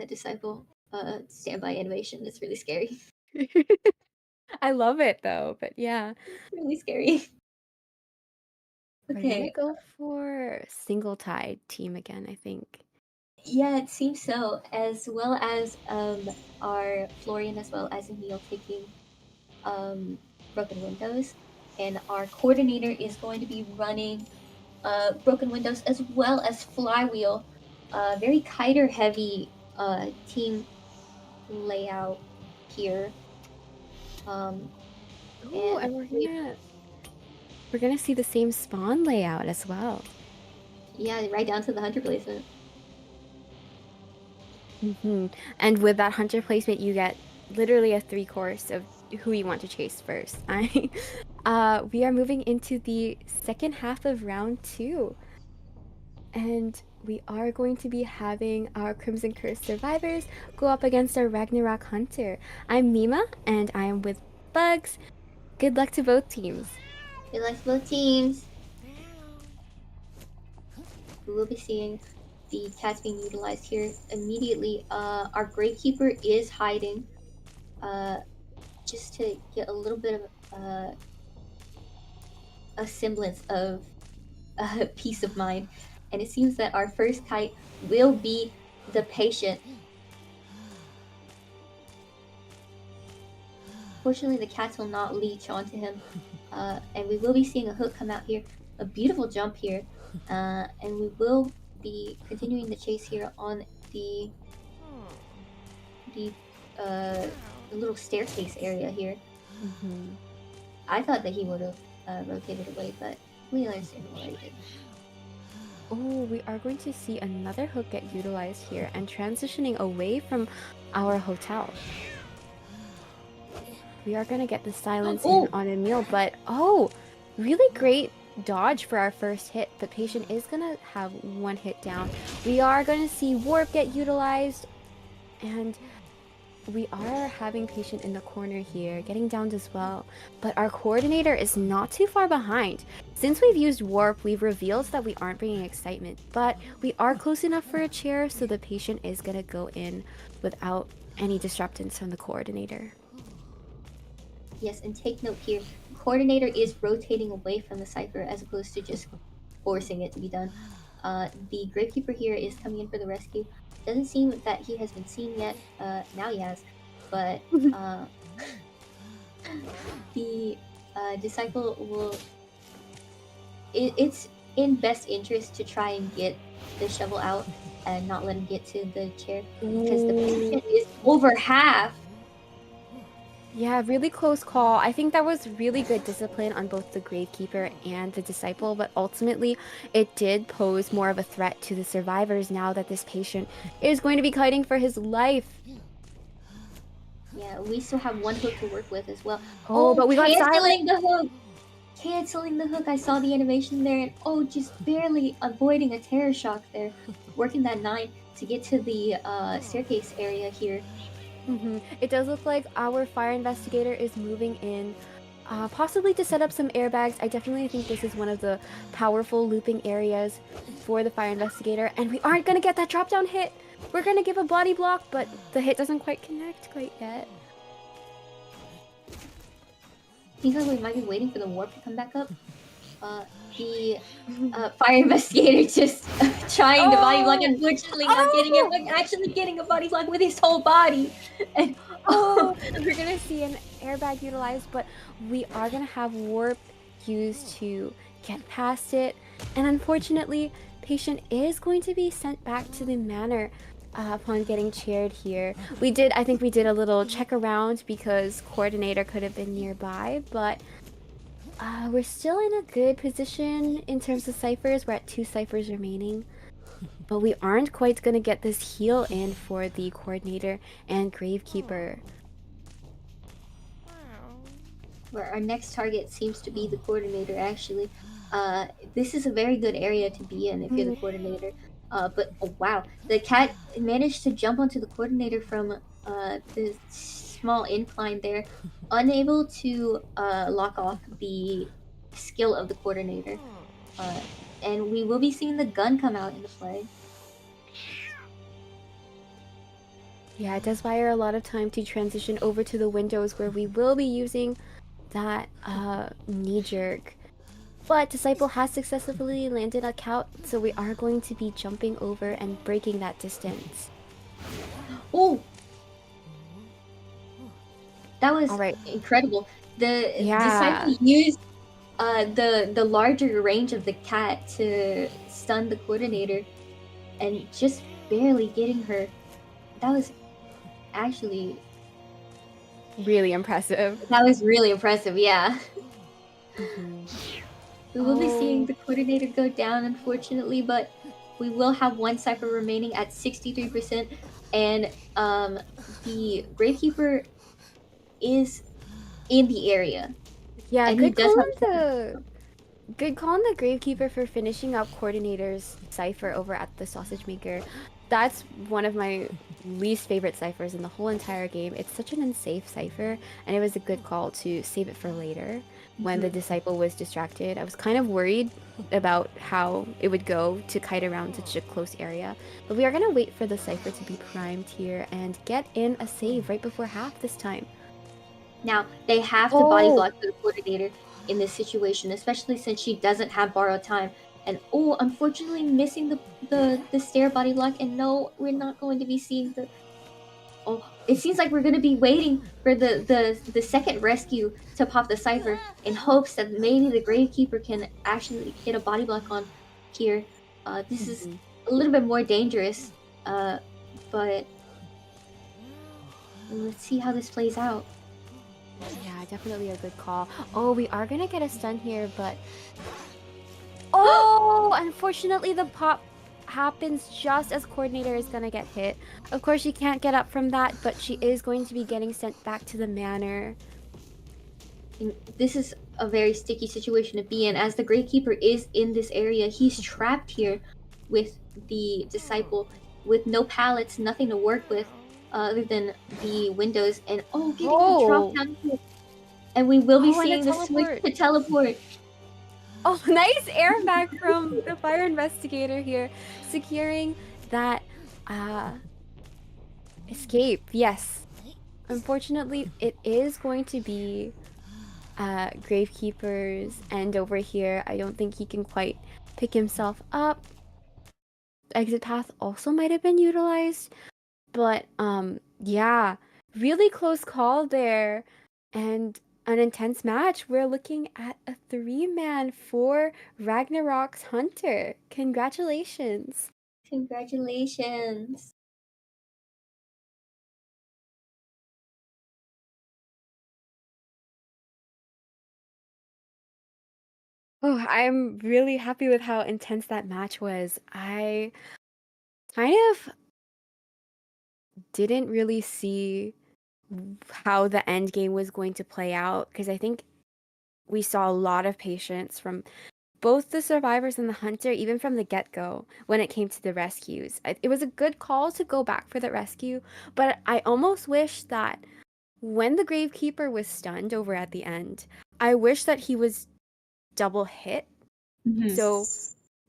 disciple standby animation. It's really scary. I love it though. But yeah, Really scary. we're gonna Okay. go for single tide team again, I think. Yeah, it seems so. As well as our Florian, as well as Emil taking um broken windows, and our coordinator is going to be running broken windows as well as flywheel. Very kiter heavy team layout here. Um, Ooh, and and we're gonna see the same spawn layout as well. yeah, right down to the hunter placement. And with that hunter placement, you get literally a three course of who you want to chase first. We are moving into the second half of round two, and we are going to be having our Crimson Curse survivors go up against our Ragnarok Hunter. I'm Mima, and I am with Bugs. Good luck to both teams. Good luck to both teams. We will be seeing the cats being utilized here immediately. Our gravekeeper is hiding, uh, just to get a little bit of a semblance of peace of mind. And it seems that our first kite will be the patient. Fortunately, the cats will not leech onto him, and we will be seeing a hook come out here. A beautiful jump here, and we will be continuing the chase here on the the uh, the little staircase area here. Mhm. I thought that he would have rotated away, but we understand why he did. Oh, we are going to see another hook get utilized here and transitioning away from our hotel. We are going to get the silence in Oh, on Emil, but oh, really great. dodge for our first hit, but patient is gonna have one hit down. We are gonna see warp get utilized, and we are having patient in the corner here, getting downed as well. But our coordinator is not too far behind. Since we've used warp, we've revealed that we aren't bringing excitement, but we are close enough for a chair, so the patient is gonna go in without any disruptance from the coordinator. Yes, and take note here, coordinator is rotating away from the cipher as opposed to just forcing it to be done. The gravekeeper here is coming in for the rescue. Doesn't seem that he has been seen yet. Now he has, but the disciple will. It's in best interest to try and get the shovel out and not let him get to the chair because the patient is over half. Yeah, really close call. I think that was really good discipline on both the Gravekeeper and the Disciple, but ultimately it did pose more of a threat to the survivors now that this patient is going to be fighting for his life. Yeah, we still have one hook to work with as well. Oh, Oh, but we got silent. canceling the hook! Canceling the hook. I saw the animation there, and oh, just barely avoiding a terror shock there. Working that 9 to get to the staircase area here. It does look like our fire investigator is moving in, possibly to set up some airbags. I definitely think this is one of the powerful looping areas for the fire investigator, and we aren't going to get that drop down hit. We're going to give a body block, but the hit doesn't quite connect quite yet. Seems like we might be waiting for the warp to come back up. The fire investigator just trying to body block, unfortunately not getting it, but actually getting a body block with his whole body. And we're gonna see an airbag utilized, but we are gonna have warp used to get past it. And unfortunately, patient is going to be sent back to the manor upon getting chaired here. I think we did a little check around because coordinator could have been nearby, but we're still in a good position in terms of ciphers. We're at 2 ciphers remaining. But we aren't quite gonna get this heal in for the coordinator and gravekeeper. where our next target seems to be the coordinator, actually. This is a very good area to be in if you're the coordinator. But oh, wow, the cat managed to jump onto the coordinator from the small incline there, unable to lock off the skill of the coordinator. And we will be seeing the gun come out into play. Yeah, it does require a lot of time to transition over to the windows where we will be using that knee jerk. But Disciple has successfully landed a count, so we are going to be jumping over and breaking that distance. Oh! That was Alright. incredible. The Yeah. Disciple used the larger range of the cat to stun the coordinator and just barely getting her. That was actually Really impressive. that was really impressive, yeah. Mm-hmm. We will be seeing the coordinator go down, unfortunately, but we will have one cipher remaining at 63%, and the Gravekeeper is in the area. Yeah, and he good does call have on the Gravekeeper for finishing up Coordinator's cipher over at the Sausage Maker. That's one of my least favorite ciphers in the whole entire game. It's such an unsafe cipher, and it was a good call to save it for later when the Disciple was distracted. I was kind of worried about how it would go to kite around such a close area, but we are going to wait for the cipher to be primed here and get in a save right before half this time. Now, they have to body block the coordinator in this situation, especially since she doesn't have borrowed time. And oh, unfortunately missing the stair body block, and no, we're not going to be seeing the oh, it seems like we're going to be waiting for the second rescue to pop the cipher in hopes that maybe the Gravekeeper can actually get a body block on here. This is a little bit more dangerous, but let's see how this plays out. Yeah, definitely a good call. Oh, we are gonna get a stun here, but oh, unfortunately the pop happens just as Coordinator is gonna get hit. Of course, she can't get up from that, but she is going to be getting sent back to the manor. And this is a very sticky situation to be in, as the Gravekeeper is in this area. He's trapped here with the disciple, with no pallets, nothing to work with other than the windows, and oh, getting the drop Oh, down here. And we will be oh, and a seeing the switch teleport. to teleport. Oh, nice airbag from the fire investigator here, securing that uh escape. Yes. Unfortunately, it is going to be Gravekeeper's end over here. I don't think he can quite pick himself up. Exit path also might have been utilized, but yeah, really close call there and an intense match. We're looking at a three-man for Ragnarok's Hunter. Congratulations. Congratulations. Oh, I'm really happy with how intense that match was. I kind of didn't really see how the end game was going to play out because I think we saw a lot of patience from both the survivors and the hunter, even from the get-go when it came to the rescues. It was a good call to go back for the rescue, but I almost wish that when the Gravekeeper was stunned over at the end, I wish that he was double hit. Mhm. So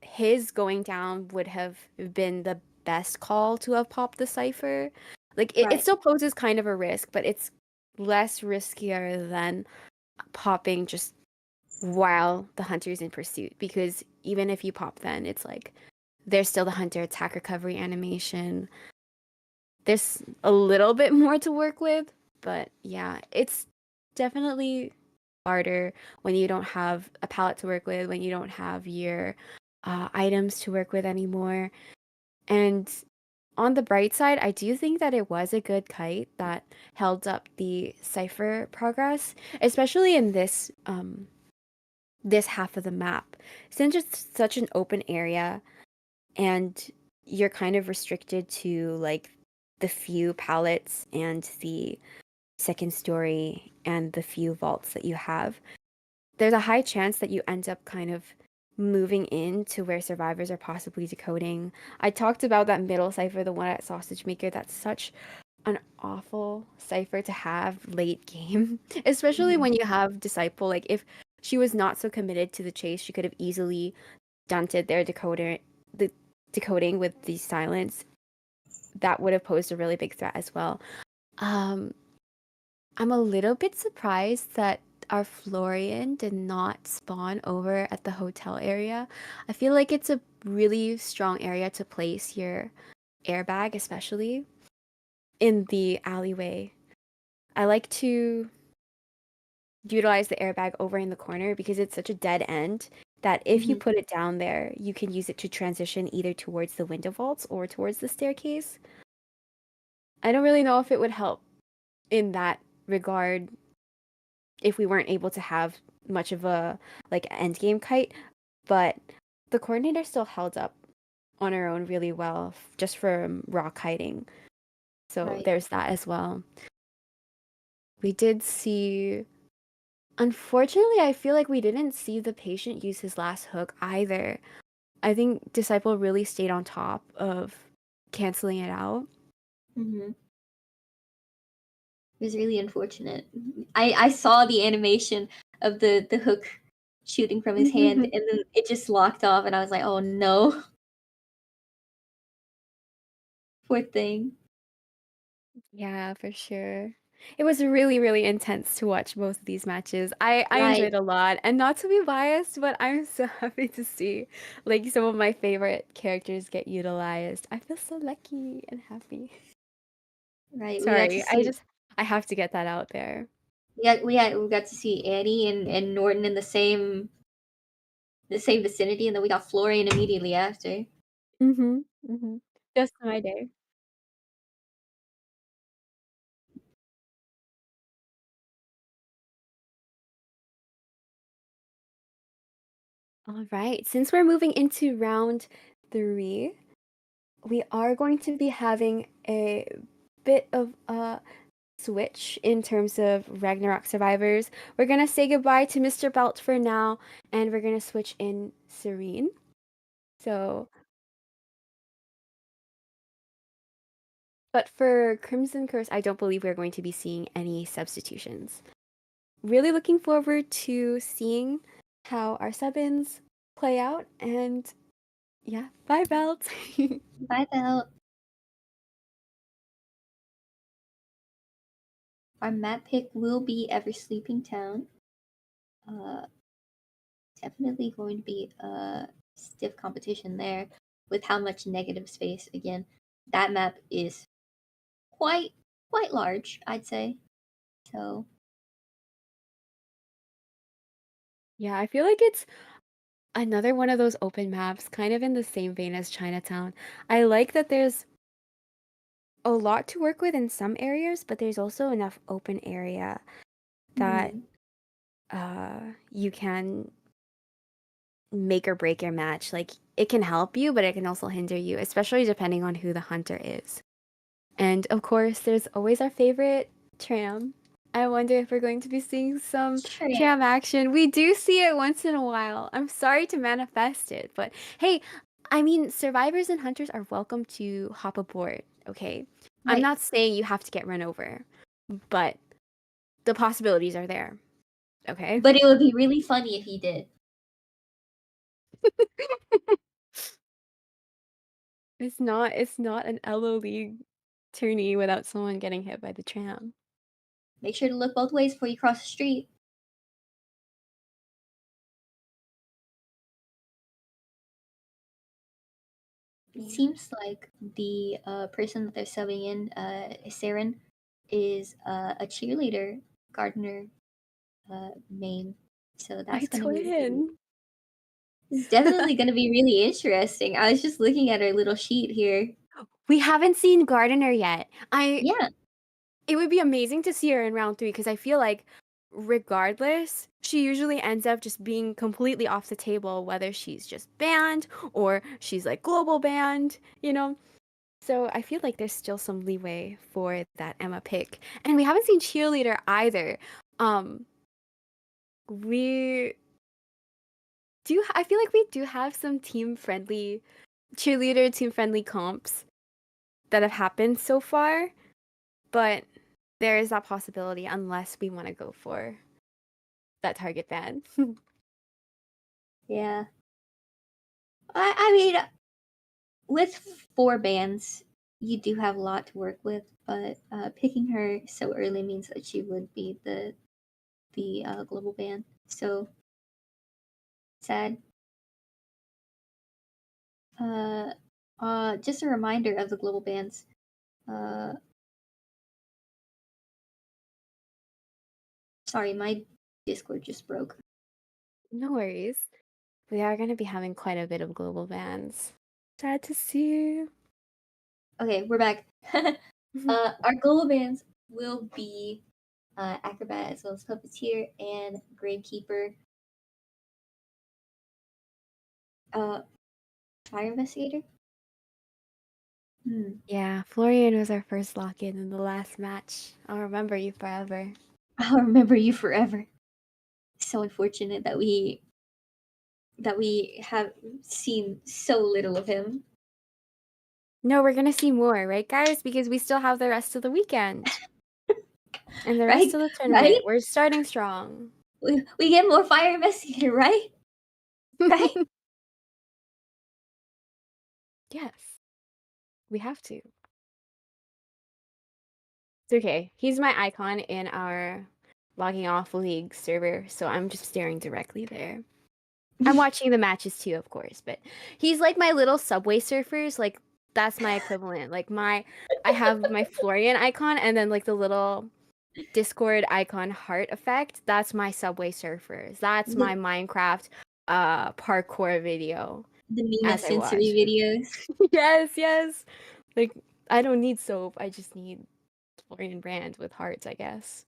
his going down would have been the best call to have popped the cipher. Like it Right. still poses kind of a risk, but it's less riskier than popping just while the hunter's in pursuit. Because even if you pop then, it's like there's still the hunter attack recovery animation. There's a little bit more to work with, but yeah, it's definitely harder when you don't have a palette to work with, when you don't have your items to work with anymore. And on the bright side, I do think that it was a good kite that held up the cipher progress, especially in this half of the map. Since it's such an open area and you're kind of restricted to like the few pallets and the second story and the few vaults that you have, there's a high chance that you end up kind of moving into where survivors are possibly decoding. I talked about that middle cipher, the one at Sausage Maker. That's such an awful cipher to have late game, especially Mhm. when you have Disciple. Like if she was not so committed to the chase, she could have easily stunted their the decoding with the silence. That would have posed a really big threat as well. Um, I'm a little bit surprised that our Florian did not spawn over at the hotel area. I feel like it's a really strong area to place your airbag, especially in the alleyway. I like to utilize the airbag over in the corner because it's such a dead end that if you Mhm. put it down there, you can use it to transition either towards the window vaults or towards the staircase. I don't really know if it would help in that regard if we weren't able to have much of a like end game kite, but the coordinator still held up on her own really well just from raw kiting. So Right. there's that as well. We did see, unfortunately, I feel like we didn't see the patient use his last hook either. I think Disciple really stayed on top of canceling it out. Mhm. It was really unfortunate. I saw the animation of the hook shooting from his hand, and then it just locked off, and I was like, "Oh no, poor thing." Yeah, for sure. It was really, really intense to watch both of these matches. I Right, enjoyed a lot, and not to be biased, but I'm so happy to see like some of my favorite characters get utilized. I feel so lucky and happy. right. Sorry, I have to get that out there. We got to see Annie and Norton in the same vicinity, and then we got Florian immediately after. Mm-hmm. Mm-hmm. Just my day. All right. Since we're moving into round three, we are going to be having a bit of switch in terms of Ragnarok survivors. We're gonna say goodbye to Mr. Belt for now, and we're gonna switch in Serene. So, but for Crimson Curse, I don't believe we're going to be seeing any substitutions. Really looking forward to seeing how our sub-ins play out, and yeah, bye, Belt. Bye, Belle. Our map pick will be Ever Sleeping Town. Uh, Definitely going to be a stiff competition there with how much negative space. Again, that map is quite quite large, I'd say. So Yeah, I feel like it's another one of those open maps, kind of in the same vein as Chinatown. I like that there's a lot to work with in some areas, but there's also enough open area that hmm, you can make or break your match. Like it can help you, but it can also hinder you, especially depending on who the hunter is. And of course, there's always our favorite tram. I wonder if we're going to be seeing some Trey, tram action. We do see it once in a while. I'm sorry to manifest it, but hey, I mean, survivors and hunters are welcome to hop aboard, okay? I'm right? not saying you have to get run over, but the possibilities are there, okay? But it would be really funny if he did. It's not an LO League tourney without someone getting hit by the tram. Make sure to look both ways before you cross the street. It Yeah. seems like the person that they're subbing in, Saren, is a cheerleader gardener main. So My that's going to be really, twin. it's definitely going to be really interesting. I was just looking at our little sheet here. We haven't seen Gardener yet. I Yeah, It would be amazing to see her in round 3 because I feel like regardless, she usually ends up just being completely off the table, whether she's just banned or she's like global banned, you know? So I feel like there's still some leeway for that Emma pick. And we haven't seen cheerleader either. Um, we I feel like we do have some team friendly cheerleader team friendly comps that have happened so far, but there is that possibility unless we want to go for that target ban. yeah. I mean, with 4 bands, you do have a lot to work with, but picking her so early means that she would be the global band. So sad. Uh, just a reminder of the global bands. Uh, Sorry, my Discord just broke. No worries. We are going to be having quite a bit of global bans. Sad to see. Okay, we're back. Our global bands will be Acrobat as well as Puppeteer and Gravekeeper. Uh, Fire Investigator? Hmm. Yeah, Florian was our first lock-in in the last match. I'll remember you forever. I'll remember you forever. So unfortunate that we have seen so little of him. No, we're going to see more, right, guys? Because we still have the rest of the weekend and the rest Right? of the Right? tournament. We're starting strong. We get more Fire Investigator, right? Right? Yes, we have to. It's okay. He's my icon in our logging off league server, so I'm just staring directly there. I'm watching the matches too, of course, but he's like my little Subway Surfers. Like that's my equivalent. I have my Florian icon and then like the little Discord icon heart effect. That's my Subway Surfers. That's the my Minecraft parkour video the Mina as I sensory watch. videos. Yes, yes. Like I don't need soap. I just need Florian Brand with hearts, I guess.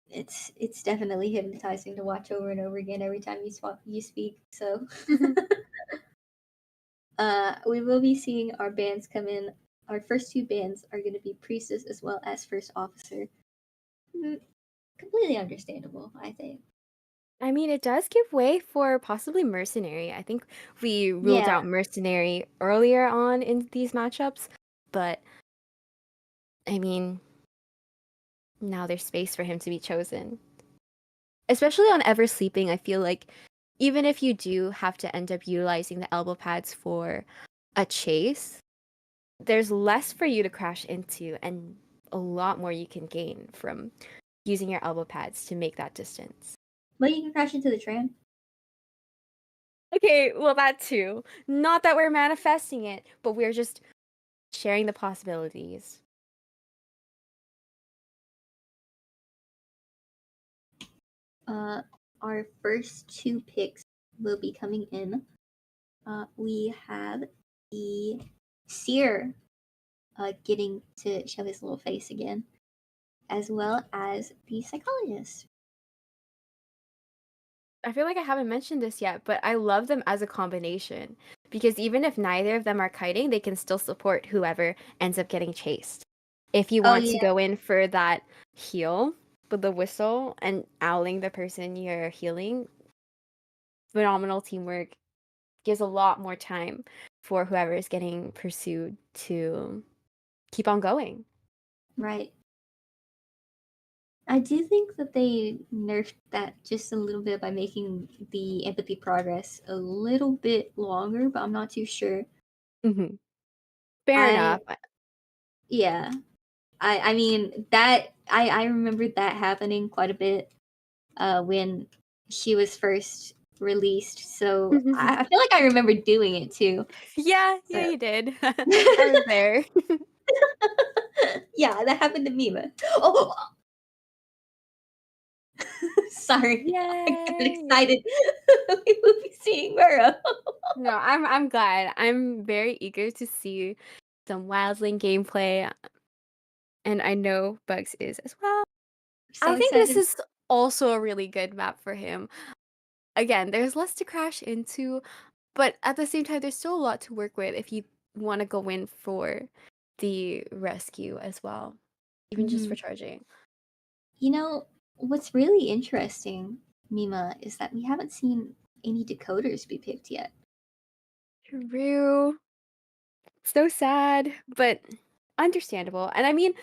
It's definitely hypnotizing to watch over and over again every time you speak. So we will be seeing our bands come in our first two bands are going to be priestess as well as first officer. Mm, completely understandable, I think. I mean, it does give way for possibly mercenary. I think we ruled Yeah, out mercenary earlier on in these matchups, but I mean, now there's space for him to be chosen. Especially on Ever Sleeping, I feel like even if you do have to end up utilizing the elbow pads for a chase, there's less for you to crash into and a lot more you can gain from using your elbow pads to make that distance. but you can crash into the tram. Okay, well, that too. Not that we're manifesting it, but we're just sharing the possibilities. Uh, our first two picks will be coming in. We have the seer getting to show his little face again, as well as the psychologist. I feel like I haven't mentioned this yet, but I love them as a combination because even if neither of them are kiting, they can still support whoever ends up getting chased. If you Oh want to yeah, go in for that heal with the whistle and owling the person you're healing, phenomenal teamwork gives a lot more time for whoever is getting pursued to keep on going. right. I do think that they nerfed that just a little bit by making the empathy progress a little bit longer, but I'm not too sure. Hmm. Fair I enough. yeah. I mean that I remember that happening quite a bit when she was first released. So I feel like I remember doing it too. Yeah, yeah, So you did. I was there. yeah, that happened to me. But oh, sorry, I got Yay! excited. We will be seeing Mura. No, I'm glad. I'm very eager to see some Wildling gameplay, and I know Bugs is as well. So I think this excited. is also a really good map for him. Again, there's less to crash into, but at the same time, there's still a lot to work with if you want to go in for the rescue as well, even just Hmm. for charging. You know what's really interesting, Mima, is that we haven't seen any decoders be picked yet. True. So sad, but understandable. And I mean,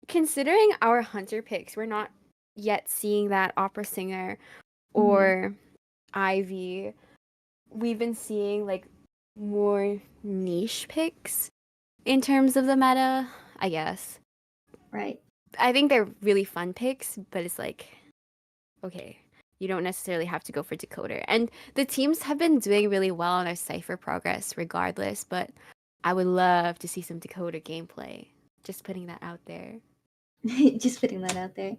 considering our hunter picks, we're not yet seeing that opera singer Hmm. or Ivy. We've been seeing like more niche picks in terms of the meta, I guess. Right. I think they're really fun picks, but it's like, okay, you don't necessarily have to go for decoder. And the teams have been doing really well on their Cypher progress regardless, but I would love to see some decoder gameplay. Just putting that out there. Just putting that out there.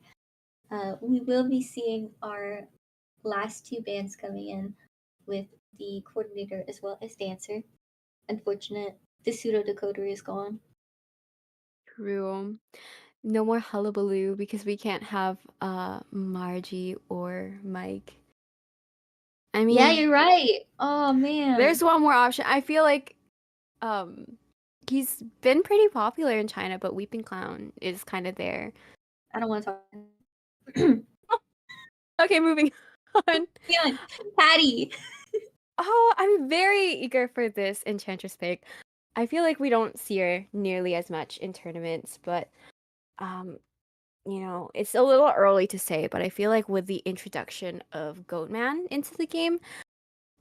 We will be seeing our last two bands coming in with the coordinator as well as dancer. Unfortunate, the pseudo decoder is gone. True. No more hullabaloo because we can't have Margie or Mike. I Yeah, mean, you're right. Oh man, there's one more option. I feel like um he's been pretty popular in China, but Weeping Clown is kind of there. I don't want to talk. Okay, moving on. Yeah, Patty. Oh, I'm very eager for this Enchantress pick. I feel like we don't see her nearly as much in tournaments, but um, it's a little early to say, but I feel like with the introduction of Goatman into the game,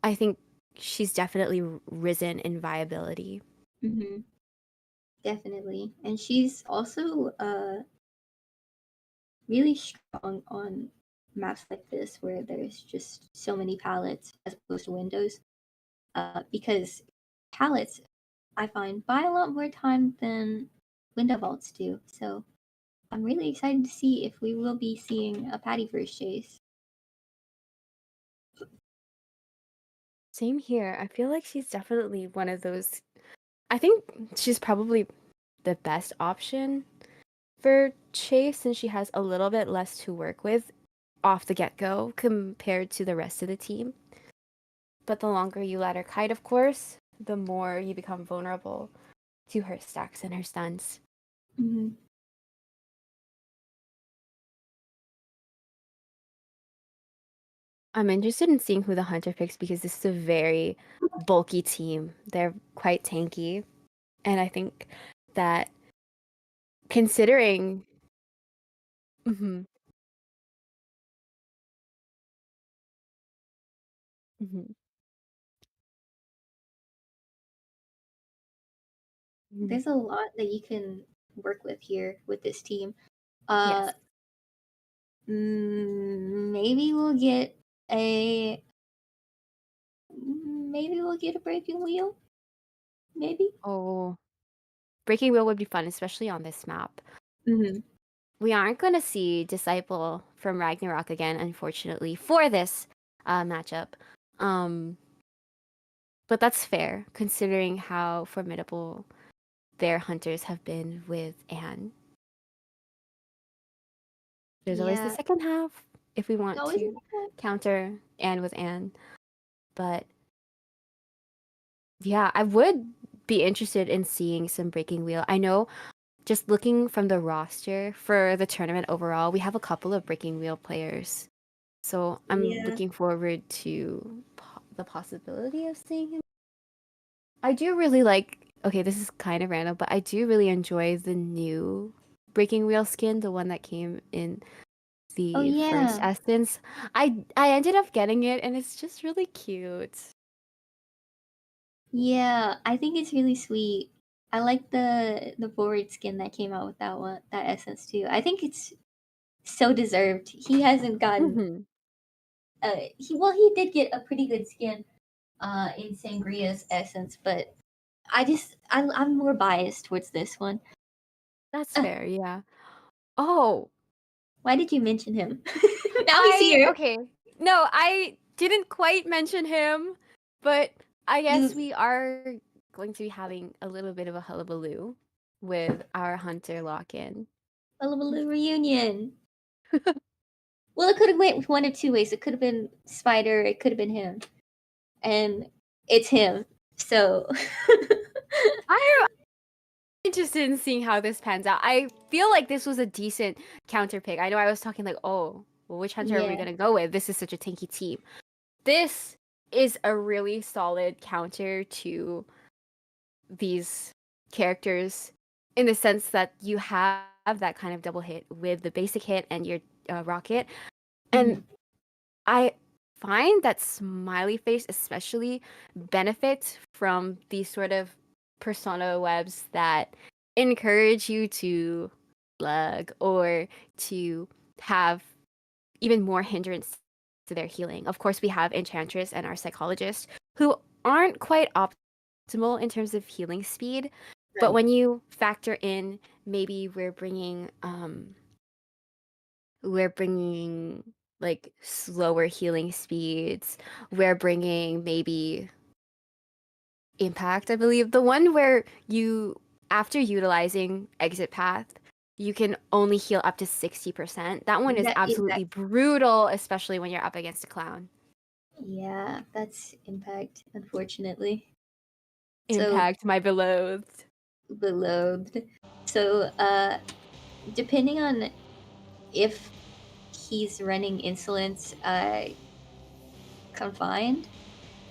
I think she's definitely risen in viability. Hmm. Definitely, and she's also really strong on maps like this where there's just so many palettes as opposed to windows. Because palettes, I find, buy a lot more time than window vaults do. So I'm really excited to see if we will be seeing a Patty first chase. Same here. I feel like she's definitely one of those. I think she's probably the best option for Chase since she has a little bit less to work with off the get-go compared to the rest of the team. But the longer you let her kite, of course, the more you become vulnerable. to her stacks and her stuns. Hmm. I'm interested in seeing who the hunter picks because this is a very bulky team. They're quite tanky, and I think that considering, hmm hmm hmm There's a lot that you can work with here with this team. Uh, yes, maybe we'll get a maybe we'll get a breaking wheel. Maybe. oh, breaking wheel would be fun, especially on this map. Hmm. We aren't going to see Disciple from Ragnarok again, unfortunately, for this matchup. Um, but that's fair, considering how formidable their hunters have been with Anne. There's always the Yeah. second half if we want Always. to counter Anne with Anne. But yeah, I would be interested in seeing some Breaking Wheel. I know just looking from the roster for the tournament overall, we have a couple of Breaking Wheel players. So I'm Yeah. looking forward to the possibility of seeing him. I do really like, okay, this is kind of random, but I do really enjoy the new Breaking Wheel skin, the one that came in Oh the first yeah. essence. I ended up getting it and it's just really cute. Yeah. I think it's really sweet. I like the forward skin that came out with that one, that essence too. I think it's so deserved. He hasn't gotten Hmm. he did get a pretty good skin in Sangria's essence, but I'm more biased towards this one. That's Uh, fair, yeah. Oh, why did you mention him? Now he's here. okay. No, I didn't quite mention him, but I guess You we are going to be having a little bit of a hullabaloo with our hunter lock-in. Hullabaloo reunion. Well, it could have went one of two ways. It could have been Spider. It could have been him, and it's him. So I'm interested in seeing how this pans out. I feel like this was a decent counter pick. I know I was talking like, oh, well, which hunter are we yeah. gonna go with? This is such a tanky team. This is a really solid counter to these characters in the sense that you have that kind of double hit with the basic hit and your rocket. And Mhm. I find that Smiley Face especially benefits from these sort of persona webs that encourage you to slug or to have even more hindrance to their healing. Of course, we have Enchantress and our psychologist who aren't quite optimal in terms of healing speed, but Right. when you factor in maybe we're bringing like slower healing speeds. We're bringing maybe impact, I believe. The one where you, after utilizing exit path, you can only heal up to 60%. That one is That absolutely impact. brutal, especially when you're up against a clown. Yeah, that's impact. Unfortunately, so Impact, my beloved. beloved. So depending on if he's running insolence confined,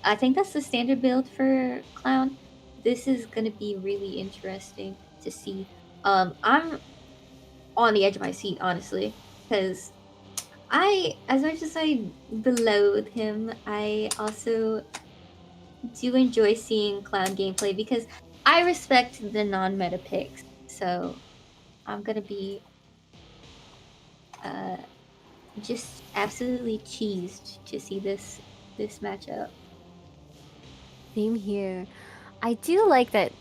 I think that's the standard build for clown. This is gonna be really interesting to see. I'm on the edge of my seat, honestly, because as much as I beloathe him, I also do enjoy seeing clown gameplay because I respect the non-meta picks. So I'm gonna be uh, just absolutely cheesed to see this matchup. Same here. I do like that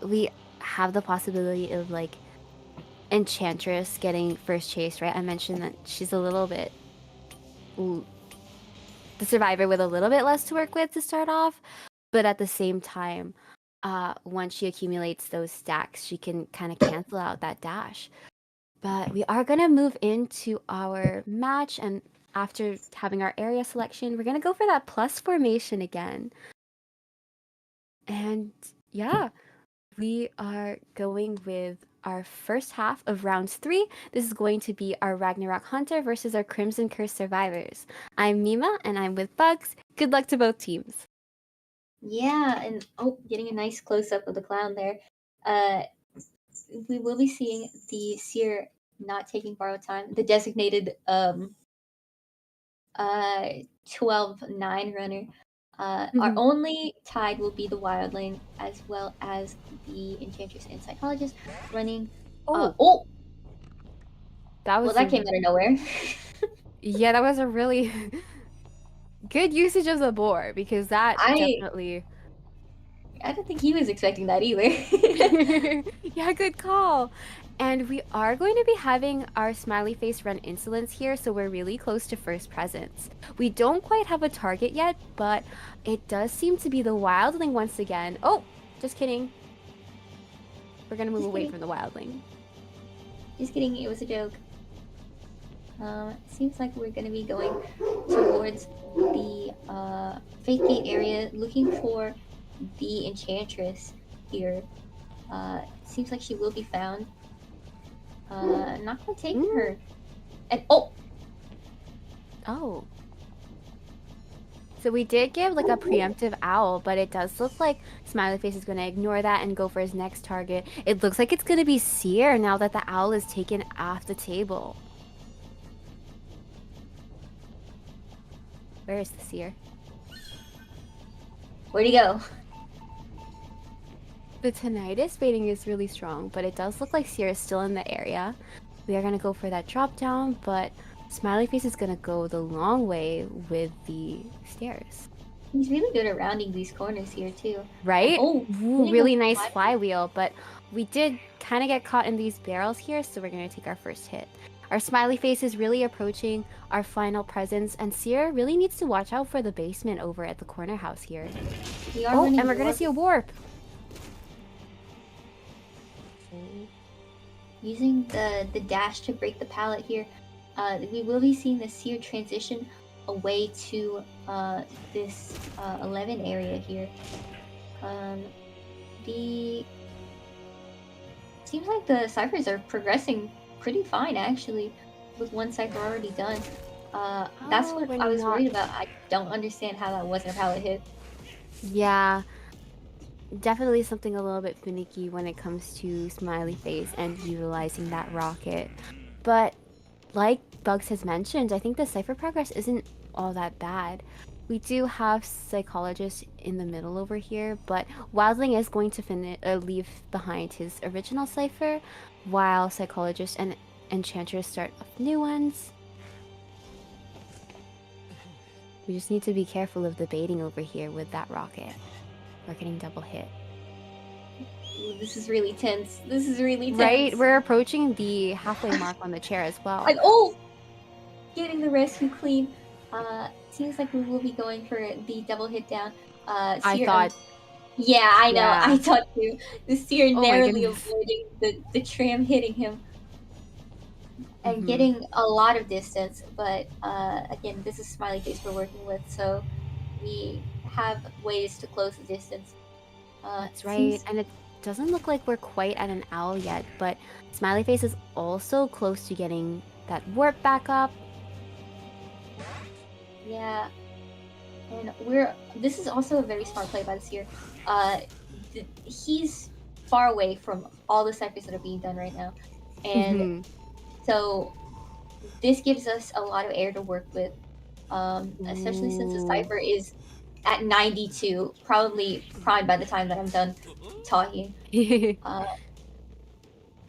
we have the possibility of like Enchantress getting first chase, right? I mentioned that she's a little bit the survivor with a little bit less to work with to start off, but at the same time, once she accumulates those stacks, she can kind of cancel out that dash. But we are gonna move into our match, and after having our area selection, we're gonna go for that plus formation again. And yeah, We are going with our first half of round three. This is going to be our Ragnarok Hunter versus our Crimson Curse survivors. I'm Mima and I'm with Bugs. Good luck to both teams. Yeah, and oh, getting a nice close up of the clown there. Uh, we will be seeing the seer not taking borrowed time, the designated 12-9 runner. Our Mhm. only tied will be the wildling as well as the enchantress and psychologist running. Oh, Oh, that well, was that a came out of nowhere. yeah, that was a really good usage of the boar because that I definitely I don't think he was expecting that either. yeah, good call. And we are going to be having our smiley face run insolence here, so we're really close to first presence. We don't quite have a target yet, but it does seem to be the wildling once again. Oh, just kidding. We're gonna move Just away kidding. from the wildling. Just kidding. It was a joke. Seems like we're gonna be going towards the fake gate area, looking for the enchantress here. Seems like she will be found. Not quite taking Mm, her. And oh, oh. So we did give like a preemptive owl, but it does look like Smiley Face is going to ignore that and go for his next target. It looks like it's going to be Seer now that the owl is taken off the table. Where is the Seer? where'd he go? The tinnitus baiting is really strong, but it does look like Seer is still in the area. We are going to go for that drop down, but Smiley Face is going to go the long way with the stairs. He's really good at rounding these corners here too. And Right? oh, Ooh, getting a really nice flat. flywheel, but we did kind of get caught in these barrels here, so we're going to take our first hit. Our smiley face is really approaching our final presence, and Sierra really needs to watch out for the basement over at the corner house here. We are Oh, and running we're going to warp. see a warp. Using the dash to break the pallet here, we will be seeing the seer transition away to this 11 area here. Um, the seems like the ciphers are progressing pretty fine actually, with one cipher already done. That's Oh, what we're I was not. worried about. I don't understand how that wasn't a pallet hit. Yeah, definitely something a little bit finicky when it comes to smiley face and utilizing that rocket. But like Bugs has mentioned, I think the cipher progress isn't all that bad. We do have psychologist in the middle over here, but Wildling is going to leave behind his original cipher, while psychologist and enchantress start off new ones. We just need to be careful of the baiting over here with that rocket. We're getting double hit. Ooh, this is really tense. This is really Right, tense. we're approaching the halfway mark on the chair as well. And oh, getting the rescue clean. Seems like we will be going for the double hit down. I Seer, thought, yeah, I know. I yeah. thought too. The Seer Oh my narrowly goodness. avoiding the tram hitting him and Mm-hmm. getting a lot of distance. But again, this is Smiley Face we're working with, so we have ways to close the distance. That's right. Seems, And it doesn't look like we're quite at an owl yet, but Smiley Face is also close to getting that warp back up. yeah. And this is also a very smart play by the Seer. He's far away from all the ciphers that are being done right now. And Mm-hmm. so this gives us a lot of air to work with, especially since the Ooh. cipher is at 92, probably primed by the time that I'm done talking. Uh,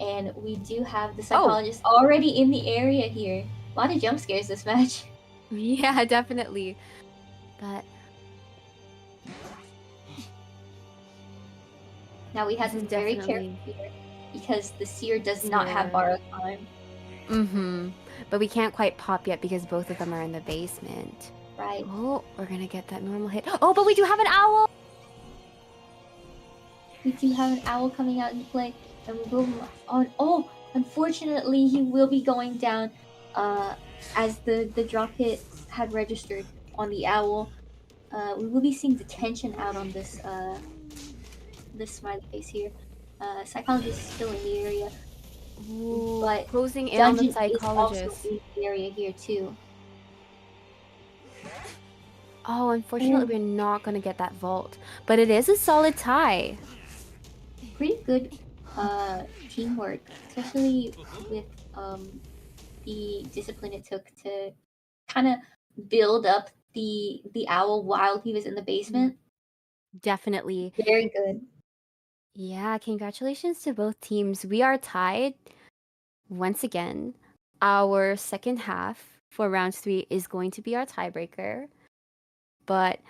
and we do have the Oh, psychologist already in the area here. A lot of jump scares this match. yeah, definitely. But Now we have this to is be very careful definitely here because the seer does not have here. borrowed time. Mm-hmm. But we can't quite pop yet because both of them are in the basement. Right. Oh, we're gonna get that normal hit. Oh, but we do have an owl! We do have an owl coming out in play, and we will on. Oh, unfortunately, he will be going down, uh, as the drop hit had registered on the owl. We will be seeing detention out on this this smiley face here. Psychologist is still in the area, Ooh, but closing in on the Dungeon is also psychologist. in the area here too. Oh, unfortunately, And we're not gonna get that vault, but it is a solid tie. pretty good teamwork, especially with the discipline it took to kind of build up the owl while he was in the Mhm. basement. Definitely. Very good. Yeah, congratulations to both teams. We are tied once again. Our second half for round three is going to be our tiebreaker, but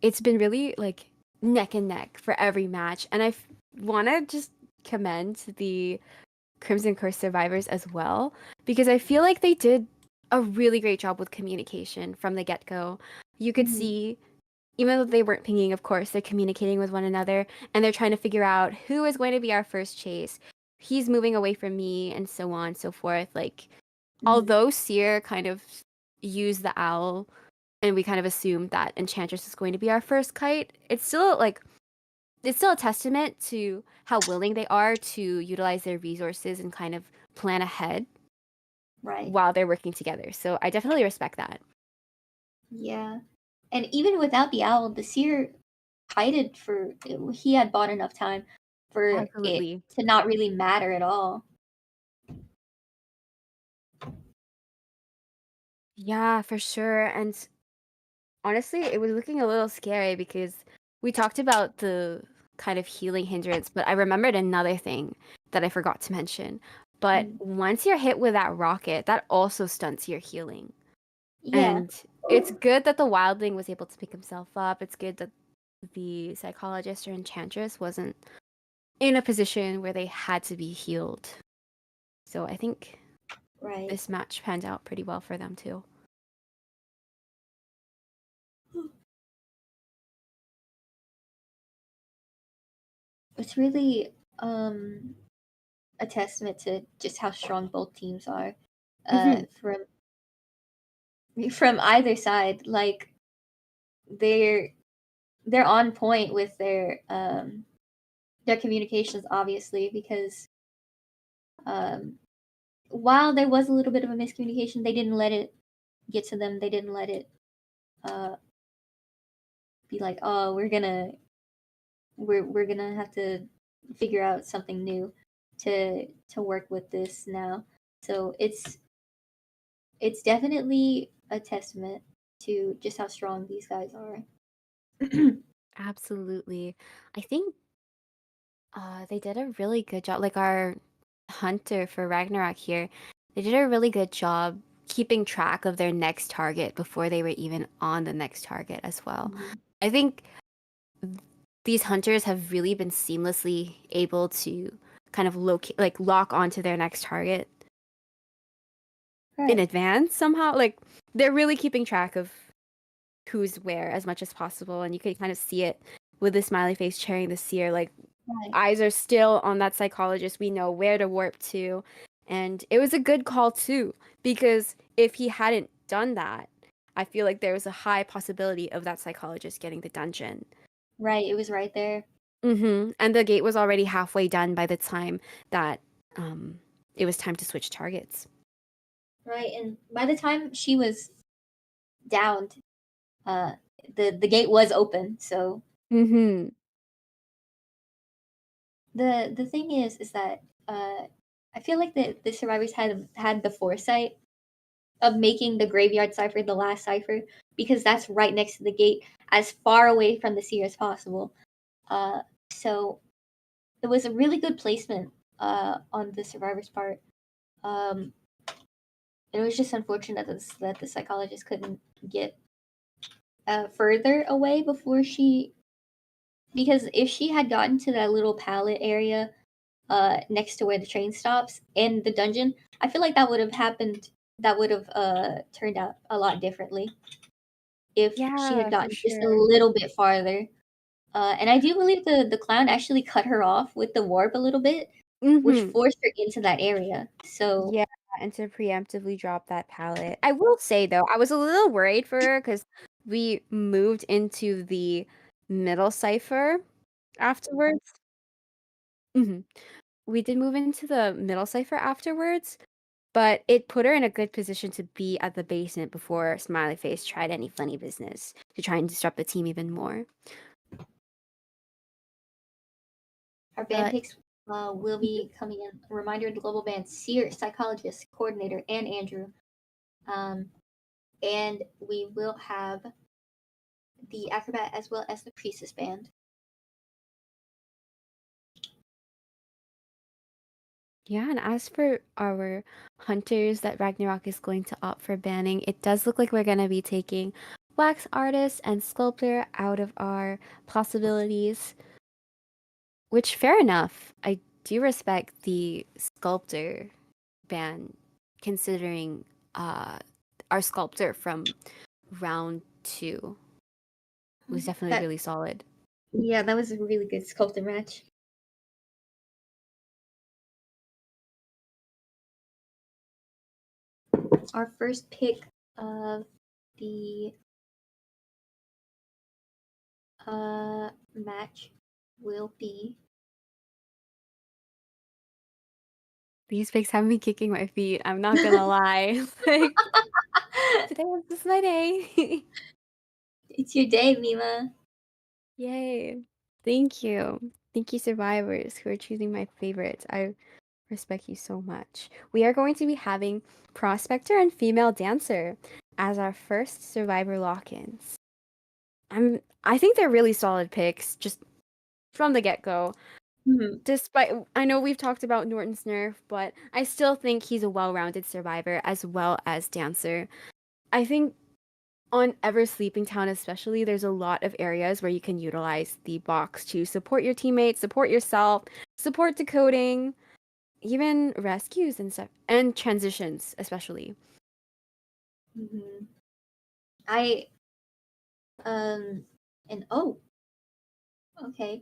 it's been really like neck and neck for every match. And want to just commend the Crimson Curse survivors as well, because I feel like they did a really great job with communication from the get-go. You could Hmm. see, even though they weren't pinging, of course, they're communicating with one another and they're trying to figure out who is going to be our first chase. He's moving away from me, and so on and so forth. Like, Hmm. although Seer kind of used the owl and we kind of assumed that Enchantress is going to be our first kite, it's still a testament to how willing they are to utilize their resources and kind of plan ahead Right. while they're working together. So I definitely respect that. Yeah. And even without the owl, the seer kited for he had bought enough time for it Absolutely. to not really matter at all. Yeah, for sure. And honestly, it was looking a little scary because we talked about the kind of healing hindrance, but I remembered another thing that I forgot to mention. But Mm. once you're hit with that rocket, that also stunts your healing. Yeah. And it's good that the wildling was able to pick himself up. It's good that the psychologist or enchantress wasn't in a position where they had to be healed. So I think Right. this match panned out pretty well for them too. It's really a testament to just how strong both teams are. Hmm. From either side, like they're they're on point with their communications, obviously, because um, while there was a little bit of a miscommunication, they didn't let it get to them. They didn't let it uh, be like, oh, we're gonna have to figure out something new to work with this now. So it's definitely a testament to just how strong these guys are. Absolutely. I think they did a really good job. Like our hunter for Ragnarok here, they did a really good job keeping track of their next target before they were even on the next target as well. Mhm. I think these hunters have really been seamlessly able to kind of lock onto their next target in Right, advance somehow. Like they're really keeping track of who's where as much as possible, and you can kind of see it with the smiley face cheering the seer. Like right, eyes are still on that psychologist. We know where to warp to, and it was a good call too because if he hadn't done that, I feel like there was a high possibility of that psychologist getting the dungeon. right. It was right there. And the gate was already halfway done by the time that um, it was time to switch targets. Right, and by the time she was downed, uh, the gate was open. So Mm-hmm. the thing is that I feel like the survivors had the foresight of making the graveyard cipher the last cipher because that's right next to the gate, as far away from the seer as possible. Uh, so it was a really good placement on the survivor's part. Um, it was just unfortunate that the psychologist couldn't get further away before she, because if she had gotten to that little pallet area next to where the train stops in the dungeon, I feel like that would have happened. That would have turned out a lot differently if she had Yeah, for gotten just a sure. little bit farther. And I do believe the clown actually cut her off with the warp a little bit, which Mm-hmm. forced her into that area. So Yeah, and to preemptively drop that pallet. I will say though, I was a little worried for her because we moved into the middle cipher afterwards. Hmm. We did move into the middle cipher afterwards, but it put her in a good position to be at the basement before Smiley Face tried any funny business to try and disrupt the team even more. Our band But picks will be coming in. A reminder: the global band, Seer, psychologist, coordinator, and Andrew. Um, and we will have the acrobat as well as the priestess band. yeah, and as for our hunters that Ragnarok is going to opt for banning, it does look like we're going to be taking wax artist and sculptor out of our possibilities, which fair enough. I do respect the sculptor ban considering uh our sculptor from round 2 was definitely That really solid. Yeah, that was a really good sculptor match. Our first pick of the match will be. These pics have me kicking my feet. I'm not gonna lie. Like today was just my day. It's your day, Mima. Yay. Thank you. Thank you, survivors who are choosing my favorites. I respect you so much. We are going to be having Prospector and Female Dancer as our first survivor lock-ins. I think they're really solid picks, just from the get-go. Hmm. Despite, I know we've talked about Norton's nerf, but I still think he's a well-rounded survivor as well as dancer. I think on Ever Sleeping Town especially, there's a lot of areas where you can utilize the box to support your teammates, support yourself, support decoding, even rescues and stuff, and transitions especially. Hmm. I um and oh, okay.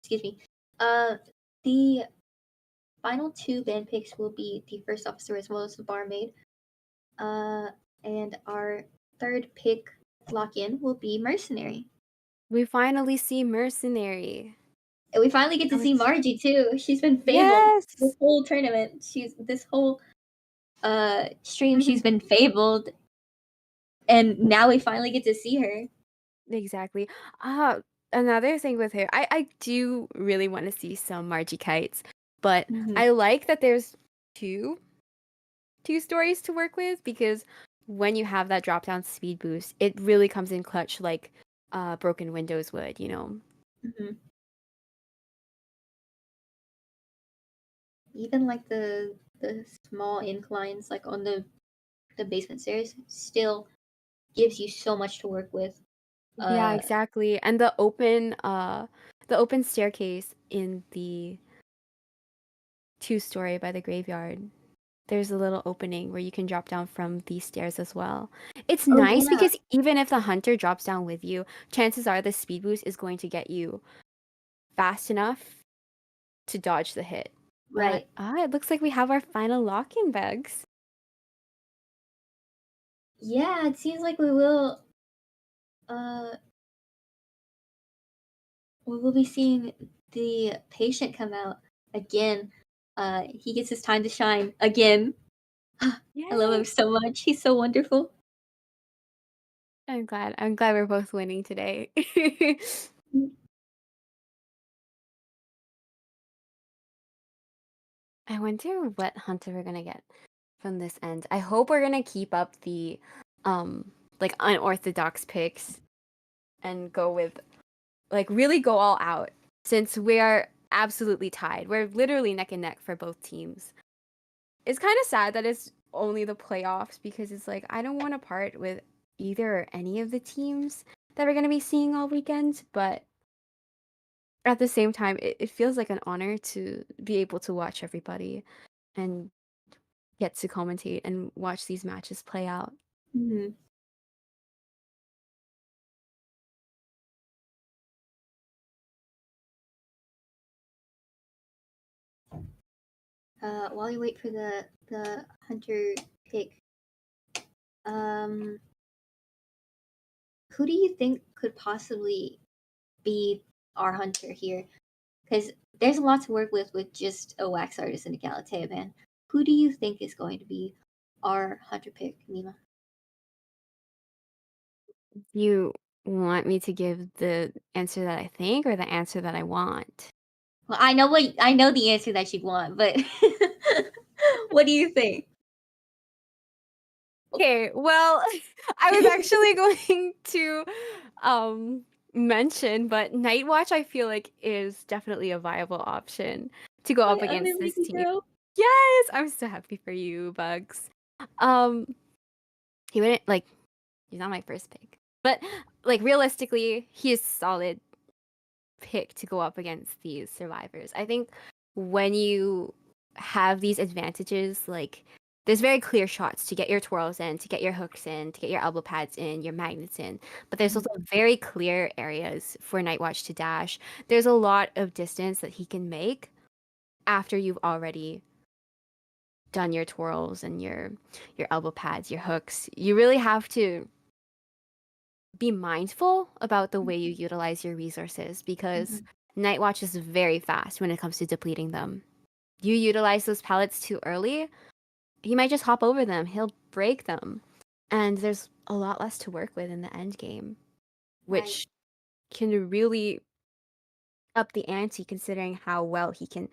Excuse me. Uh, the final two band picks will be the first officer as well as the barmaid. Uh, and our third pick lock in will be mercenary. We finally see Mercenary. And we finally get I to see was Margie too. She's been fabled this yes. whole tournament. She's this whole stream. She's Mhm. been fabled, and now we finally get to see her. Exactly. Ah, another thing with her, I do really want to see some Margie kites, but Hmm. I like that there's two two stories to work with because when you have that drop down speed boost, it really comes in clutch like Broken Windows would, you know. Hmm. Even like the small inclines, like on the basement stairs, still gives you so much to work with. Yeah, Uh, exactly. And the open staircase in the two-story by the graveyard. There's a little opening where you can drop down from these stairs as well. It's oh nice yeah, because even if the hunter drops down with you, chances are the speed boost is going to get you fast enough to dodge the hit. But right. it looks like we have our final lock-in bags. Yeah, it seems like uh we will be seeing the patient come out again. He gets his time to shine again. I love him Yay! so much. He's so wonderful. I'm glad. I'm glad we're both winning today. I wonder what hunter we're gonna get from this end. I hope we're gonna keep up the like unorthodox picks and go with like really go all out since we are absolutely tied. We're literally neck and neck for both teams. It's kind of sad that it's only the playoffs because it's like I don't want to part with either or any of the teams that we're gonna be seeing all weekend, but at the same time, it feels like an honor to be able to watch everybody and get to commentate and watch these matches play out. Mhm. While you wait for the hunter pick, um, who do you think could possibly be our hunter here? because there's a lot to work with just a wax artist and a Galatea man. Who do you think is going to be our hunter pick, Mima? You want me to give the answer that I think or the answer that I want? Well, I know the answer that you want, but what do you think? Okay, well, I was actually going to um mention, but Night Watch I feel like is definitely a viable option to go up My against this unrelated team. girl. Yes, I'm so happy for you, Bugs. Um, he wouldn't like he's not my first pick, but like realistically, he is solid pick to go up against these survivors. I think when you have these advantages, like there's very clear shots to get your twirls in, to get your hooks in, to get your elbow pads in, your magnets in. But there's also very clear areas for Nightwatch to dash. There's a lot of distance that he can make after you've already done your twirls and your elbow pads, your hooks. You really have to be mindful about the way you utilize your resources because Mhm. Night Watch is very fast when it comes to depleting them. You utilize those pallets too early, he might just hop over them. He'll break them. And there's a lot less to work with in the end game, Right. which can really up the ante considering how well he can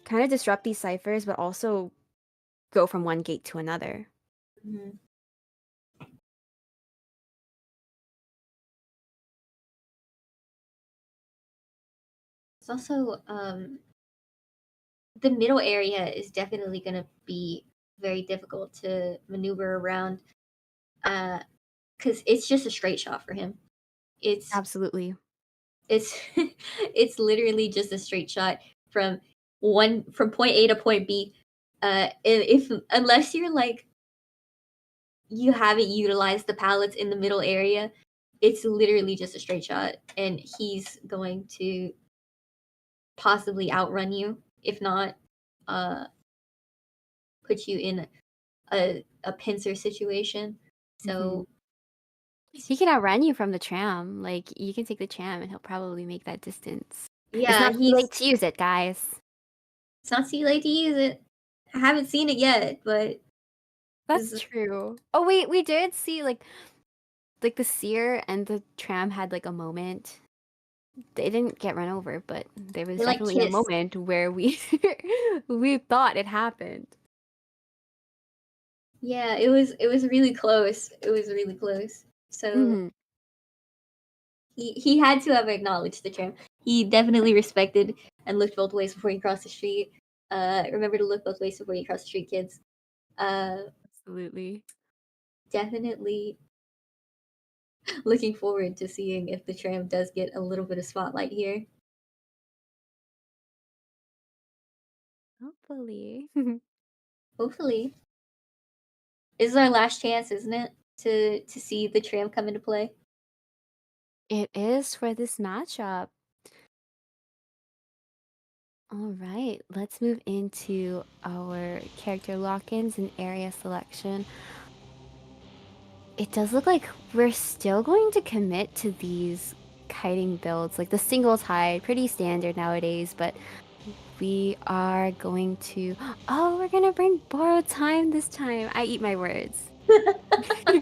kind of disrupt these ciphers, but also go from one gate to another. Mhm. It's also the middle area is definitely going to be very difficult to maneuver around because it's just a straight shot for him. It's Absolutely. it's it's literally just a straight shot from from point A to point B. If unless you're like you haven't utilized the pallets in the middle area, it's literally just a straight shot, and he's going to possibly outrun you, if not, uh, put you in a pincer situation. Hmm. So He can outrun you from the tram. Like, you can take the tram and he'll probably make that distance. It's yeah, not too he's late to use it, guys. it's not too late to use it. I haven't seen it yet, but That's this true. Oh wait, we did see like the seer and the tram had like a moment. They didn't get run over, but there was they like definitely a kiss. moment where we we thought it happened. Yeah, it was really close. It was really close. So Hmm. he had to have acknowledged the tram. He definitely respected and looked both ways before he crossed the street. Remember to look both ways before you cross the street, kids. Uh, Absolutely. Definitely looking forward to seeing if the tram does get a little bit of spotlight here. Hopefully. Hopefully, this is our last chance, isn't it, to see the tram come into play? It is for this matchup. All right, let's move into our character lock-ins and area selection. It does look like we're still going to commit to these kiting builds, like the singles hide, pretty standard nowadays, but we are going to. Oh, we're gonna bring borrowed time this time. I eat my words. Yay!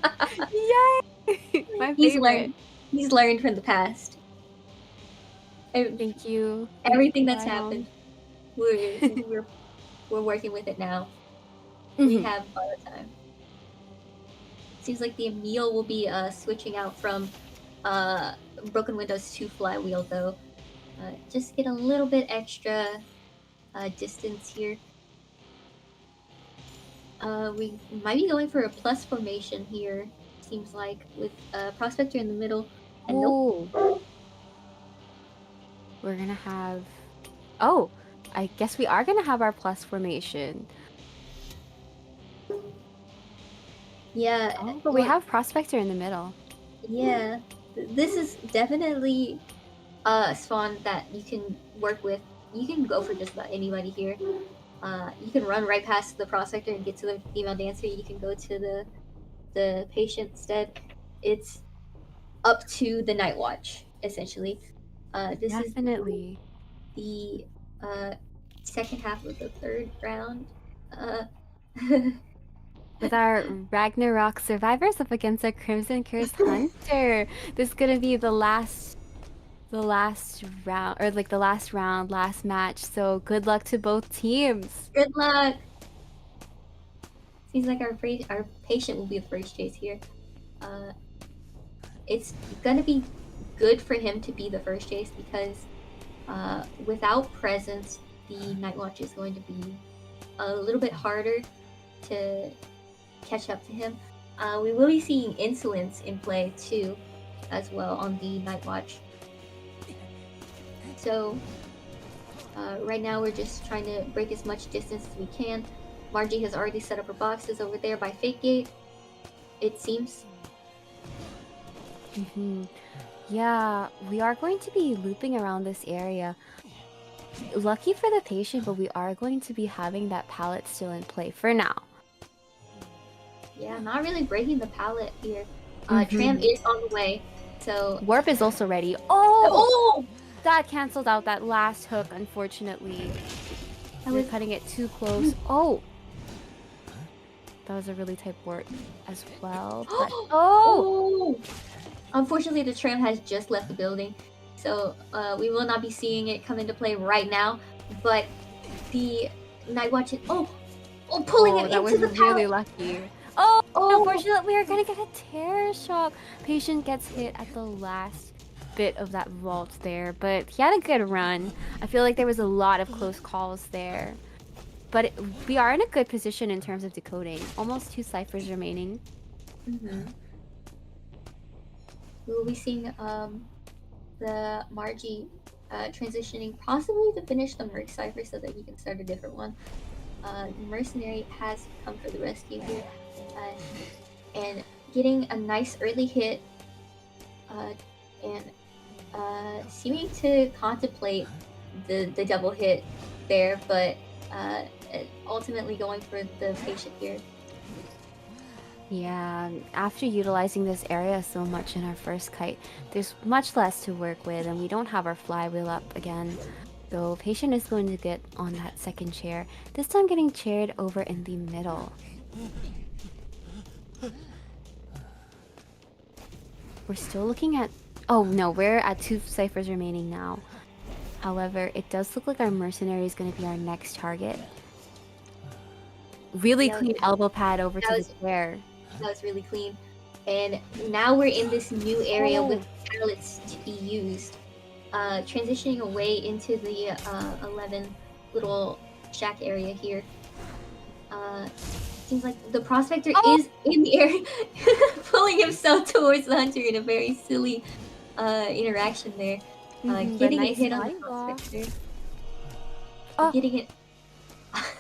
My He's favorite. learned. He's learned from the past. Ev- Thank you. Thank you Everything for that's my happened, home. we're working with it now. We Mhm. have all the time. Seems like the Emil will be switching out from uh, Broken Windows to Flywheel, though. Just get a little bit extra distance here. We might be going for a plus formation here, seems like, with Prospector in the middle. And nope. Oh, we're gonna have. Oh, I guess we are gonna have our plus formation. Yeah, Oh, but we well, have Prospector in the middle. yeah. This is definitely a spawn that you can work with. You can go for just about anybody here. You can run right past the prospector and get to the female dancer. You can go to the patient instead. It's up to the night watch essentially. This is Definitely. the uh, second half of the third round. Uh, With our Ragnarok survivors up against our Crimson Curse Hunter. This is gonna be the last round, or like the last round, last match. So good luck to both teams. Good luck. Seems like our patient will be the first chase here. Uh, it's gonna be good for him to be the first chase because without presence, the Night Watch is going to be a little bit harder to catch up to him. We will be seeing insolence in play too, as well on the Night Watch. So right now we're just trying to break as much distance as we can. Margie has already set up her boxes over there by Fake Gate. It seems. Yeah, we are going to be looping around this area. Lucky for the patient, but we are going to be having that pallet still in play for now. Yeah, not really breaking the pallet here. Tram is on the way, so Warp is also ready. Oh! oh, That canceled out that last hook, unfortunately. We're cutting it too close. Oh! That was a really tight warp as well. But oh! oh. Unfortunately, the tram has just left the building, so we will not be seeing it come into play right now. But the Night Watch is pulling him That into was the really pallet. lucky. Oh! Oh, Unfortunately, we are gonna get a terror shock. Patient gets hit at the last bit of that vault there, but he had a good run. I feel like there was a lot of close calls there. But we are in a good position in terms of decoding. Almost 2 ciphers remaining. we will be seeing the Margie transitioning possibly to finish the Merc cipher so that he can start a different one. Mercenary has come for the rescue here, and getting a nice early hit, and seeming to contemplate the double hit there, but ultimately going for the patient here. Yeah, after utilizing this area so much in our first kite, there's much less to work with, and we don't have our flywheel up again. So patient is going to get on that second chair, this time getting chaired over in the middle. We're still looking at... Oh no, we're at 2 ciphers remaining now. However, it does look like our mercenary is going to be our next target. Really clean elbow pad over to the chair. That was really clean. And now we're in this new area with pallets to be used. Transitioning away into the 11 little shack area here. Seems like the prospector is in the air, pulling himself towards the hunter in a very silly interaction there. Getting a hit on the prospector. Getting it.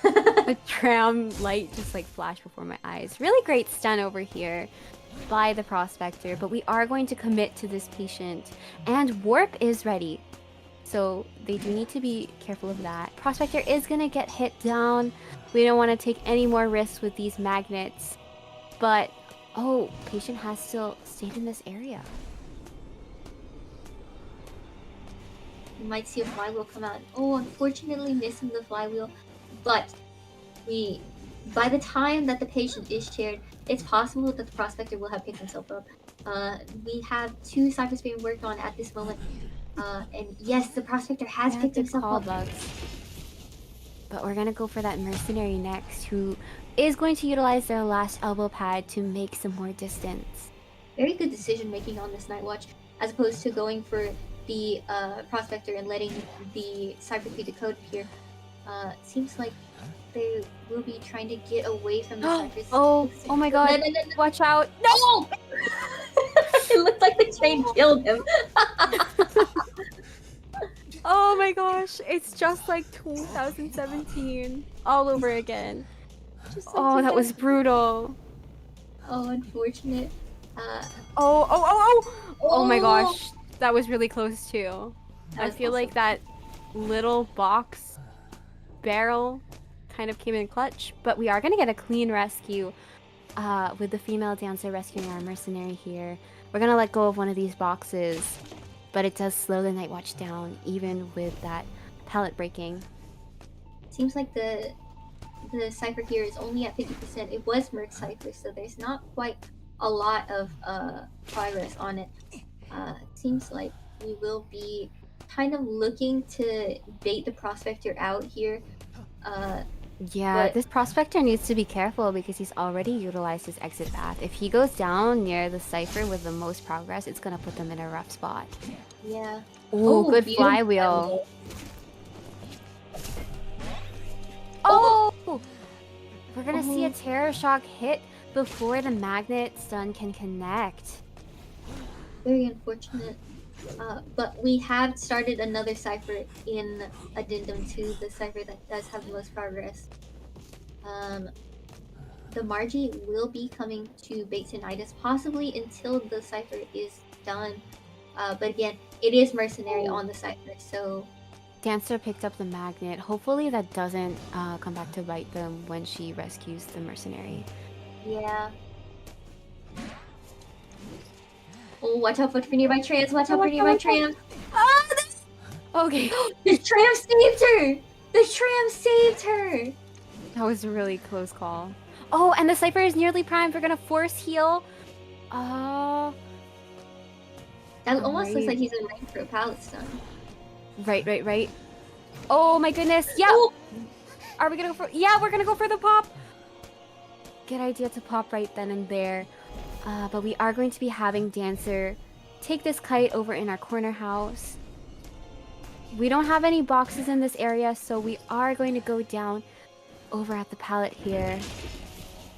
The tram light just like flashed before my eyes. Really great stun over here by the prospector, but we are going to commit to this patient. And warp is ready. So they do need to be careful of that. Prospector is going to get hit down. We don't want to take any more risks with these magnets. But, oh, patient has still stayed in this area. You might see a flywheel come out. Oh, unfortunately missing the flywheel. But by the time that the patient is chaired, it's possible that the prospector will have picked himself up. We have 2 ciphers being worked on at this moment. And yes, the prospector has picked himself up. But we're gonna go for that mercenary next, who is going to utilize their last elbow pad to make some more distance. Very good decision making on this Night Watch, as opposed to going for the prospector and letting the cipher be decoded here. Seems like they will be trying to get away from the ciphers. Oh my god. No. Watch out. No! It looked like the train killed him. Oh my gosh. It's just like 2017 all over again. Oh, that was brutal. Oh, unfortunate. Oh my gosh. That was really close too. I feel like that little box barrel kind of came in clutch, but we are going to get a clean rescue with the female dancer rescuing our mercenary here. We're going to let go of one of these boxes, but it does slow the Night Watch down, even with that pallet breaking. Seems like the cipher here is only at 50%. It was Merc cipher, so there's not quite a lot of progress on it. Seems like we will be kind of looking to bait the prospector out here. Uh, Yeah, but this prospector needs to be careful because he's already utilized his exit path. If he goes down near the cipher with the most progress, it's gonna put them in a rough spot. yeah. Ooh, Oh, good beautiful flywheel. flywheel. Oh, Oh! We're gonna see a oh, terror shock hit before the magnet stun can connect. very unfortunate. But we have started another cipher in addendum to the cipher that does have the most progress. Um, the Margie will be coming to Batonitis possibly until the cipher is done. But again, it is mercenary Oh. on the cipher, so Dancer picked up the magnet. Hopefully that doesn't come back to bite them when she rescues the mercenary. yeah. Oh, watch out for nearby trams! Watch Oh, out for watch out, nearby watch out. trams! Ah, okay. The tram saved her! The tram saved her! That was a really close call. Oh, and the Cypher is nearly primed. We're gonna force heal. Oh, That almost looks alright. like he's in range for a pallet stun. Right. Oh my goodness. Yep. Oh! Are we gonna go for? Yeah, we're gonna go for the pop. Good idea to pop right then and there. But we are going to be having Dancer take this kite over in our corner house. We don't have any boxes in this area, so we are going to go down over at the pallet here.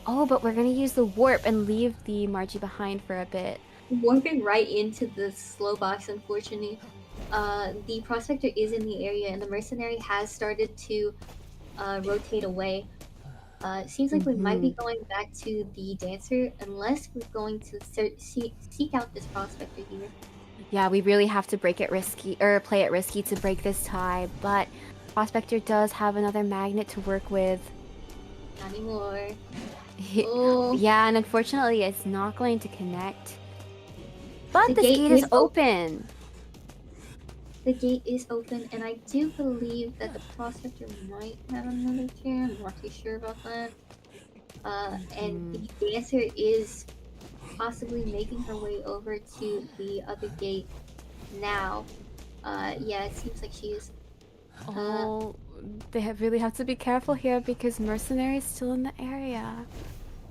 Oh, but we're gonna use the warp and leave the Margie behind for a bit. Warping right into the slow box, unfortunately. The prospector is in the area, and the mercenary has started to rotate away. It seems like we might be going back to the dancer unless we're going to seek out this prospector here. Yeah, we really have to break it risky or play it risky to break this tie, but Prospector does have another magnet to work with. Not anymore. Oh, Yeah, and unfortunately it's not going to connect. But the this gate gate is is open. open. The gate is open, and I do believe that the prospector might have another chair. I'm not too sure about that. And the dancer is possibly making her way over to the other gate now. Yeah, it seems like she is. Oh, really have to be careful here because Mercenary is still in the area.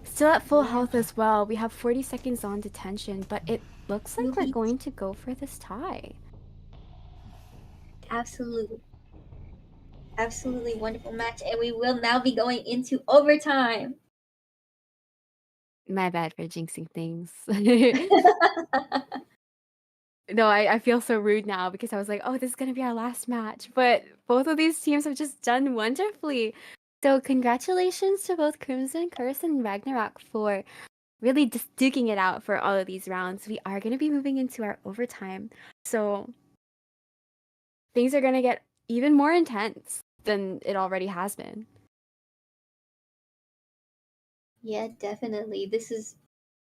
Still at full Yeah, health as well. We have 40 seconds on detention, but it looks will like we're be going to go for this tie. absolutely, absolutely wonderful match, and we will now be going into overtime. My bad for jinxing things. No, I feel so rude now because I was like, oh, this is going to be our last match. But both of these teams have just done wonderfully. So, congratulations to both Crimson Curse and Ragnarok for really just duking it out for all of these rounds. We are going to be moving into our overtime. So, things are going to get even more intense than it already has been. Yeah, definitely. This is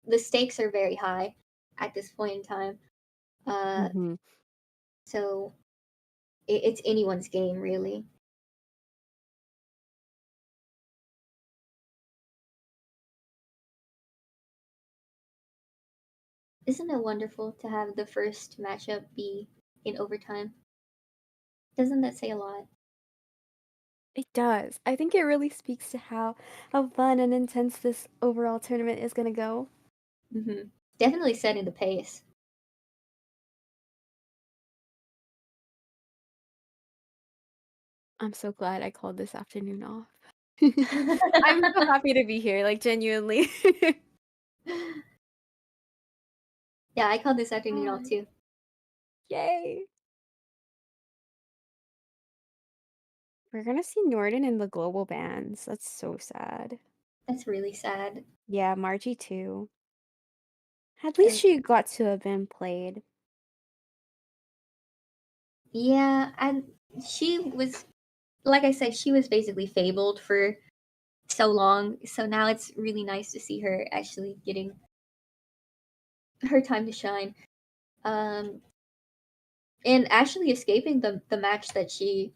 the stakes are very high at this point in time. Uh, Hmm. so it's anyone's game, really. Isn't it wonderful to have the first matchup be in overtime? Doesn't that say a lot? It does. I think it really speaks to how fun and intense this overall tournament is going to go. Definitely setting the pace. I'm so glad I called this afternoon off. I'm so happy to be here, like genuinely. Yeah, I called this afternoon off Oh, too. yay. We're gonna see Norden in the global bans. That's so sad. That's really sad. Yeah, Margie too. At least And she got to have been played. yeah, and she was, like I said, she was basically fabled for so long. So now it's really nice to see her actually getting her time to shine. Um, and actually escaping the match that she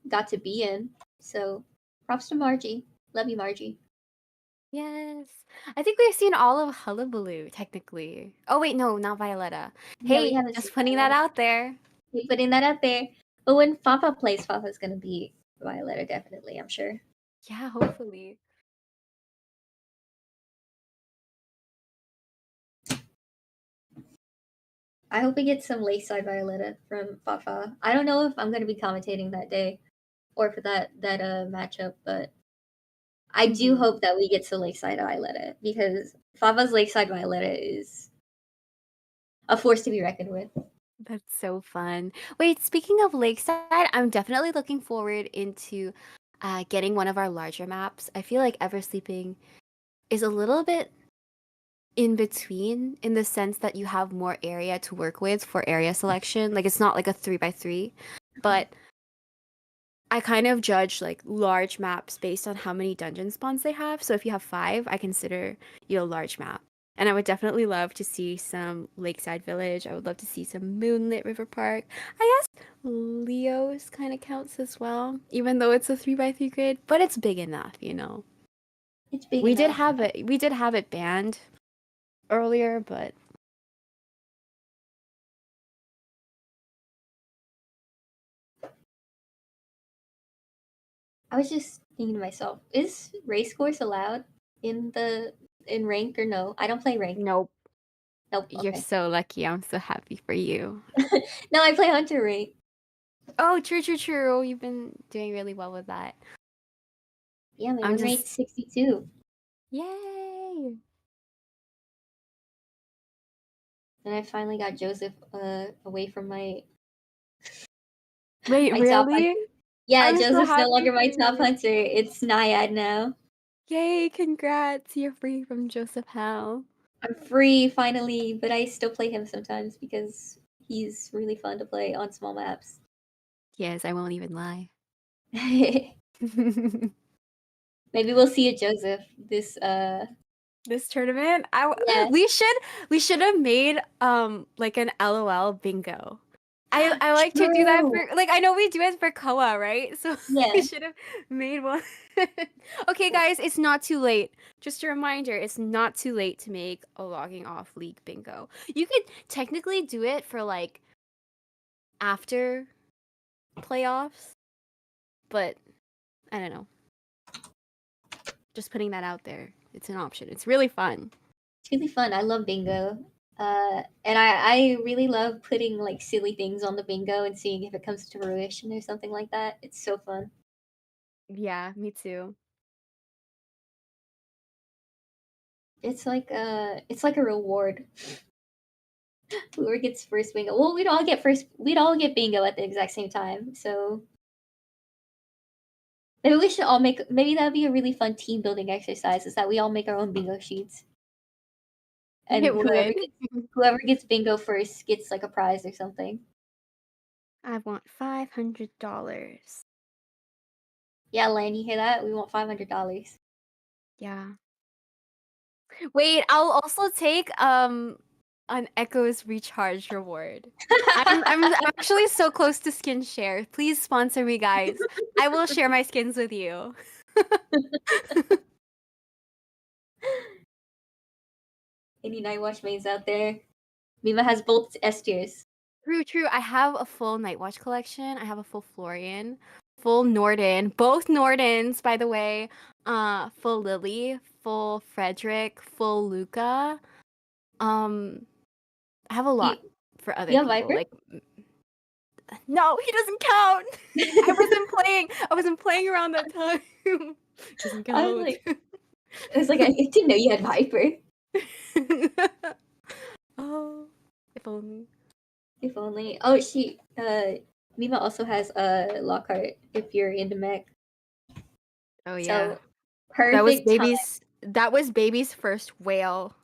got to be in. So props to Margie. Love you, Margie. Yes. I think we've seen all of Hullabaloo, technically. Oh, wait, no, not Violetta. Yeah, we Hey, haven't seen just putting that Violetta. out there. Keep putting that out there. But when Fafa plays, Fafa's gonna be Violetta, definitely, I'm sure. Yeah, hopefully. I hope we get some Lakeside Violetta from Fafa. I don't know if I'm gonna be commentating that day or for that matchup, but I do Hmm. hope that we get to Lakeside Violetta because Fafa's Lakeside Violetta is a force to be reckoned with. That's so fun. Wait, speaking of Lakeside, I'm definitely looking forward into getting one of our larger maps. I feel like Ever Sleeping is a little bit in between in the sense that you have more area to work with for area selection. Like it's not like a 3x3, but I kind of judge like large maps based on how many dungeon spawns they have. So if you have five, I consider you a large map. And I would definitely love to see some Lakeside Village. I would love to see some Moonlit River Park. I guess Leo's kind of counts as well, even though it's a 3x3 grid, but it's big enough, you know. It's big We did enough. have it. We did have it banned earlier, but I was just thinking to myself, is race course allowed in the in ranked or no? I don't play ranked. nope. Nope. You're Okay. so lucky. I'm so happy for you. No, I play Hunter rank. Oh, true, true, true. You've been doing really well with that. Yeah, my I'm win just, rate's 62, yay. and I finally got Joseph away from Wait, my top really? hunter. Yeah, I'm so Joseph's no happy longer for my top you. hunter. It's Naiad now. Yay, congrats. You're free from Joseph Hell. I'm free finally, but I still play him sometimes because he's really fun to play on small maps. Yes, I won't even lie. Maybe we'll see a Joseph this This tournament, yeah. we should have made like an LOL bingo. I like to do that True. for like I know we do it for Koa, right? So we Yeah. should have made one. Okay, guys, it's not too late. Just a reminder, it's not too late to make a logging off league bingo. You could technically do it for like after playoffs, but I don't know. Just putting that out there. It's an option. It's really fun. It's really fun. I love bingo. And I really love putting like silly things on the bingo and seeing if it comes to fruition or something like that. It's so fun. Yeah, me too. It's like a reward. Whoever gets first bingo. Well, we'd all get bingo at the exact same time. So maybe we should all make maybe that'd be a really fun team building exercise is that we all make our own bingo sheets. It And would. whoever gets bingo first gets like a prize or something. I want $500. Yeah, Lane, you hear that? We want $500. Yeah. Wait, I'll also take an Echo's recharge reward. I'm actually so close to skin share. Please sponsor me, guys. I will share my skins with you. Any night watch mains out there? Mima has both S tiers. True, true. I have a full Night Watch collection. I have a full Florian, full Norden, both Nordens, by the way. Full Lily, full Frederick, full Luca. Um, I have a You lot for you other have people. Viper? Like, no, he doesn't count. I wasn't playing around that time. Doesn't I was count. like I was like, I didn't know you had Viper. Oh, if only. If only. Oh, Mima also has a Lockhart if you're into mech. Oh yeah. So perfect time. That was baby's first whale.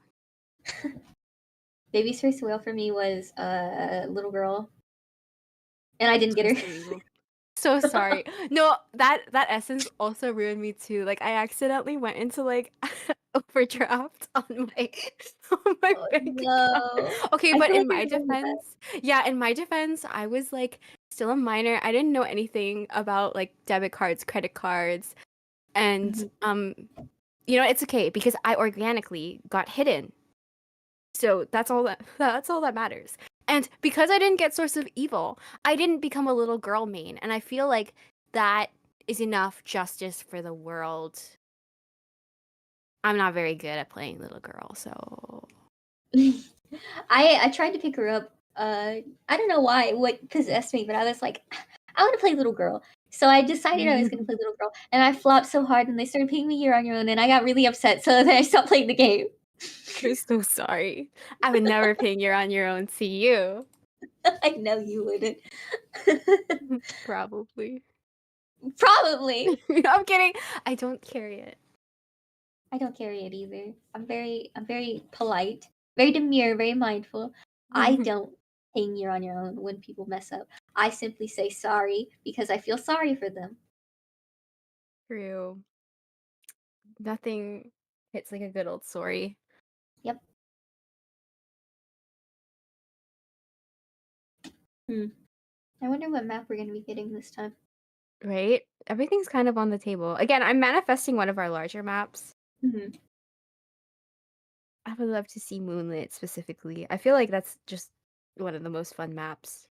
Baby's first whale for me was little girl, and I didn't get Just her. illegal. So sorry. No, that essence also ruined me too. Like I accidentally went into like overdraft on my on my Oh bank account. no. Okay, I but feel like in I my remember that. defense, yeah, in my defense, I was like still a minor. I didn't know anything about like debit cards, credit cards, and Mhm. it's okay because I organically got hidden. So that's all that matters. And because I didn't get Source of Evil, I didn't become a little girl main, and I feel like that is enough justice for the world. I'm not very good at playing little girl, so I tried to pick her up. I don't know why, what possessed me, but I was like, I want to play little girl. So I decided I was going to play little girl, and I flopped so hard, and they started picking me You're on Your Own, and I got really upset. So then I stopped playing the game. I'm so sorry. I would never ping You're on Your Own. See you. I know you wouldn't. Probably. Probably. I'm kidding. I don't carry it. I don't carry it either. I'm very polite, very demure, very mindful. I don't hang You're on Your Own when people mess up. I simply say sorry because I feel sorry for them. True. Nothing hits like a good old sorry, Yep. Hmm. I wonder what map we're gonna be getting this time. right? Everything's kind of on the table. Again, I'm manifesting one of our larger maps. Hmm. I would love to see Moonlit specifically. I feel like that's just one of the most fun maps.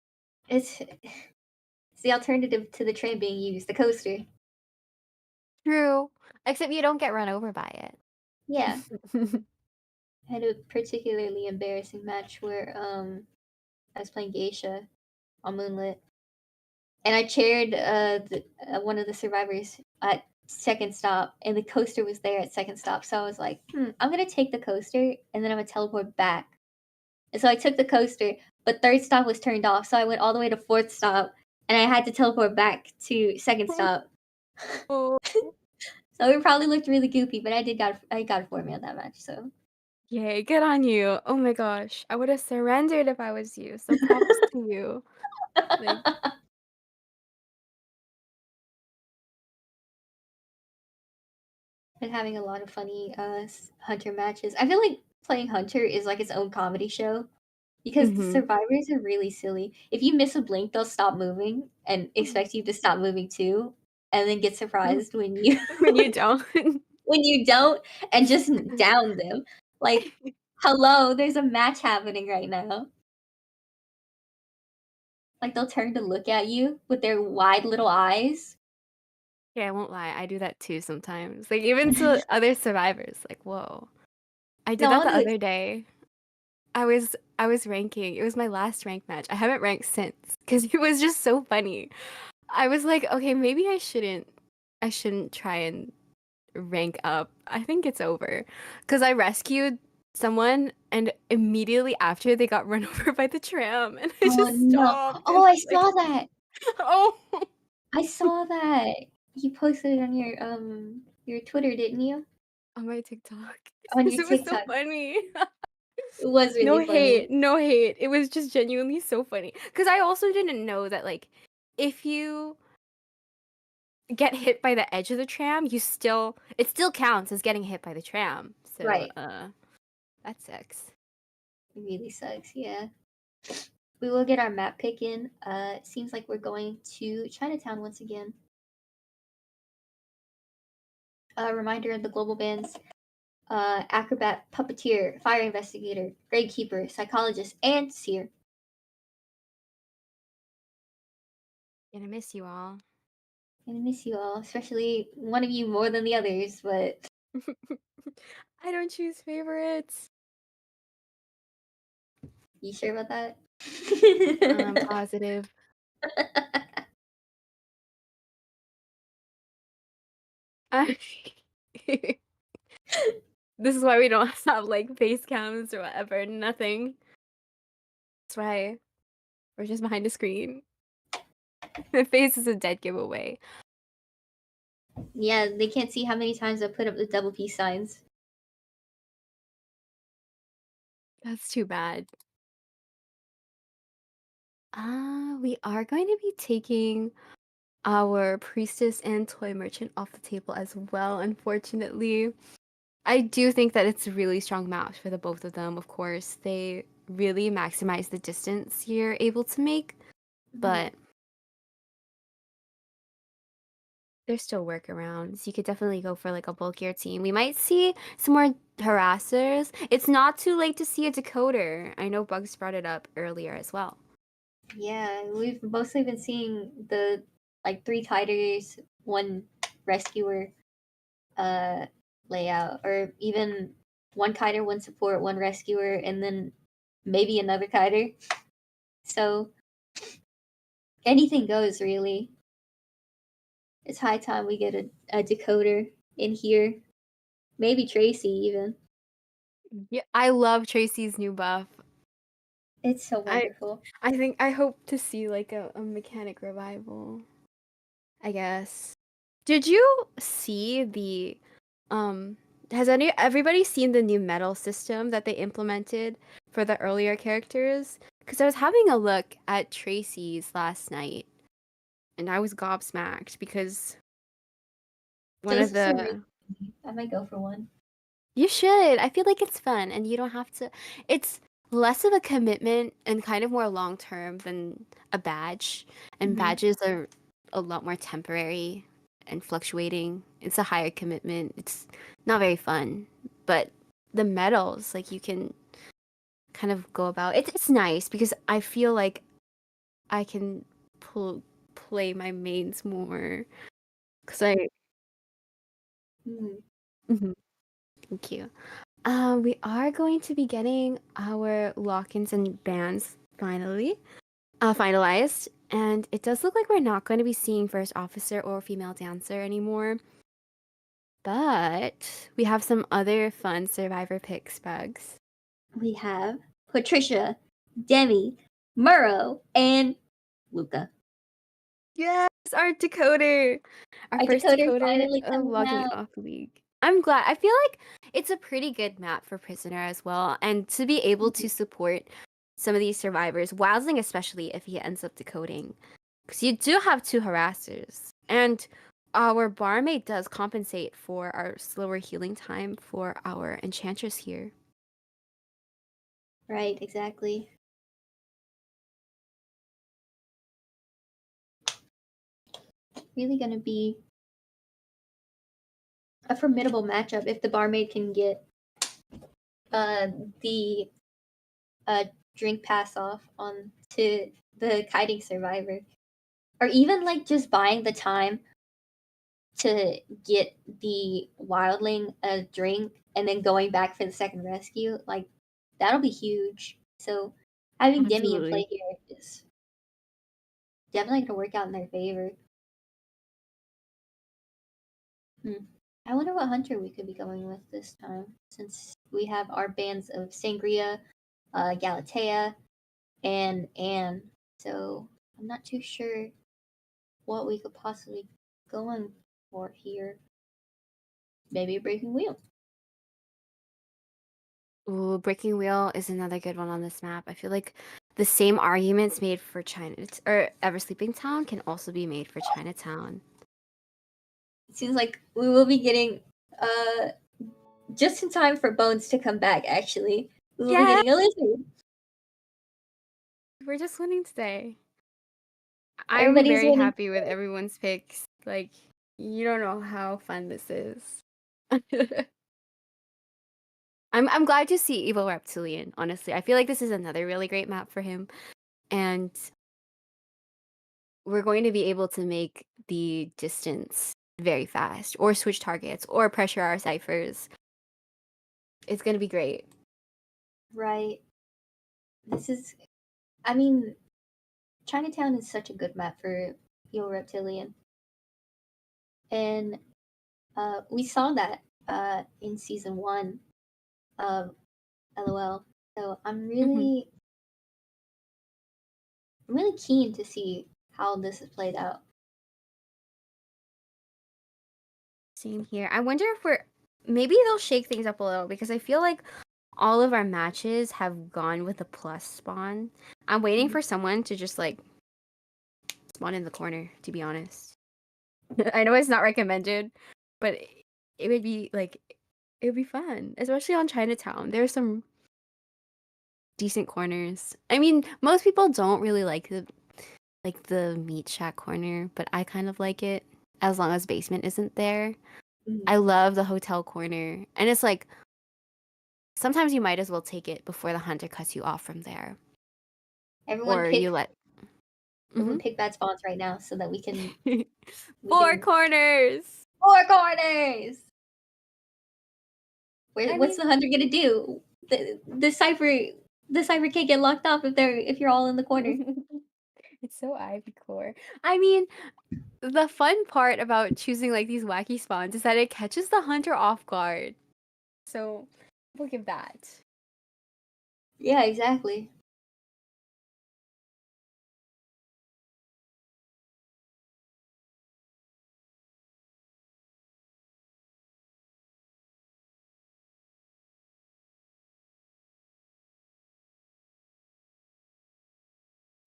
It's the alternative to the train being used, the coaster. True. Except you don't get run over by Yeah, it. I had a particularly embarrassing match where I was playing Geisha on Moonlit, and I chaired one of the survivors at second stop, and the coaster was there at second stop. So I was like, I'm gonna take the coaster, and then I'm gonna teleport back. And so I took the coaster, but third stop was turned off, so I went all the way to fourth stop, and I had to teleport back to second stop. Oh, So it probably looked really goofy, but I got it for me on that match. So yay, good on you. Oh my gosh. I would have surrendered if I was you. So props to you. Like, been having a lot of funny hunter matches. I feel like playing hunter is like its own comedy show because the hmm survivors are really silly. If you miss a blink, they'll stop moving and expect you to stop moving too, and then get surprised when you when you don't. when you don't and just down them. Like, hello, there's a match happening right now. Like they'll turn to look at you with their wide little eyes. Yeah, I won't lie. I do that too sometimes. Like even to other survivors. Like, whoa. I did No, that I'll the do it. other day. I was ranking. It was my last rank match. I haven't ranked since because it was just so funny. I was like, okay, maybe I shouldn't try and rank up. I think it's over. Because I rescued someone and immediately after they got run over by the tram and I Oh just no! stopped Oh, and I like, saw that. oh I saw that. You posted it on your Twitter, didn't you? on my TikTok. On Because your it was so TikTok. funny. It was No really funny. hate, no hate. It was just genuinely so funny. Because I also didn't know that like if you get hit by the edge of the tram, it still counts as getting hit by the tram. So, Right. that sucks. It really sucks. Yeah. We will get our map pick in. It seems like we're going to Chinatown once again. Reminder of the global bands: acrobat, puppeteer, fire investigator, gravekeeper, psychologist, and seer. Gonna miss you all. I miss you all, especially one of you more than the others. But I don't choose favorites. you sure about that? I'm positive. I- This is why we don't have like face cams or whatever. Nothing. That's why we're just behind a screen. My face is a dead giveaway. Yeah, they can't see how many times I put up the double peace signs. That's too bad. We are going to be taking our priestess and toy merchant off the table as well, unfortunately. I do think that it's a really strong match for the both of them. Of course, they really maximize the distance you're able to make, Mhm. but there's still workarounds. You could definitely go for like a bulkier team. We might see some more harassers. It's not too late to see a decoder. I know Bugs brought it up earlier as well. Yeah, we've mostly been seeing the like three fighters, one rescuer uh layout, or even one kiter, one support, one rescuer, and then maybe another kiter. So anything goes really. It's high time we get a decoder in here. Maybe Tracy even. Yeah, I love Tracy's new buff. It's so I wonderful. I think I hope to see like a mechanic revival, I guess. Did you see the um has everybody seen the new medal system that they implemented for the earlier characters? Because I was having a look at Tracy's last night and I was gobsmacked because one Those of are some really. the I might go for one. you should. I feel like it's fun and you don't have to it's less of a commitment and kind of more long term than a badge. And Hmm. badges are a lot more temporary and fluctuating. It's a higher commitment. It's not very fun. But the medals, like you can kind of go about it's nice because I feel like I can play my mains more because I Mm. Mhm. Thank you. We are going to be getting our lock-ins and bans finally, finalized, and it does look like we're not going to be seeing first officer or female dancer anymore, but we have some other fun survivor picks bugs. We have Patricia, Demi, Murrow, and Luca. Yes, our decoder, our Our first decoder decoder finally of coming logging out. off league. I'm glad. I feel like it's a pretty good map for prisoner as well, and to be able to support some of these survivors, Wildling especially if he ends up decoding, because you do have two harassers, and our barmaid does compensate for our slower healing time for our enchantress here. Right, exactly. Really gonna be a formidable matchup if the barmaid can get uh the uh drink pass off on to the kiting survivor. Or even like just buying the time to get the wildling a drink and then going back for the second rescue, like that'll be huge. So having Demi in Absolutely. play here is definitely gonna work out in their favor. Hmm. I wonder what hunter we could be going with this time, since we have our bands of Sangria, Galatea, and Anne. So I'm not too sure what we could possibly going for here. Maybe a breaking wheel. Ooh, Breaking Wheel is another good one on this map. I feel like the same arguments made for China or Ever Sleeping Town can also be made for Chinatown. It seems like we will be getting uh just in time for Bones to come back. Actually, we will be Yeah, getting a lizard. we're just winning today. I'm Everybody's very winning. happy with everyone's picks. Like, you don't know how fun this is. I'm glad to see Evil Reptilian, honestly. I feel like this is another really great map for him. And we're going to be able to make the distance very fast, or switch targets, or pressure our ciphers. It's going to be great. Right. This is. I mean, Chinatown is such a good map for Yo Reptilian, and we saw that in season one of LOL. So Hmm. I'm really keen to see how this is played out. Same here. I wonder if maybe they'll shake things up a little because I feel like all of our matches have gone with a plus spawn. I'm waiting Mhm. for someone to just like spawn in the corner, to be honest. I know it's not recommended, but it would be like It would be fun, especially on Chinatown. There's some decent corners. I mean, most people don't really like the meat shack corner, but I kind of like it as long as basement isn't there. Mhm. I love the hotel corner, and it's like sometimes you might as well take it before the hunter cuts you off from there, Everyone or you pick let. everyone Hmm. pick bad spots right now so that we Four can corners. four corners. I What's mean, the hunter gonna do? The cipher can't get locked off if you're all in the corner. it's so Ivy core. I mean, the fun part about choosing like these wacky spawns is that it catches the hunter off guard. So we'll give that. Yeah, exactly.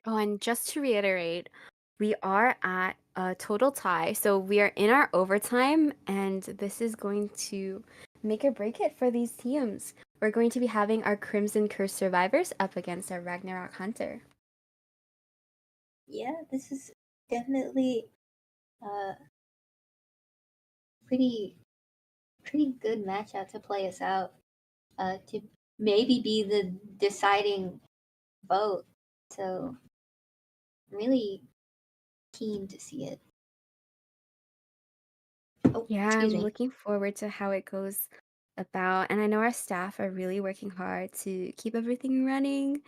Oh, and just to reiterate, we are at a total tie. So we are in our overtime, and this is going to make or break it for these teams. We're going to be having our Crimson Curse survivors up against our Ragnarok Hunter. Yeah, this is definitely a pretty pretty good matchup to play us out. To maybe be the deciding vote. So really keen to see it. Oh, Yeah, excuse I'm me. looking forward to how it goes about. And I know our staff are really working hard to keep everything running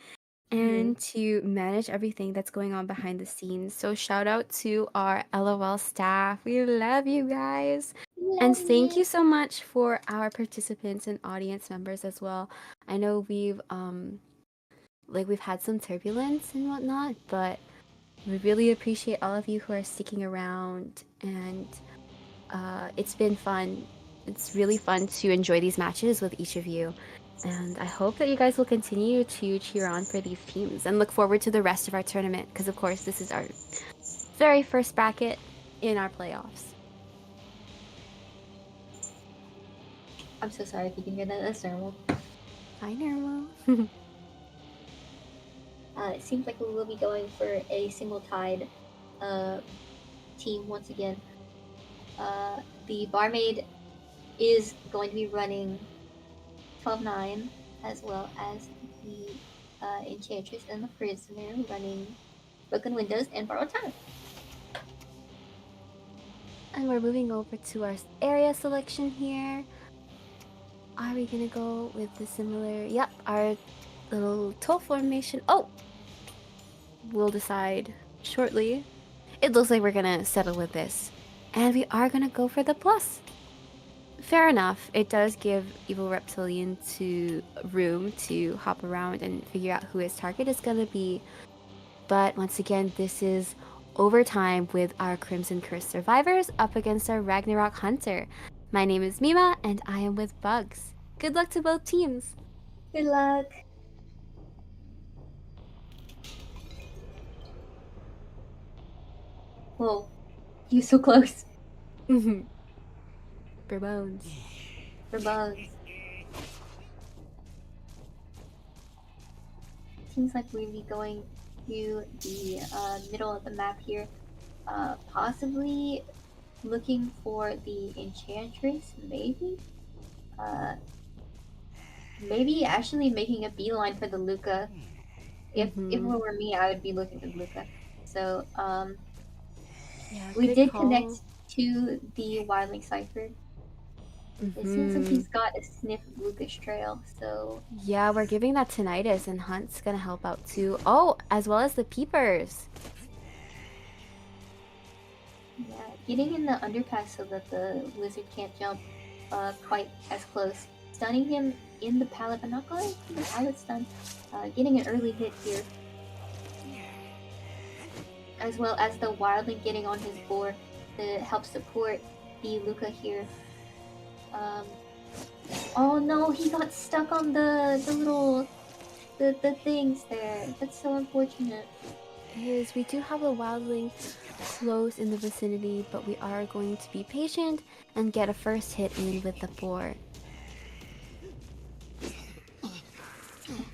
Hmm. and to manage everything that's going on behind the scenes. So shout out to our LOL staff. We love you guys. And Love thank you. you so much for our participants and audience members as well. I know we've had some turbulence and whatnot, but we really appreciate all of you who are sticking around, and it's been fun. It's really fun to enjoy these matches with each of you. And I hope that you guys will continue to cheer on for these teams and look forward to the rest of our tournament because, of course, this is our very first bracket in our playoffs. I'm so sorry if you can hear that. That's normal. Hi, Normal. It seems like we will be going for a single tide uh, team once again. The barmaid is going to be running 12-9, as well as the enchantress and the prisoner running broken windows and borrowed time. And we're moving over to our area selection here. Are we gonna go with the similar? Yep, our little toe formation. Oh, we'll decide shortly. It looks like we're gonna settle with this. And we are gonna go for the plus. Fair enough. It does give evil reptilian to room to hop around and figure out who his target is gonna be. But once again, this is overtime with our Crimson Curse survivors up against our Ragnarok Hunter. My name is Mima, and I am with Bugs. Good luck to both teams. Good luck. Whoa, you so close For bones. for bugs. Seems like we'd be going to the middle of the map here. Possibly looking for the enchantress, maybe? Uh, maybe actually making a beeline for the Luca. If it Mm-hmm. were me, I would be looking for the Luca. So Yeah, we good did call. connect to the Wildling Cipher. It seems like Mm-hmm. he's got a sniff of Luca's trail, so Yeah, we're giving that tinnitus, and Hunt's gonna help out too. Oh, as well as the peepers. yeah, getting in the underpass so that the lizard can't jump quite as close. Stunning him in the pallet, but not going for the pallet stun. Getting an early hit here, as well as the wildling getting on his board to help support the Luca here. Um, oh no, he got stuck on the little the things there. That's so unfortunate. Is we do have a wildling close in the vicinity, but we are going to be patient and get a first hit in with the boar.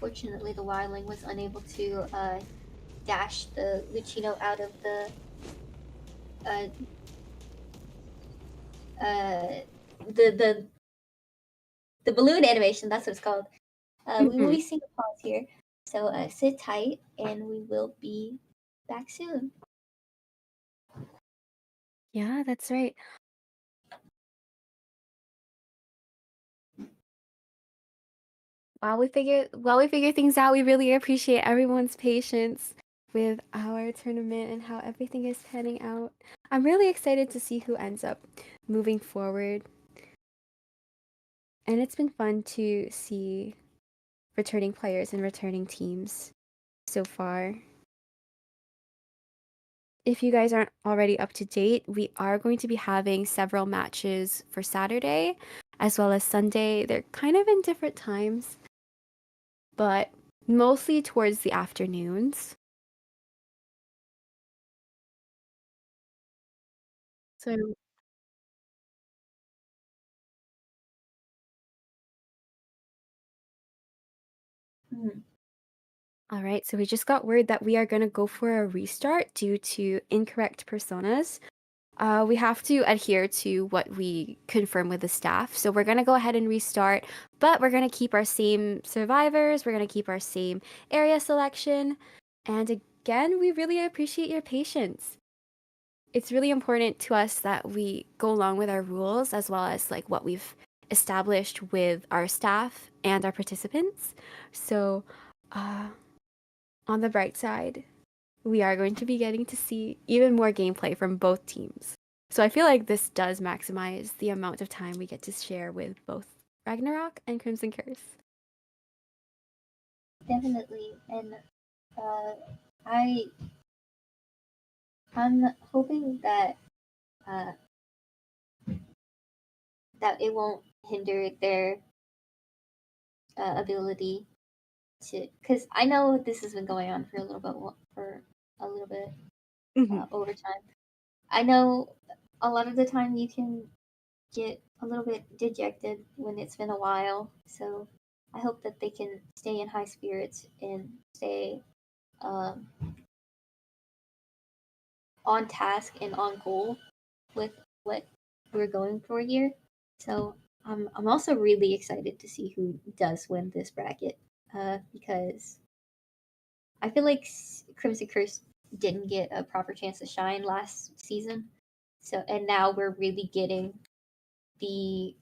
unfortunately, the wildling was unable to dash the Lucino out of uh, uh, the the the balloon animation. That's what it's called. We will Mhm. be seeing a pause here, so sit tight, and we will be back soon. Yeah, that's right. While we figure things out, we really appreciate everyone's patience with our tournament and how everything is panning out. I'm really excited to see who ends up moving forward, and it's been fun to see returning players and returning teams so far. If you guys aren't already up to date, we are going to be having several matches for Saturday as well as Sunday. They're kind of in different times, but mostly towards the afternoons. So, Mhm. all right, so we just got word that we are going to go for a restart due to incorrect personas. We have to adhere to what we confirm with the staff. So we're going to go ahead and restart, but we're going to keep our same survivors. We're going to keep our same area selection. And again, we really appreciate your patience. It's really important to us that we go along with our rules as well as like what we've established with our staff and our participants. So, uh, on the bright side, we are going to be getting to see even more gameplay from both teams. So I feel like this does maximize the amount of time we get to share with both Ragnarok and Crimson Curse. Definitely, and uh, I I'm hoping that uh, that it won't hinder their ability to, because I know this has been going on for a little bit Mhm. over time. I know a lot of the time you can get a little bit dejected when it's been a while. So I hope that they can stay in high spirits and stay um, on task and on goal with what we're going for here. So I'm also really excited to see who does win this bracket because I feel like Crimson Curse didn't get a proper chance to shine last season. So and now we're really getting the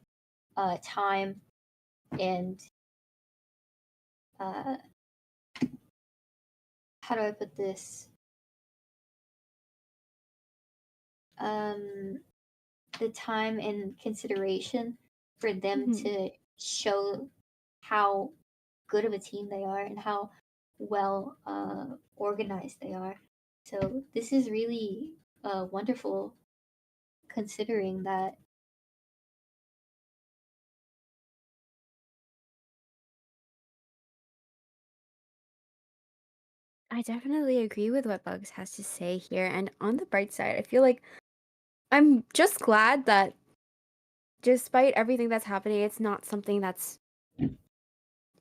time and uh, how do I put this? Um, the time and consideration for them Mhm. to show how good of a team they are and how well organized they are. So this is really wonderful considering that. I definitely agree with what Bugs has to say here. And on the bright side, I feel like I'm just glad that despite everything that's happening, it's not something that's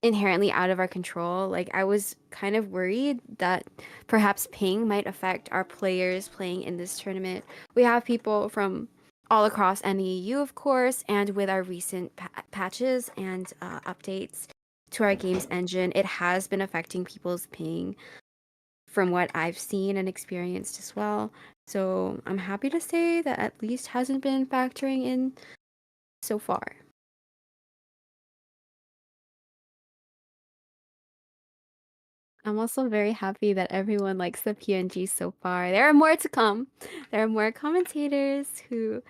inherently out of our control. Like, I was kind of worried that perhaps ping might affect our players playing in this tournament. We have people from all across NEU, of course, and with our recent patches and updates to our games engine, it has been affecting people's ping from what I've seen and experienced as well. So I'm happy to say that at least hasn't been factoring in so far. I'm also very happy that everyone likes the PNG so far. There are more to come. There are more commentators who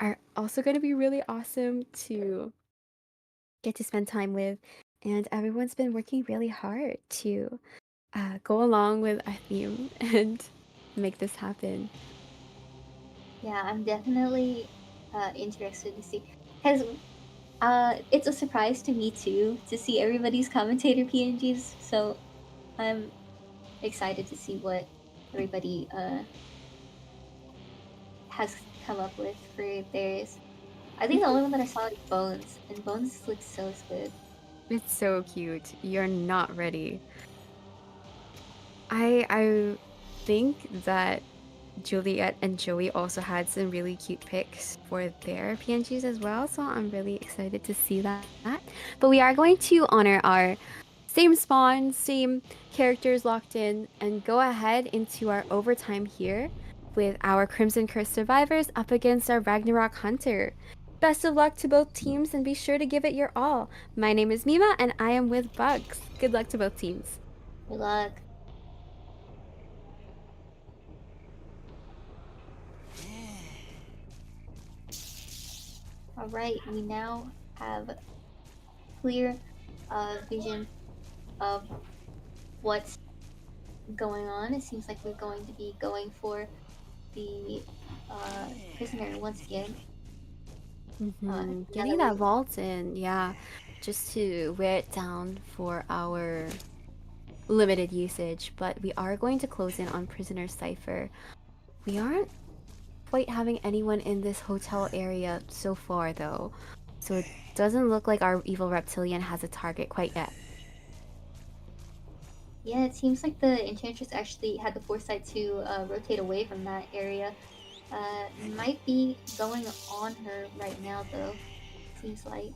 are also going to be really awesome to get to spend time with. And everyone's been working really hard to go along with our theme and make this happen. Yeah, I'm definitely interested to see because it's a surprise to me too to see everybody's commentator PNGs. So I'm excited to see what everybody has come up with for theirs. I think the only one that I saw is Bones, and Bones looks so good. It's so cute. You're not ready. I think that Juliet and Joey also had some really cute pics for their PNGs as well, so I'm really excited to see that. But we are going to honor our same spawn, same characters locked in, and go ahead into our overtime here with our Crimson Curse survivors up against our Ragnarok Hunter. Best of luck to both teams and be sure to give it your all. My name is Mima and I am with Bugs. Good luck to both teams. Good luck. All right, we now have clear vision of what's going on. It seems like we're going to be going for the prisoner once again. Now Getting that that we, vault in, yeah, just to wear it down for our limited usage. But we are going to close in on Prisoner Cipher. We aren't quite having anyone in this hotel area so far, though. So it doesn't look like our evil reptilian has a target quite yet. yeah, it seems like the enchantress actually had the foresight to rotate away from that area. Might be going on her right now, though. Seems like.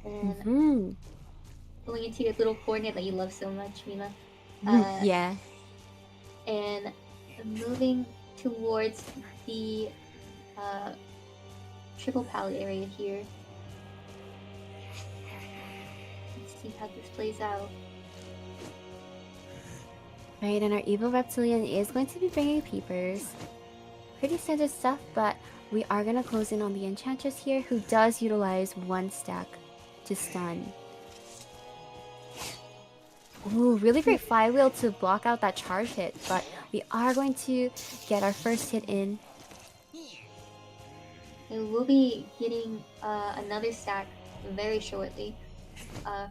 And Mm-hmm. going into your little corner that you love so much, Mima. Uh, Yeah. and moving towards the uh, triple palette area here. Let's see how this plays out. Right, and our evil reptilian is going to be bringing peepers. Pretty standard stuff, but we are going to close in on the enchantress here, who does utilize one stack to stun. Ooh, really great flywheel to block out that charge hit, but we are going to get our first hit in. And we'll be getting another stack very shortly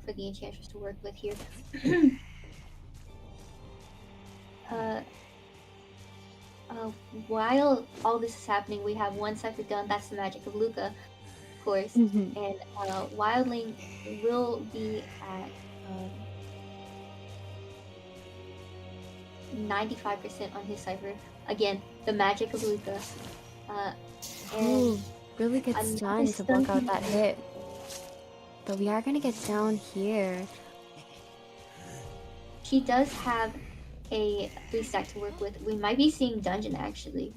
for the enchantress to work with here. uh, uh, while all this is happening, we have one cipher done. That's the magic of Luca, of course. Mm-hmm. And Wildling will be at 95% on his cipher. Again, the magic of Luca. Uh, and Ooh, really good another stun to stun block out coming that in. hit. But we are going to get down here. She does have a 3 stack to work with. We might be seeing dungeon actually.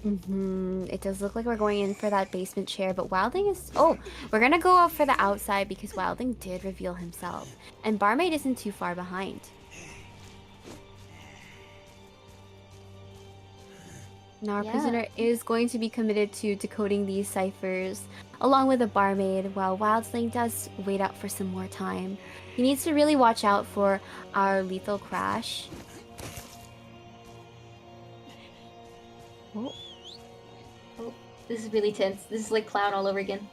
It does look like we're going in for that basement chair, but Wilding is... Oh, we're going to go out for the outside because Wilding did reveal himself. And Barmaid isn't too far behind. Now our Yeah, prisoner is going to be committed to decoding these ciphers along with the barmaid, while Wildling does wait out for some more time. He needs to really watch out for our lethal crash. Oh, oh, this is really tense. This is like Clown all over again.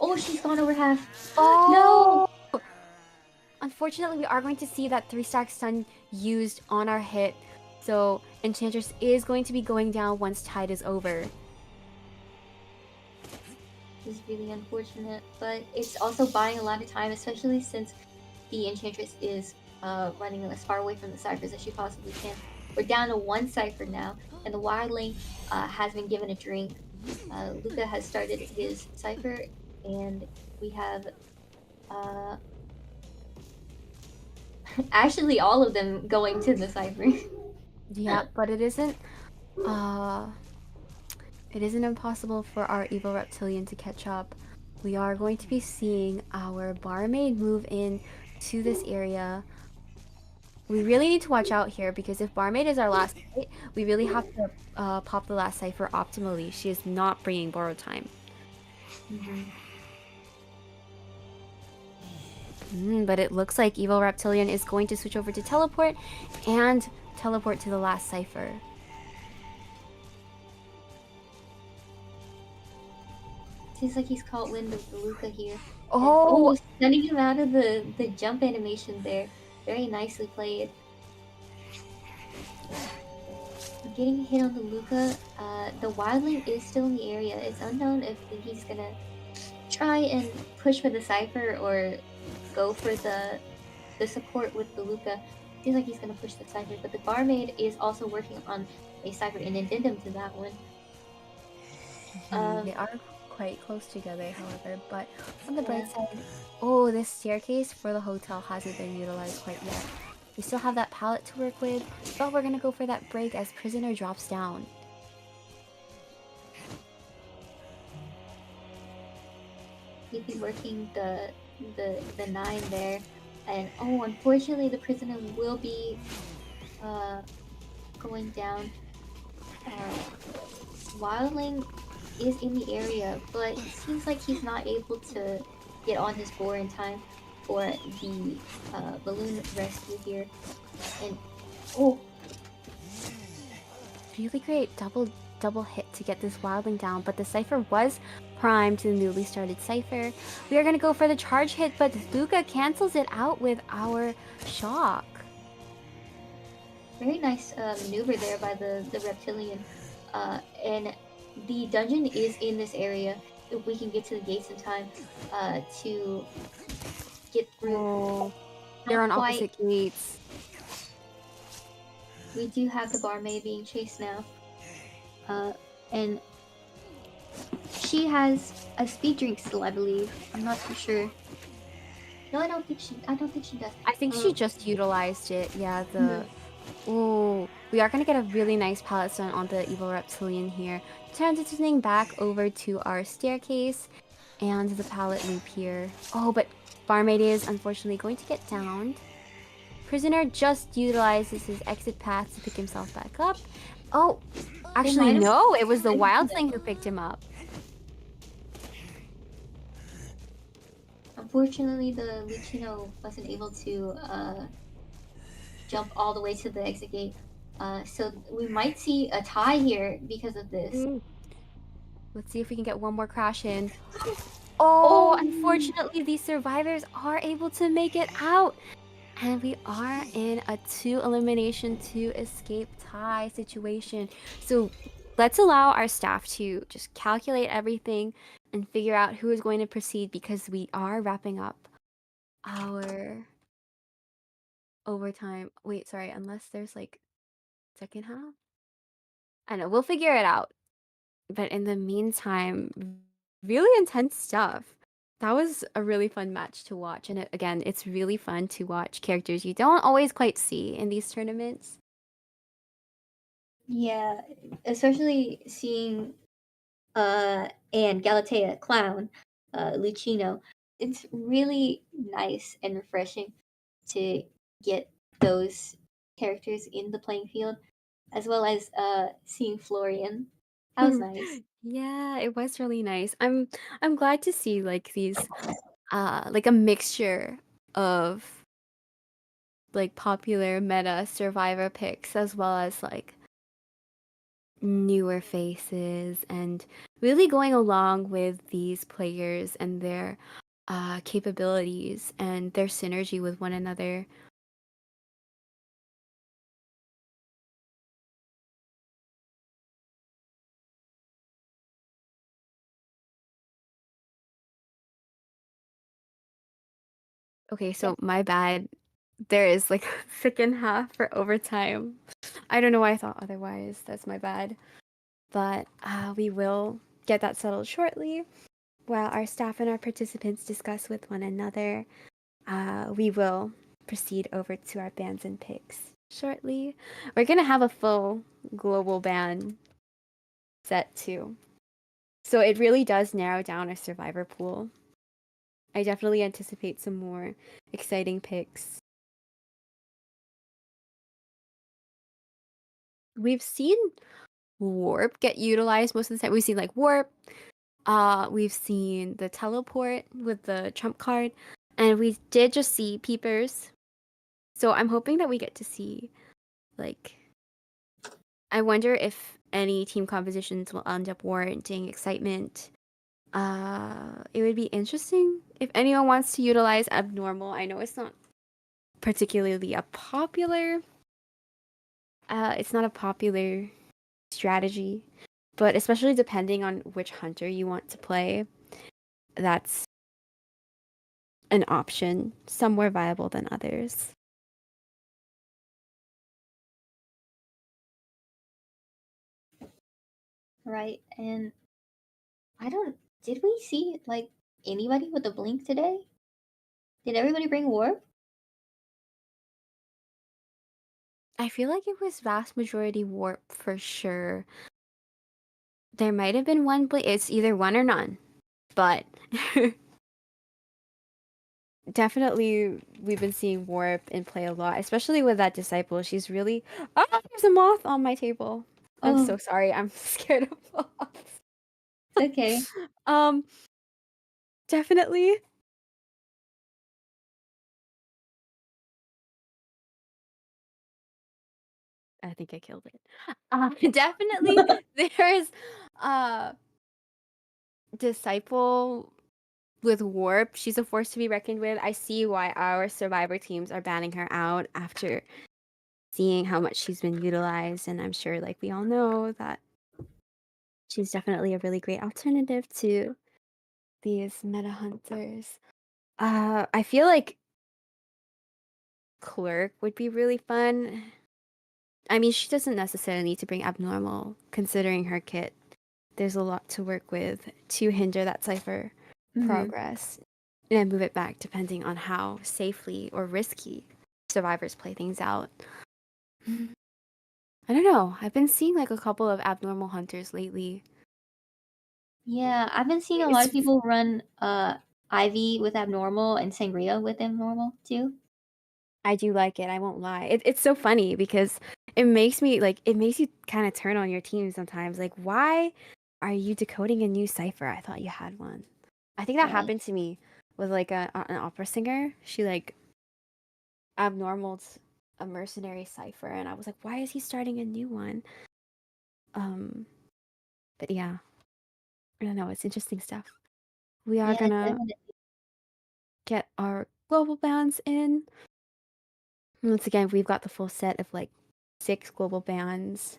Oh, she's gone over half. No! oh! Unfortunately, we are going to see that 3-stack stun used on our hit. So Enchantress is going to be going down once Tide is over. This is really unfortunate, but it's also buying a lot of time, especially since the Enchantress is running as far away from the ciphers as she possibly can. We're down to 1 cipher now, and the Wildling has been given a drink. Luca has started his cipher, and we have actually all of them going to the cipher. Yeah, but uh it isn't impossible for our evil reptilian to catch up. We are going to be seeing our barmaid move in to this area. We really need to watch out here because if barmaid is our last hit, we really have to pop the last cipher optimally. She is not bringing borrowed time. But it looks like evil reptilian is going to switch over to teleport and teleport to the last cipher. Seems like he's caught wind of the Luca here. And Oh, sending him out of the jump animation there. Very nicely played. getting hit on the Luca. The wildling is still in the area. It's unknown if he's gonna try and push for the cipher or go for the support with the Luca. Seems like he's gonna push the cipher, but the barmaid is also working on a cipher in addendum to that one. They Um, are quite close together, however, but on the yeah, bright side, oh, this staircase for the hotel hasn't been utilized quite yet. We still have that pallet to work with, but we're gonna go for that break as prisoner drops down. he'd be working the nine there, and oh, unfortunately, the prisoner will be uh going down. Uh, Wildling is in the area, but seems like he's not able to get on his board in time for the balloon rescue here. And oh, Really great double hit to get this wildling down, but the cipher was primed to the newly started cipher. We are gonna go for the charge hit, but Luca cancels it out with our shock. very nice maneuver there by the reptilian. And the dungeon is in this area. If we can get to the gates in time to get through, Oh, they're not on quite. opposite gates. We do have the barmaid being chased now, and she has a speed drink still, I believe. I'm not too sure. No, I don't think she. I don't think she does. I think she Um, just utilized it. Yeah, mhm. the oh, we are gonna get a really nice pallet stun on the evil reptilian here. Transitioning back over to our staircase and the pallet loop here. Oh, but barmaid is unfortunately going to get downed. Prisoner just utilizes his exit path to pick himself back up. Oh, They actually might have. no, it was the wildling who picked him up. Unfortunately, the Lucino wasn't able to jump all the way to the exit gate. So we might see a tie here because of this. Mm. Let's see if we can get one more crash in. Oh, Oh, unfortunately, these survivors are able to make it out. And we are in a 2 elimination, 2 escape tie situation. So let's allow our staff to just calculate everything and figure out who is going to proceed because we are wrapping up our overtime. Wait, sorry, unless there's like second half? I know, we'll figure it out. But in the meantime, really intense stuff. That was a really fun match to watch. And again, it's really fun to watch characters you don't always quite see in these tournaments. yeah, especially seeing and Galatea Clown, Lucino. It's really nice and refreshing to get those characters in the playing field, as well as seeing Florian. That was nice. Yeah, it was really nice. I'm glad to see like these like a mixture of like popular meta survivor picks as well as like newer faces and really going along with these players and their capabilities and their synergy with one another. Okay, Yeah, so my bad. There is like a second half for overtime. I don't know why I thought otherwise. That's my bad. But we will get that settled shortly. While our staff and our participants discuss with one another, we will proceed over to our bans and picks shortly. We're gonna have a full global ban set too. So it really does narrow down our survivor pool. I definitely anticipate some more exciting picks. We've seen warp get utilized most of the time. We've seen like warp. We've seen the teleport with the trump card, and we did just see peepers. So I'm hoping that we get to see like I wonder if any team compositions will end up warranting excitement. It would be interesting if anyone wants to utilize abnormal. I know it's not particularly a popular It's not a popular strategy, but especially depending on which hunter you want to play, that's an option. Some more viable than others. Right. And I don't. Did we see like anybody with a blink today? Did everybody bring warp? I feel like it was vast majority warp for sure. There might have been one, but it's either one or none. But definitely we've been seeing warp in play a lot, especially with that disciple. She's really oh, there's a moth on my table. I'm so Oh, sorry. I'm scared of moths. it's okay. Um, definitely. I think I killed it. Definitely there's a disciple with warp. She's a force to be reckoned with. I see why our survivor teams are banning her out after seeing how much she's been utilized, and I'm sure like we all know that she's definitely a really great alternative to these meta hunters. I feel like clerk would be really fun. I mean, she doesn't necessarily need to bring abnormal considering her kit. There's a lot to work with to hinder that cipher Mm-hmm. progress and move it back depending on how safely or risky survivors play things out. I don't know. I've been seeing like a couple of abnormal hunters lately. Yeah, I've been seeing a lot It's of people run Ivy with abnormal and Sangria with abnormal too. I do like it. I won't lie. It's so funny because it makes me like it makes you kind of turn on your team sometimes. Like, why are you decoding a new cipher? I thought you had one. I think that Right. happened to me with like an opera singer. She like abnormaled a mercenary cipher, and I was like, why is he starting a new one? Um, but yeah, I don't know. It's interesting stuff. We are Yeah, gonna definitely. get our global bands in. Once again, we've got the full set of like 6 global bands.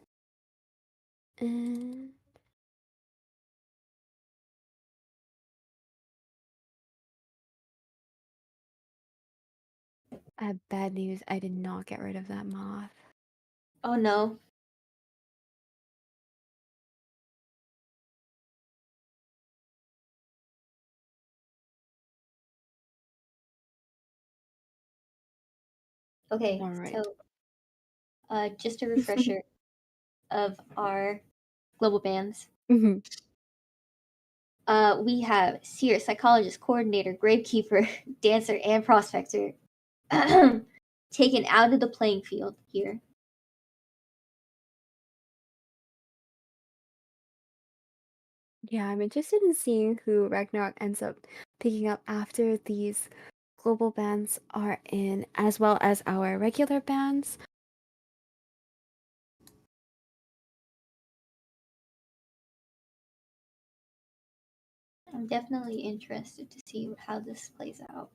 And I have bad news. I did not get rid of that moth. Oh no. Okay, All right. so just a refresher of our global bands. Mhm. We have seer, psychologist, coordinator, gravekeeper, dancer, and prospector taken out of the playing field here. Yeah, I'm interested in seeing who Ragnarok ends up picking up after these global bands are in, as well as our regular bands. I'm definitely interested to see how this plays out.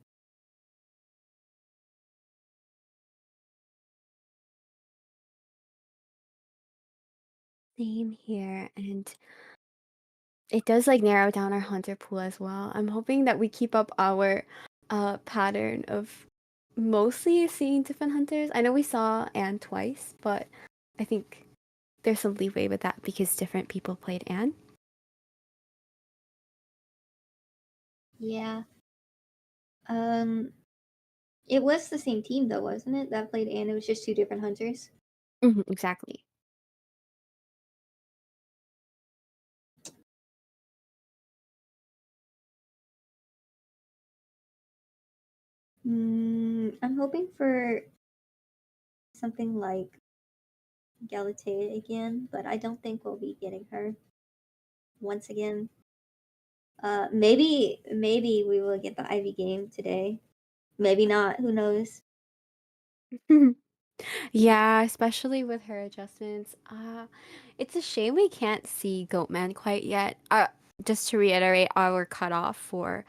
Same here, and it does like narrow down our hunter pool as well. I'm hoping that we keep up our pattern of mostly seeing different hunters. I know we saw Anne twice, but I think there's some leeway with that because different people played Anne. Yeah. Um, it was the same team though, wasn't it? That played and it was just two different hunters. Exactly. I'm hoping for something like Galatea again, but I don't think we'll be getting her once again. Maybe we will get the Ivy game today. Maybe not. Who knows? Yeah, especially with her adjustments. It's a shame we can't see Goatman quite yet. Just to reiterate, our cutoff for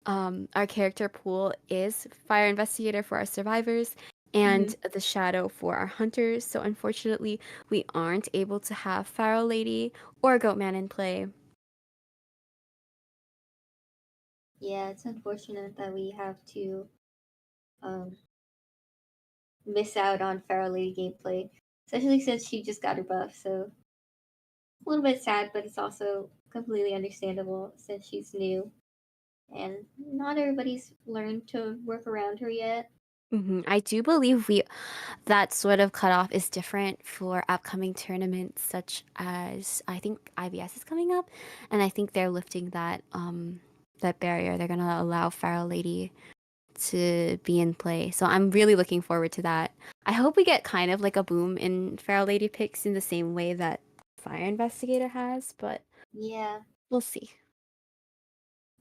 our character pool is Fire Investigator for our survivors Hmm. and the shadow for our hunters. So unfortunately, we aren't able to have Pharaoh Lady or Goatman in play. Yeah, it's unfortunate that we have to um, miss out on Feral Lady gameplay, especially since she just got her buff. So a little bit sad, but it's also completely understandable since she's new and not everybody's learned to work around her yet. I do believe we that sort of cutoff is different for upcoming tournaments, such as I think IBS is coming up, and I think they're lifting that barrier. They're gonna allow Pharaoh Lady to be in play. So I'm really looking forward to that. I hope we get kind of like a boom in Feral Lady picks in the same way that Fire Investigator has, but Yeah, we'll see.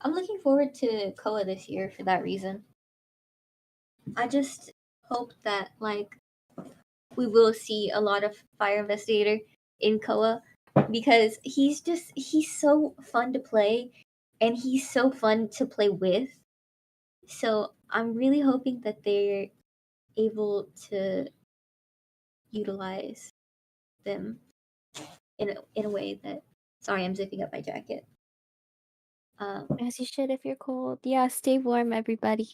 I'm looking forward to Koa this year for that reason. I just hope that like we will see a lot of Fire Investigator in Koa because he's so fun to play and he's so fun to play with. So I'm really hoping that they're able to utilize them in a way that. Sorry, I'm zipping up my jacket. Um, As you should if you're cold. Yeah, stay warm, everybody.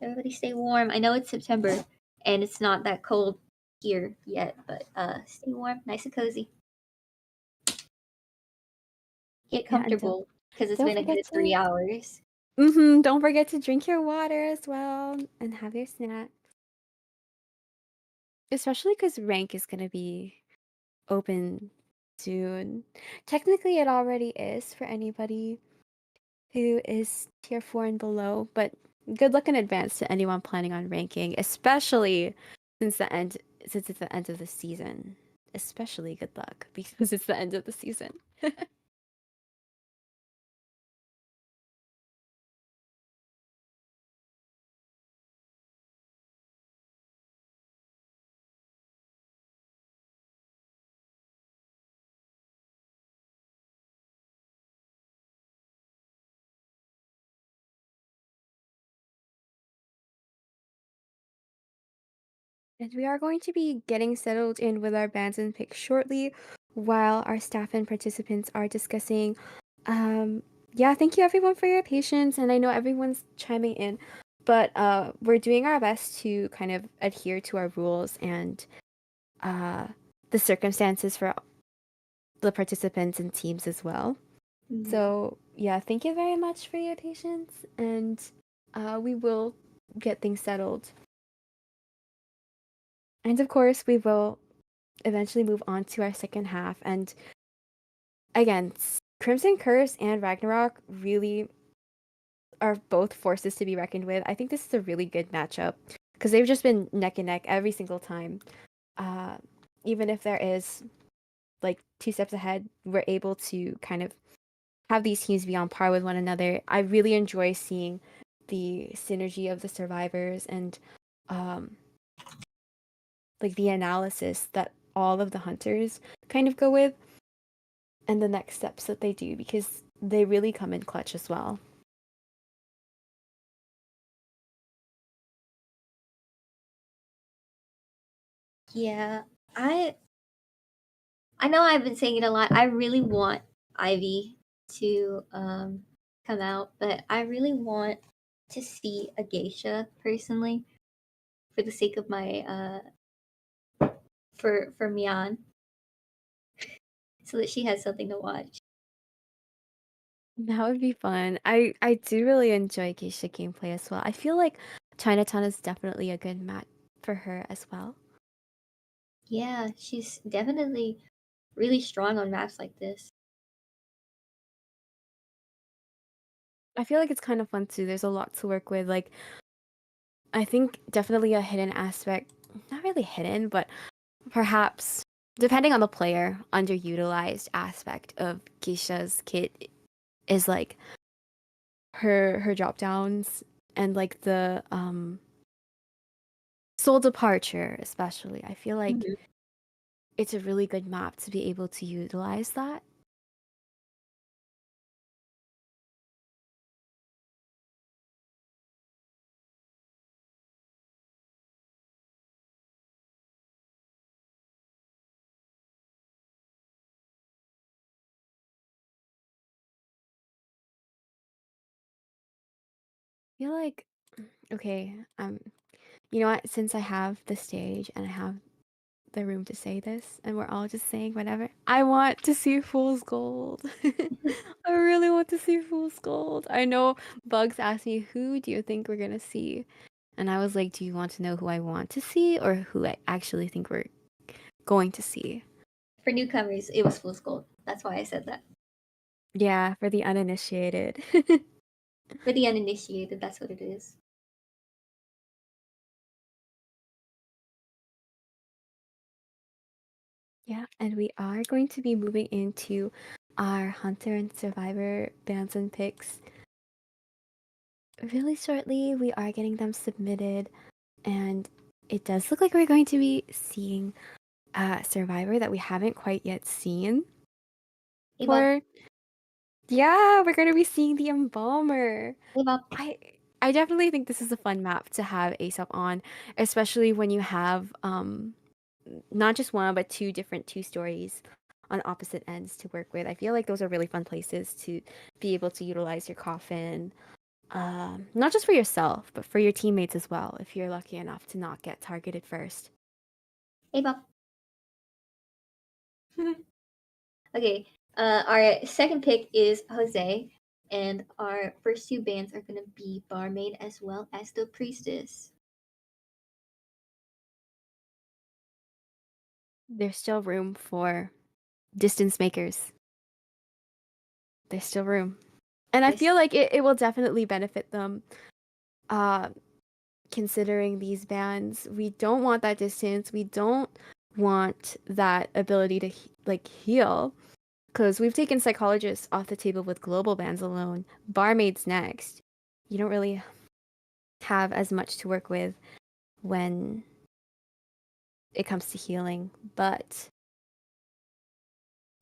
Everybody stay warm. I know it's September and it's not that cold here yet, but stay warm, nice and cozy. Get Yeah, and don't comfortable because it's don't been a forget good 3 hours. don't forget to drink your water as well and have your snack. Especially because rank is gonna be open soon. Technically, it already is for anybody who is tier 4 and below, but good luck in advance to anyone planning on ranking, especially since the end since it's the end of the season. Especially good luck because it's the end of the season. And we are going to be getting settled in with our bands and picks shortly while our staff and participants are discussing. Um, yeah, thank you everyone for your patience. And I know everyone's chiming in, but we're doing our best to kind of adhere to our rules and uh, the circumstances for the participants and teams as well. Mhm. So, yeah, thank you very much for your patience. And we will get things settled. And of course, we will eventually move on to our second half. And again, Crimson Curse and Ragnarok really are both forces to be reckoned with. I think this is a really good matchup because they've just been neck and neck every single time. Uh, Even if there is like two steps ahead, we're able to kind of have these teams be on par with one another. I really enjoy seeing the synergy of the survivors and um, like the analysis that all of the hunters kind of go with and the next steps that they do because they really come in clutch as well. Yeah, I I know I've been saying it a lot. I really want Ivy to come out, but I really want to see a geisha personally for the sake of my for Mian, so that she has something to watch. That would be fun. I do really enjoy Geisha gameplay as well. I feel like Chinatown is definitely a good match for her as well. Yeah, she's definitely really strong on maps like this. I feel like it's kind of fun too. There's a lot to work with. Like I think definitely a hidden aspect, not really hidden, but perhaps depending on the player, underutilized aspect of Geisha's kit is like her drop downs and like the soul departure especially. I feel like Mhm. it's a really good map to be able to utilize that. feel like okay, you know what? Since I have the stage and I have the room to say this, and we're all just saying whatever, I want to see Fool's Gold. I really want to see Fool's Gold. I know Bugs asked me, who do you think we're gonna see? And I was like, do you want to know who I want to see or who I actually think we're going to see? For newcomers, it was Fool's Gold. That's why I said that. Yeah, for the uninitiated. For the uninitiated, that's what it is. Yeah, and we are going to be moving into our Hunter and Survivor bands and picks really shortly. We are getting them submitted, and it does look like we're going to be seeing Survivor that we haven't quite yet seen. Hey Bob. For yeah, we're going to be seeing the Embalmer. Hey Bob. I I definitely think this is a fun map to have Aesop on, especially when you have not just one but two different two stories on opposite ends to work with. I feel like those are really fun places to be able to utilize your coffin, not just for yourself but for your teammates as well. If you're lucky enough to not get targeted first, Hey Bob. Okay. Our second pick is Jose, and our first two bands are gonna be Barmaid as well as the Priestess. there's still room for distance makers. There's still room, and I This, feel like it will definitely benefit them. Uh, Considering these bans, we don't want that distance. We don't want that ability to like heal because we've taken psychologists off the table with global bans alone. Barmaid's next. You don't really have as much to work with when it comes to healing, but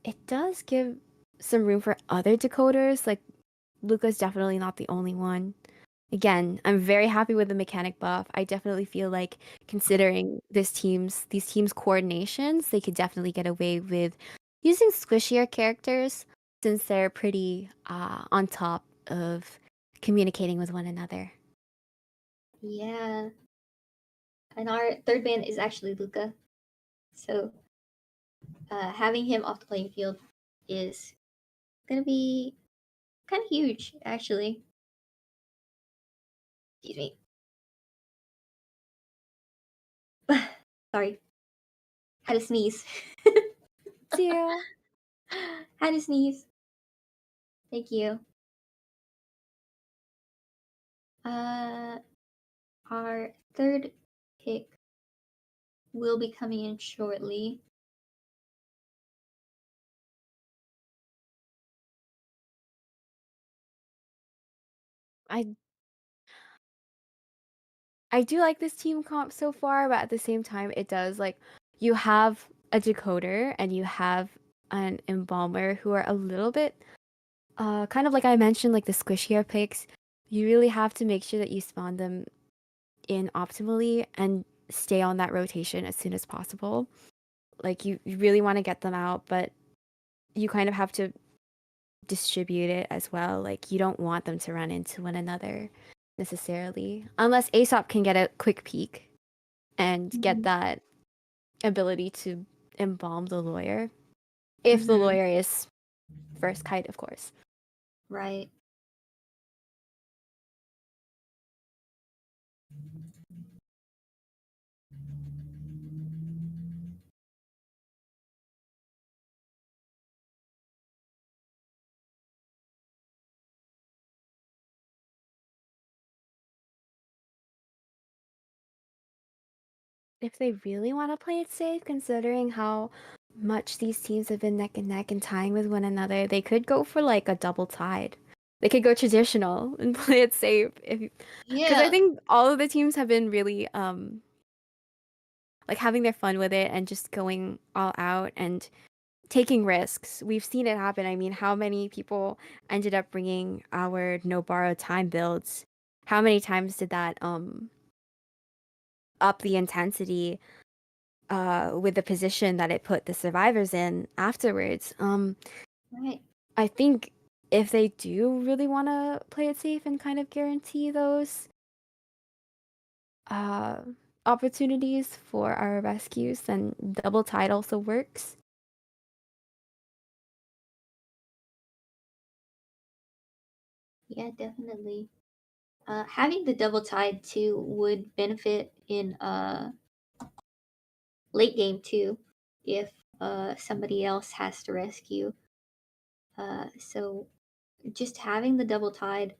it does give some room for other decoders. Like Luca's definitely not the only one. Again, I'm very happy with the mechanic buff. I definitely feel like considering these teams coordinations, they could definitely get away with using squishier characters since they're pretty on top of communicating with one another. yeah. And our third band is actually Luca. So having him off the playing field is gonna be kind of huge, actually. Excuse me. Sorry, had to sneeze. Yeah. Had to sneeze. Thank you. Uh, our third pick will be coming in shortly. I I do like this team comp so far, but at the same time it does like you have a decoder and you have an embalmer who are a little bit kind of like I mentioned, like the squishier picks, you really have to make sure that you spawn them in optimally and stay on that rotation as soon as possible. Like you really want to get them out, but you kind of have to distribute it as well. Like you don't want them to run into one another necessarily, unless Aesop can get a quick peek and get Mm-hmm. that ability to embalm the lawyer. If the Mm-hmm. lawyer is first kite, of course. Right. If they really want to play it safe, considering how much these teams have been neck and neck and tying with one another, they could go for like a double tide. They could go traditional and play it safe if because I Yeah. think all of the teams have been really like having their fun with it and just going all out and taking risks. We've seen it happen. I mean, how many people ended up bringing our no borrowed time builds? How many times did that up the intensity with the position that it put the survivors in afterwards. Right. I think if they do really want to play it safe and kind of guarantee those uh, opportunities for our rescues, then double tide also works. Yeah, definitely. Having the double tide too would benefit in late game too, if somebody else has to rescue. So just having the double tide,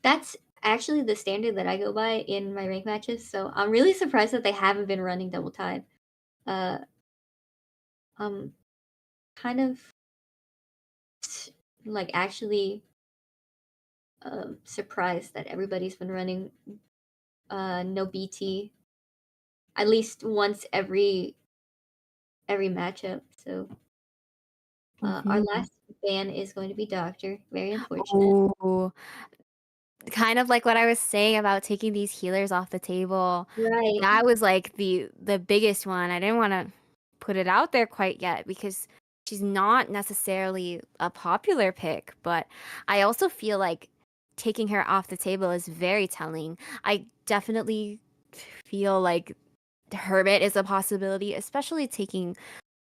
that's actually the standard that I go by in my rank matches. So I'm really surprised that they haven't been running double tide. Uh, I'm kind of like actually surprised that everybody's been running no BT at least once every matchup. So our Hmm. last ban is going to be Doctor. Very unfortunate. Oh, kind of like what I was saying about taking these healers off the table. Right. That was like the biggest one. I didn't want to put it out there quite yet because she's not necessarily a popular pick, but I also feel like taking her off the table is very telling. I definitely feel like Hermit is a possibility, especially taking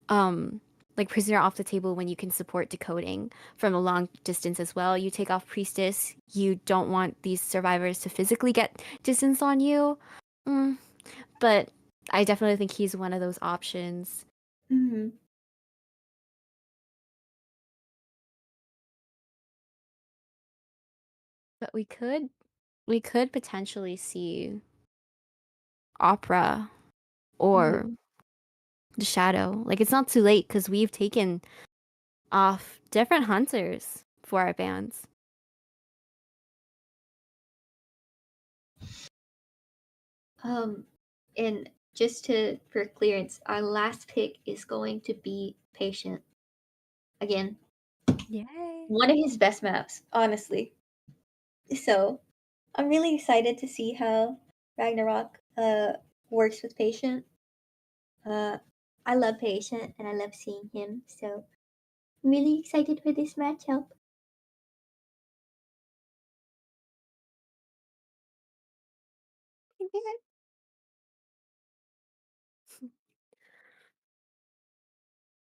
um like prisoner off the table when you can support decoding from a long distance as well. You take off priestess, you don't want these survivors to physically get distance on you. Mm, but I definitely think he's one of those options. Hmm. But we could potentially see Opera Hmm. or the Shadow. Like it's not too late because we've taken off different hunters for our bands. Um, and just to for clearance, our last pick is going to be Patient. Again, Yay. one of his best maps, honestly. So I'm really excited to see how Ragnarok works with Patient. Uh, I love Patient and I love seeing him. So I'm really excited for this matchup.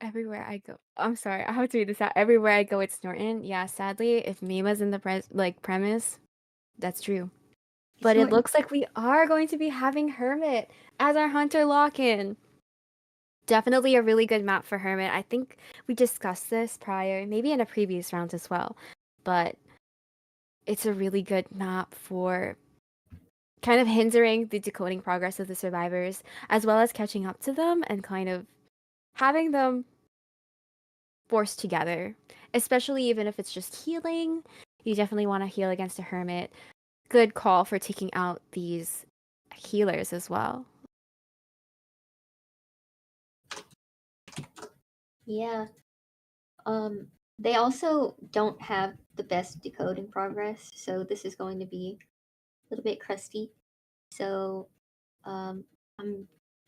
Everywhere I go. I'm sorry, I have to read this out. Everywhere I go, it's Norton. Yeah, sadly, if Mima's in the premise, that's true. It's But it Norton. looks like we are going to be having Hermit as our hunter lock-in. Definitely a really good map for Hermit. I think we discussed this prior, maybe in a previous round as well. But it's a really good map for kind of hindering the decoding progress of the survivors, as well as catching up to them and kind of having them forced together, especially even if it's just healing. You definitely want to heal against a hermit. Good call for taking out these healers as well. Yeah. Um, they also don't have the best decoding progress, so this is going to be a little bit crusty. So I'm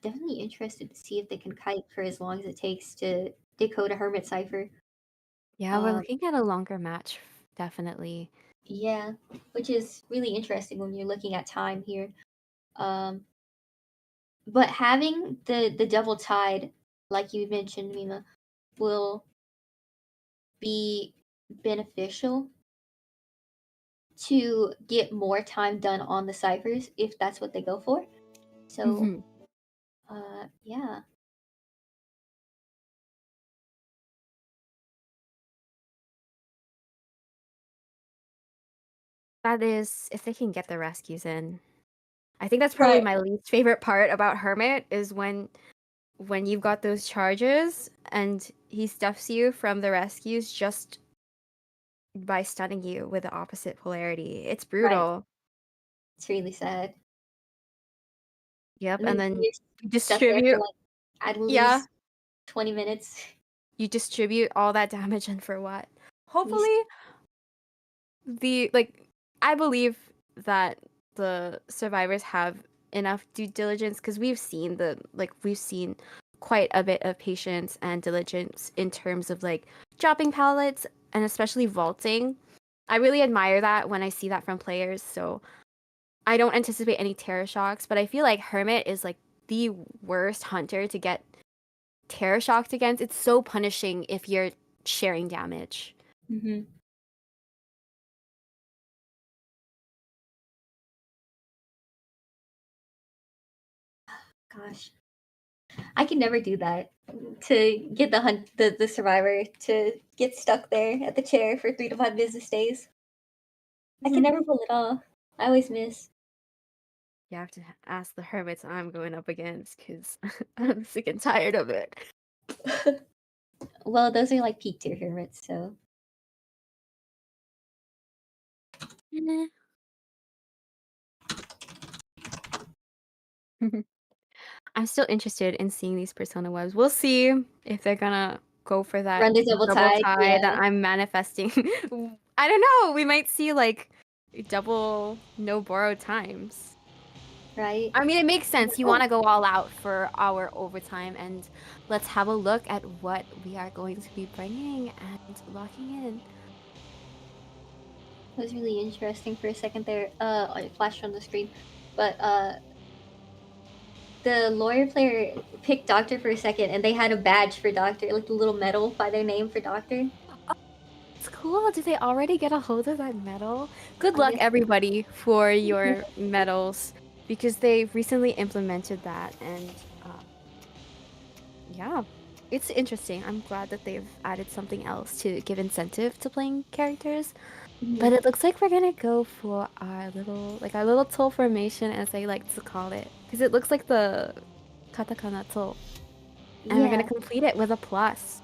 definitely interested to see if they can kite for as long as it takes to decode a hermit cipher. Yeah, we're Um, looking at a longer match, definitely. yeah, which is really interesting when you're looking at time here. Um, but having the double tide, like you mentioned, Mima, will be beneficial to get more time done on the ciphers if that's what they go for. So, Mhm. yeah. That is, if they can get the rescues in. I think that's probably Right. my least favorite part about Hermit is when you've got those charges and he stuffs you from the rescues just by stunning you with the opposite polarity. It's Right. brutal. It's really sad. Yep, And and then then you're you stuck there for distribute, like at yeah, least 20 minutes. you distribute all that damage and for what? You Hopefully the like I believe that the survivors have enough due diligence because we've seen quite a bit of patience and diligence in terms of like dropping pallets and especially vaulting. I really admire that when I see that from players. So I don't anticipate any terror shocks, but I feel like Hermit is like the worst hunter to get terror shocked against. It's so punishing if you're sharing damage. Mm-hmm. Gosh, I can never do that. To get the survivor to get stuck there at the chair for 3 to 5 business days. I can never pull it off. I always miss. You have to ask the hermits I'm going up against because I'm sick and tired of it. Well, those are like peak tier hermits, so Eh. I'm still interested in seeing these persona webs. We'll see if they're gonna go for that run the double double tide. tie Yeah, that I'm manifesting. I don't know. We might see like double no borrowed times. right. I mean, it makes sense. You want Oh, to go all out for our overtime, and let's have a look at what we are going to be bringing and locking in. it was really interesting for a second there. It flashed on the screen, but the lawyer player picked Doctor for a second, and they had a badge for Doctor, like a little medal by their name for Doctor. It's cool. Did they already get a hold of that medal? Good I luck, guess. everybody, for your medals because they recently implemented that, and yeah, it's interesting. I'm glad that they've added something else to give incentive to playing characters. Mhm. But it looks like we're gonna go for our little toll formation, as I like to call it, because it looks like the katakana toll, and we're gonna Yeah, complete it with a plus.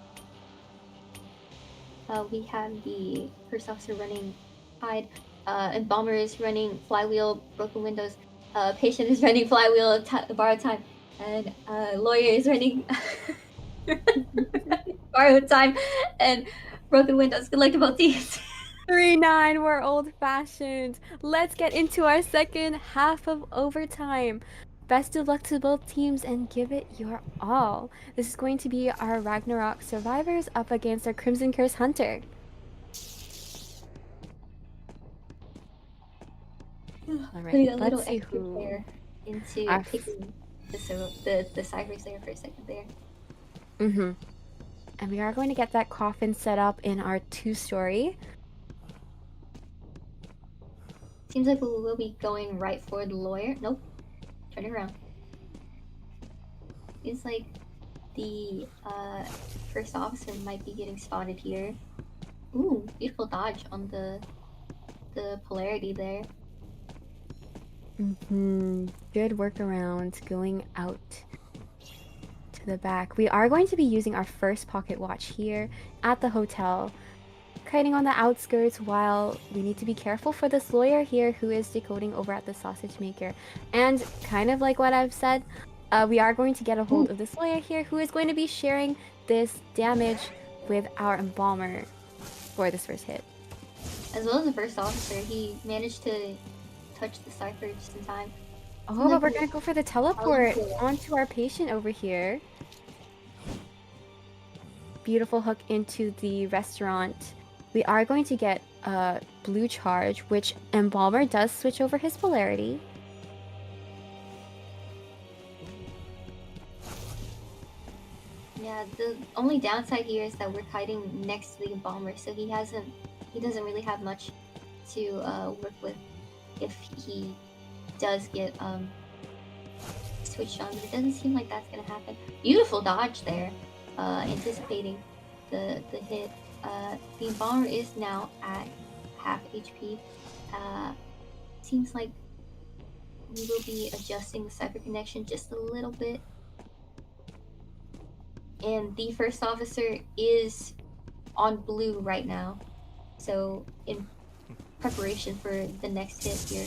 we have the first officer running hide, and bomber is running flywheel, broken windows. Patient is running flywheel, borrowed time, and lawyer is running borrowed time, and broken windows, collectible thieves. 3-9, we're old fashioned. Let's get into our second half of overtime. Best of luck to both teams and give it your all. This is going to be our Ragnarok survivors up against our Crimson Curse Hunter. All right, Putting a little let's see extra who care into our. picking the ciphers there for a second there. Mm-hmm. And we are going to get that coffin set up in our two-story. Seems like we'll be going right for the lawyer. Nope, turn it around. Seems like the first officer might be getting spotted here. Ooh, beautiful dodge on the polarity there. Mm-hmm. Good workaround going out to the back. We are going to be using our first pocket watch here at the hotel, kiting on the outskirts while we need to be careful for this lawyer here who is decoding over at the sausage maker. And kind of like what I've said, we are going to get a hold Ooh, of this lawyer here who is going to be sharing this damage with our embalmer for this first hit. as well as the first officer, he managed to touch the cipher just in time. Oh, Seems but like we're we're gonna go for the probably teleport onto our patient over here. Beautiful hook into the restaurant. We are going to get a blue charge, which Embalmer does switch over his polarity. yeah. The only downside here is that we're kiting next to the bomber, so he doesn't really have much to work with if he does get switched on, but it doesn't seem like that's gonna happen. Beautiful dodge there, anticipating the hit. The bomber is now at half HP. Seems like we will be adjusting the cipher connection just a little bit. And the first officer is on blue right now, so in preparation for the next hit here.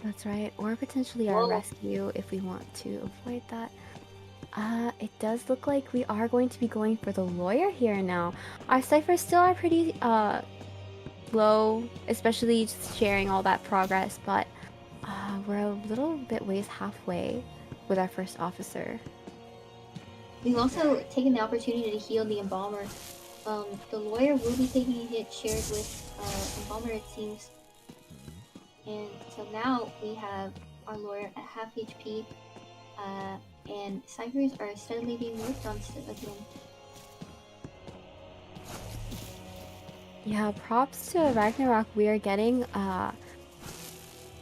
That's right, or potentially our Whoa. rescue if we want to avoid that. It does look like we are going to be going for the lawyer here now. Our ciphers still are pretty low, especially just sharing all that progress, but we're little bit ways halfway with our first officer. We've also taken the opportunity to heal the embalmer. The lawyer will be taking a hit shared with embalmer, it seems. And so now we have our lawyer at half HP, and ciphers are steadily being worked on again. Yeah, props to Ragnarok. We are getting a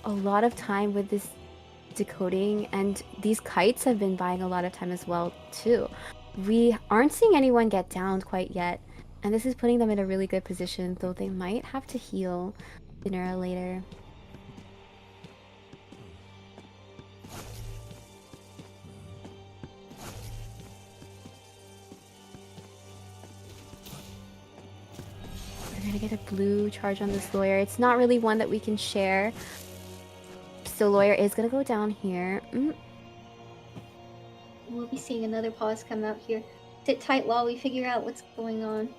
lot of time with this decoding, and these kites have been buying a lot of time as well too. We aren't seeing anyone get downed quite yet, and this is putting them in a really good position, though they might have to heal sooner or later. We're gonna get a blue charge on this lawyer. It's not really one that we can share. So lawyer is gonna go down here. We'll be seeing another pause come out here. Sit tight while we figure out what's going on.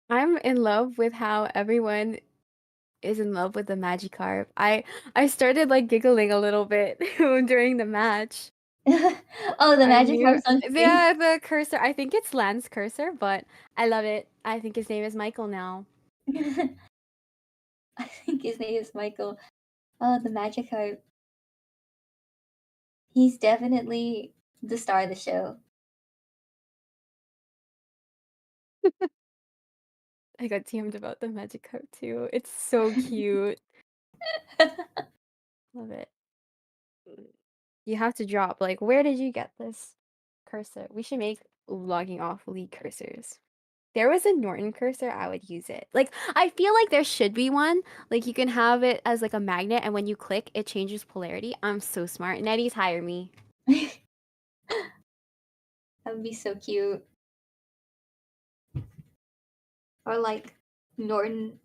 I'm in love with how everyone is in love with the Magikarp. I started like giggling a little bit during the match. Oh, the I magic knew harp's on screen. the cursor. I think it's Lance cursor, but I love it. I think his name is Michael now. I think his name is Michael. Oh, the magic harp. He's definitely the star of the show. I got TM'd about the Magikarp too. It's so cute. Love it. You have to drop. Like, where did you get this cursor? We should make logging off league cursors. There was a Norton cursor, I would use it. Like, I feel like there should be one. Like, you can have it as like a magnet, and when you click, it changes polarity. I'm so smart. Netties, hire me. That would be so cute. Or like Norton,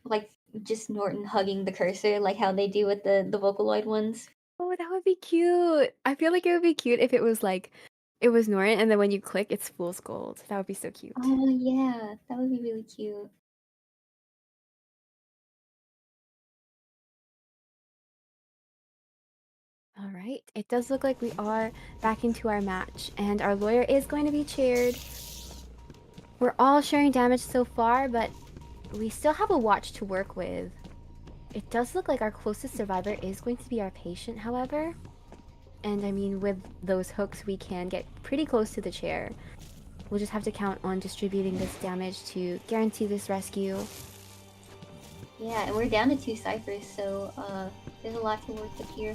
like just Norton hugging the cursor, like how they do with the Vocaloid ones. Oh, that would be cute. I feel like it would be cute if it was like, it was Norton, and then when you click, it's fool's gold. That would be so cute. Oh yeah, that would be really cute. All right, it does look like we are back into our match, and our lawyer is going to be cheered. We're all sharing damage so far, but we still have a watch to work with. It does look like our closest survivor is going to be our patient, however. And I mean, with those hooks, we can get pretty close to the chair. We'll just have to count on distributing this damage to guarantee this rescue. Yeah, and we're down to 2 ciphers, so there's a lot to work with here.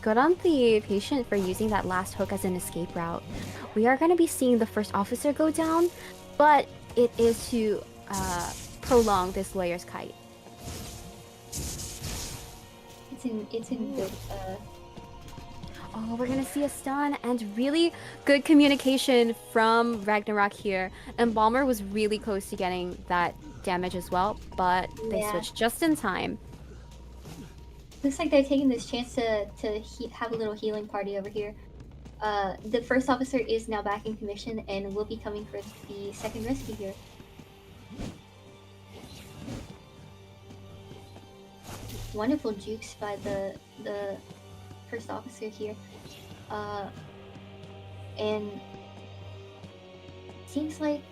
Good on the patient for using that last hook as an escape route. We are going to be seeing the first officer go down, but it is to prolong this lawyer's kite. It's in good. Oh, we're gonna see a stun and really good communication from Ragnarok here. And Balmer was really close to getting that damage as well, but they Yeah. switched just in time. Looks like they're taking this chance to have a little healing party over here. The first officer is now back in commission and will be coming for the second rescue here. Wonderful jukes by the first officer here, and seems like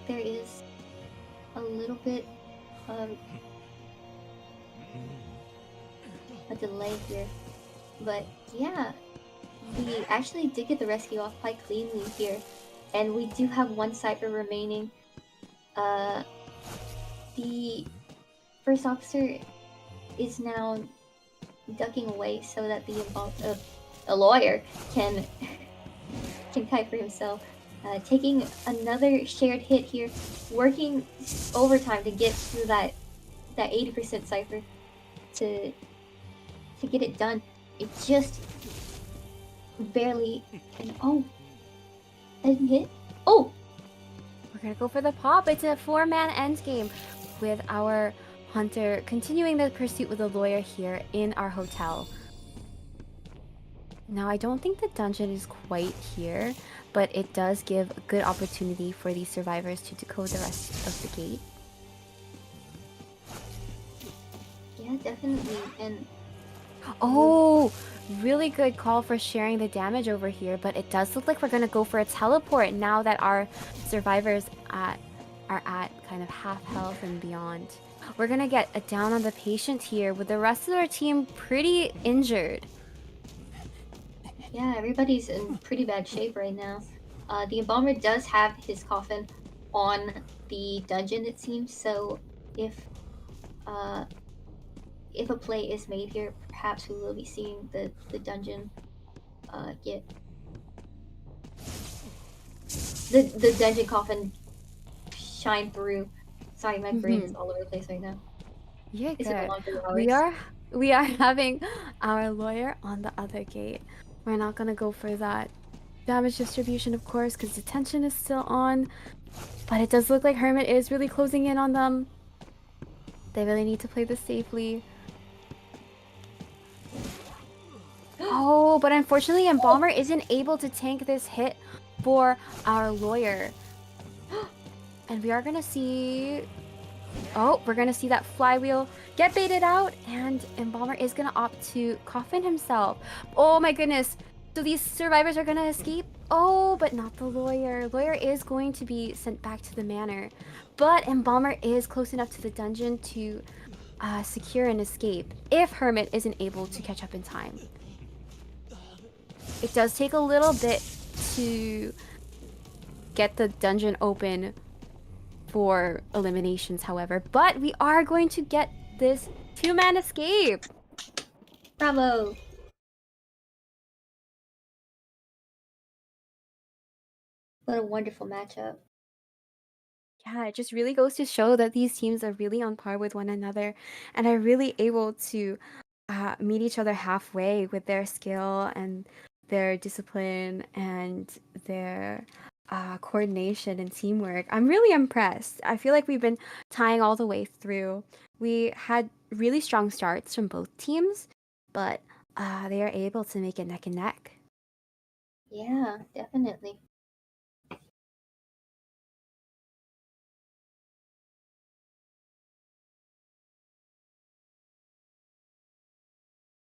there is a little bit of a delay here, but yeah, we actually did get the rescue off quite cleanly here, and we do have 1 cipher remaining. The first officer is now ducking away so that the lawyer can kite for himself. Taking another shared hit here, working overtime to get through that 80% cipher to get it done. It just barely, and oh, that didn't hit. Oh, We're gonna go for the pop. It's a 4-man endgame with our hunter continuing the pursuit with the lawyer here in our hotel. Now, I don't think the dungeon is quite here, but it does give a good opportunity for these survivors to decode the rest of the gate. Yeah, definitely. And oh, Oh, really good call for sharing the damage over here, but it does look like we're gonna go for a teleport now that our survivors are at kind of half health and beyond. We're gonna get a down on the patient here with the rest of our team pretty injured. yeah, everybody's in pretty bad shape right now. The embalmer does have his coffin on the dungeon, it seems. So if uh, if a play is made here, perhaps we will be seeing the dungeon get the dungeon coffin shine through. Sorry, my brain is Mhm. all over the place right now. Yeah, It's been a good. long 3 We hours. are we are having our lawyer on the other gate. We're not gonna go for that damage distribution, of course, because the tension is still on. But it does look like Hermit is really closing in on them. They really need to play this safely. Oh, but unfortunately, Embalmer isn't able to tank this hit for our lawyer. And we are gonna see. Oh, we're gonna see that flywheel get baited out, and Embalmer is gonna opt to coffin himself. Oh my goodness. So these survivors are gonna escape? Oh, but not the lawyer. Lawyer is going to be sent back to the manor. But Embalmer is close enough to the dungeon to secure an escape if Hermit isn't able to catch up in time. It does take a little bit to get the dungeon open for eliminations, however, but we are going to get this two-man escape. Bravo! What a wonderful matchup. Yeah, it just really goes to show that these teams are really on par with one another and are really able to meet each other halfway with their skill and their discipline and their coordination and teamwork. I'm really impressed. I feel like we've been tying all the way through. We had really strong starts from both teams, but they are able to make it neck and neck. Yeah, definitely.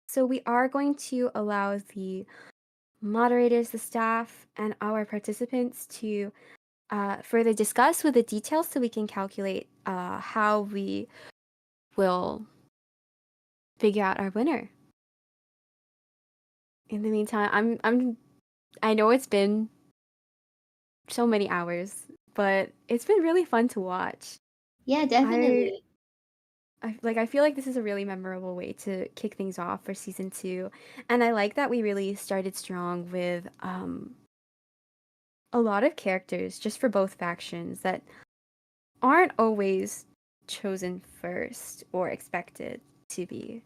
So we are going to allow the moderators, the staff, and our participants to further discuss with the details so we can calculate how we will figure out our winner. In the meantime, I know it's been so many hours, but it's been really fun to watch. Yeah, I definitely. I feel like this is a really memorable way to kick things off for season 2. And I like that we really started strong with a lot of characters just for both factions that aren't always chosen first or expected to be.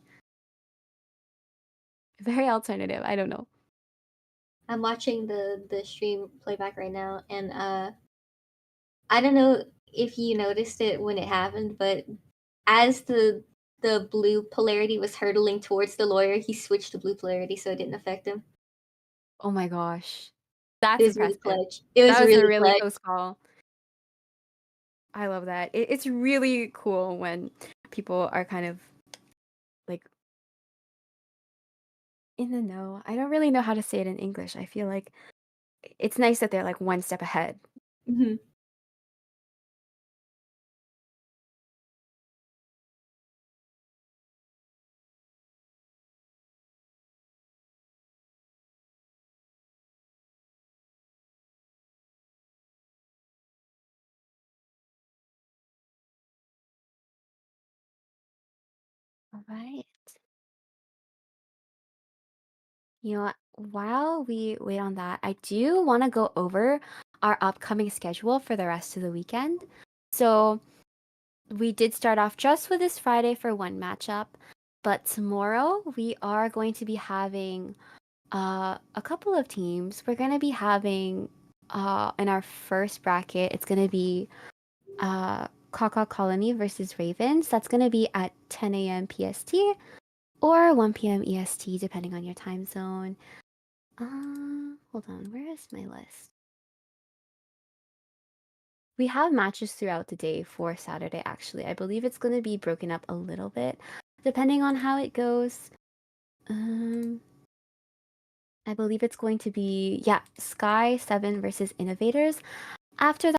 Very alternative. I don't know. I'm watching the stream playback right now, and I don't know if you noticed it when it happened, but as the blue polarity was hurtling towards the lawyer, he switched to blue polarity so it didn't affect him. Oh my gosh. It That's was really impressive. clutch. It was That was a really really clutch. close call. I love that. It's really cool when people are kind of like in the know. I don't really know how to say it in English. I feel like it's nice that they're like one step ahead. Mhm. All right. You know what? While we wait on that, I do want to go over our upcoming schedule for the rest of the weekend. So, we did start off just with this Friday for one matchup, but tomorrow we are going to be having a couple of teams. We're going to be having in our first bracket, it's going to be Kaka Colony versus Ravens. That's going to be at 10 a.m. PST or 1 p.m. EST, depending on your time zone. Hold on, where is my list? We have matches throughout the day for Saturday, actually. I believe it's going to be broken up a little bit, depending on how it goes. Um, I believe it's going to be, yeah, Sky 7 versus Innovators. After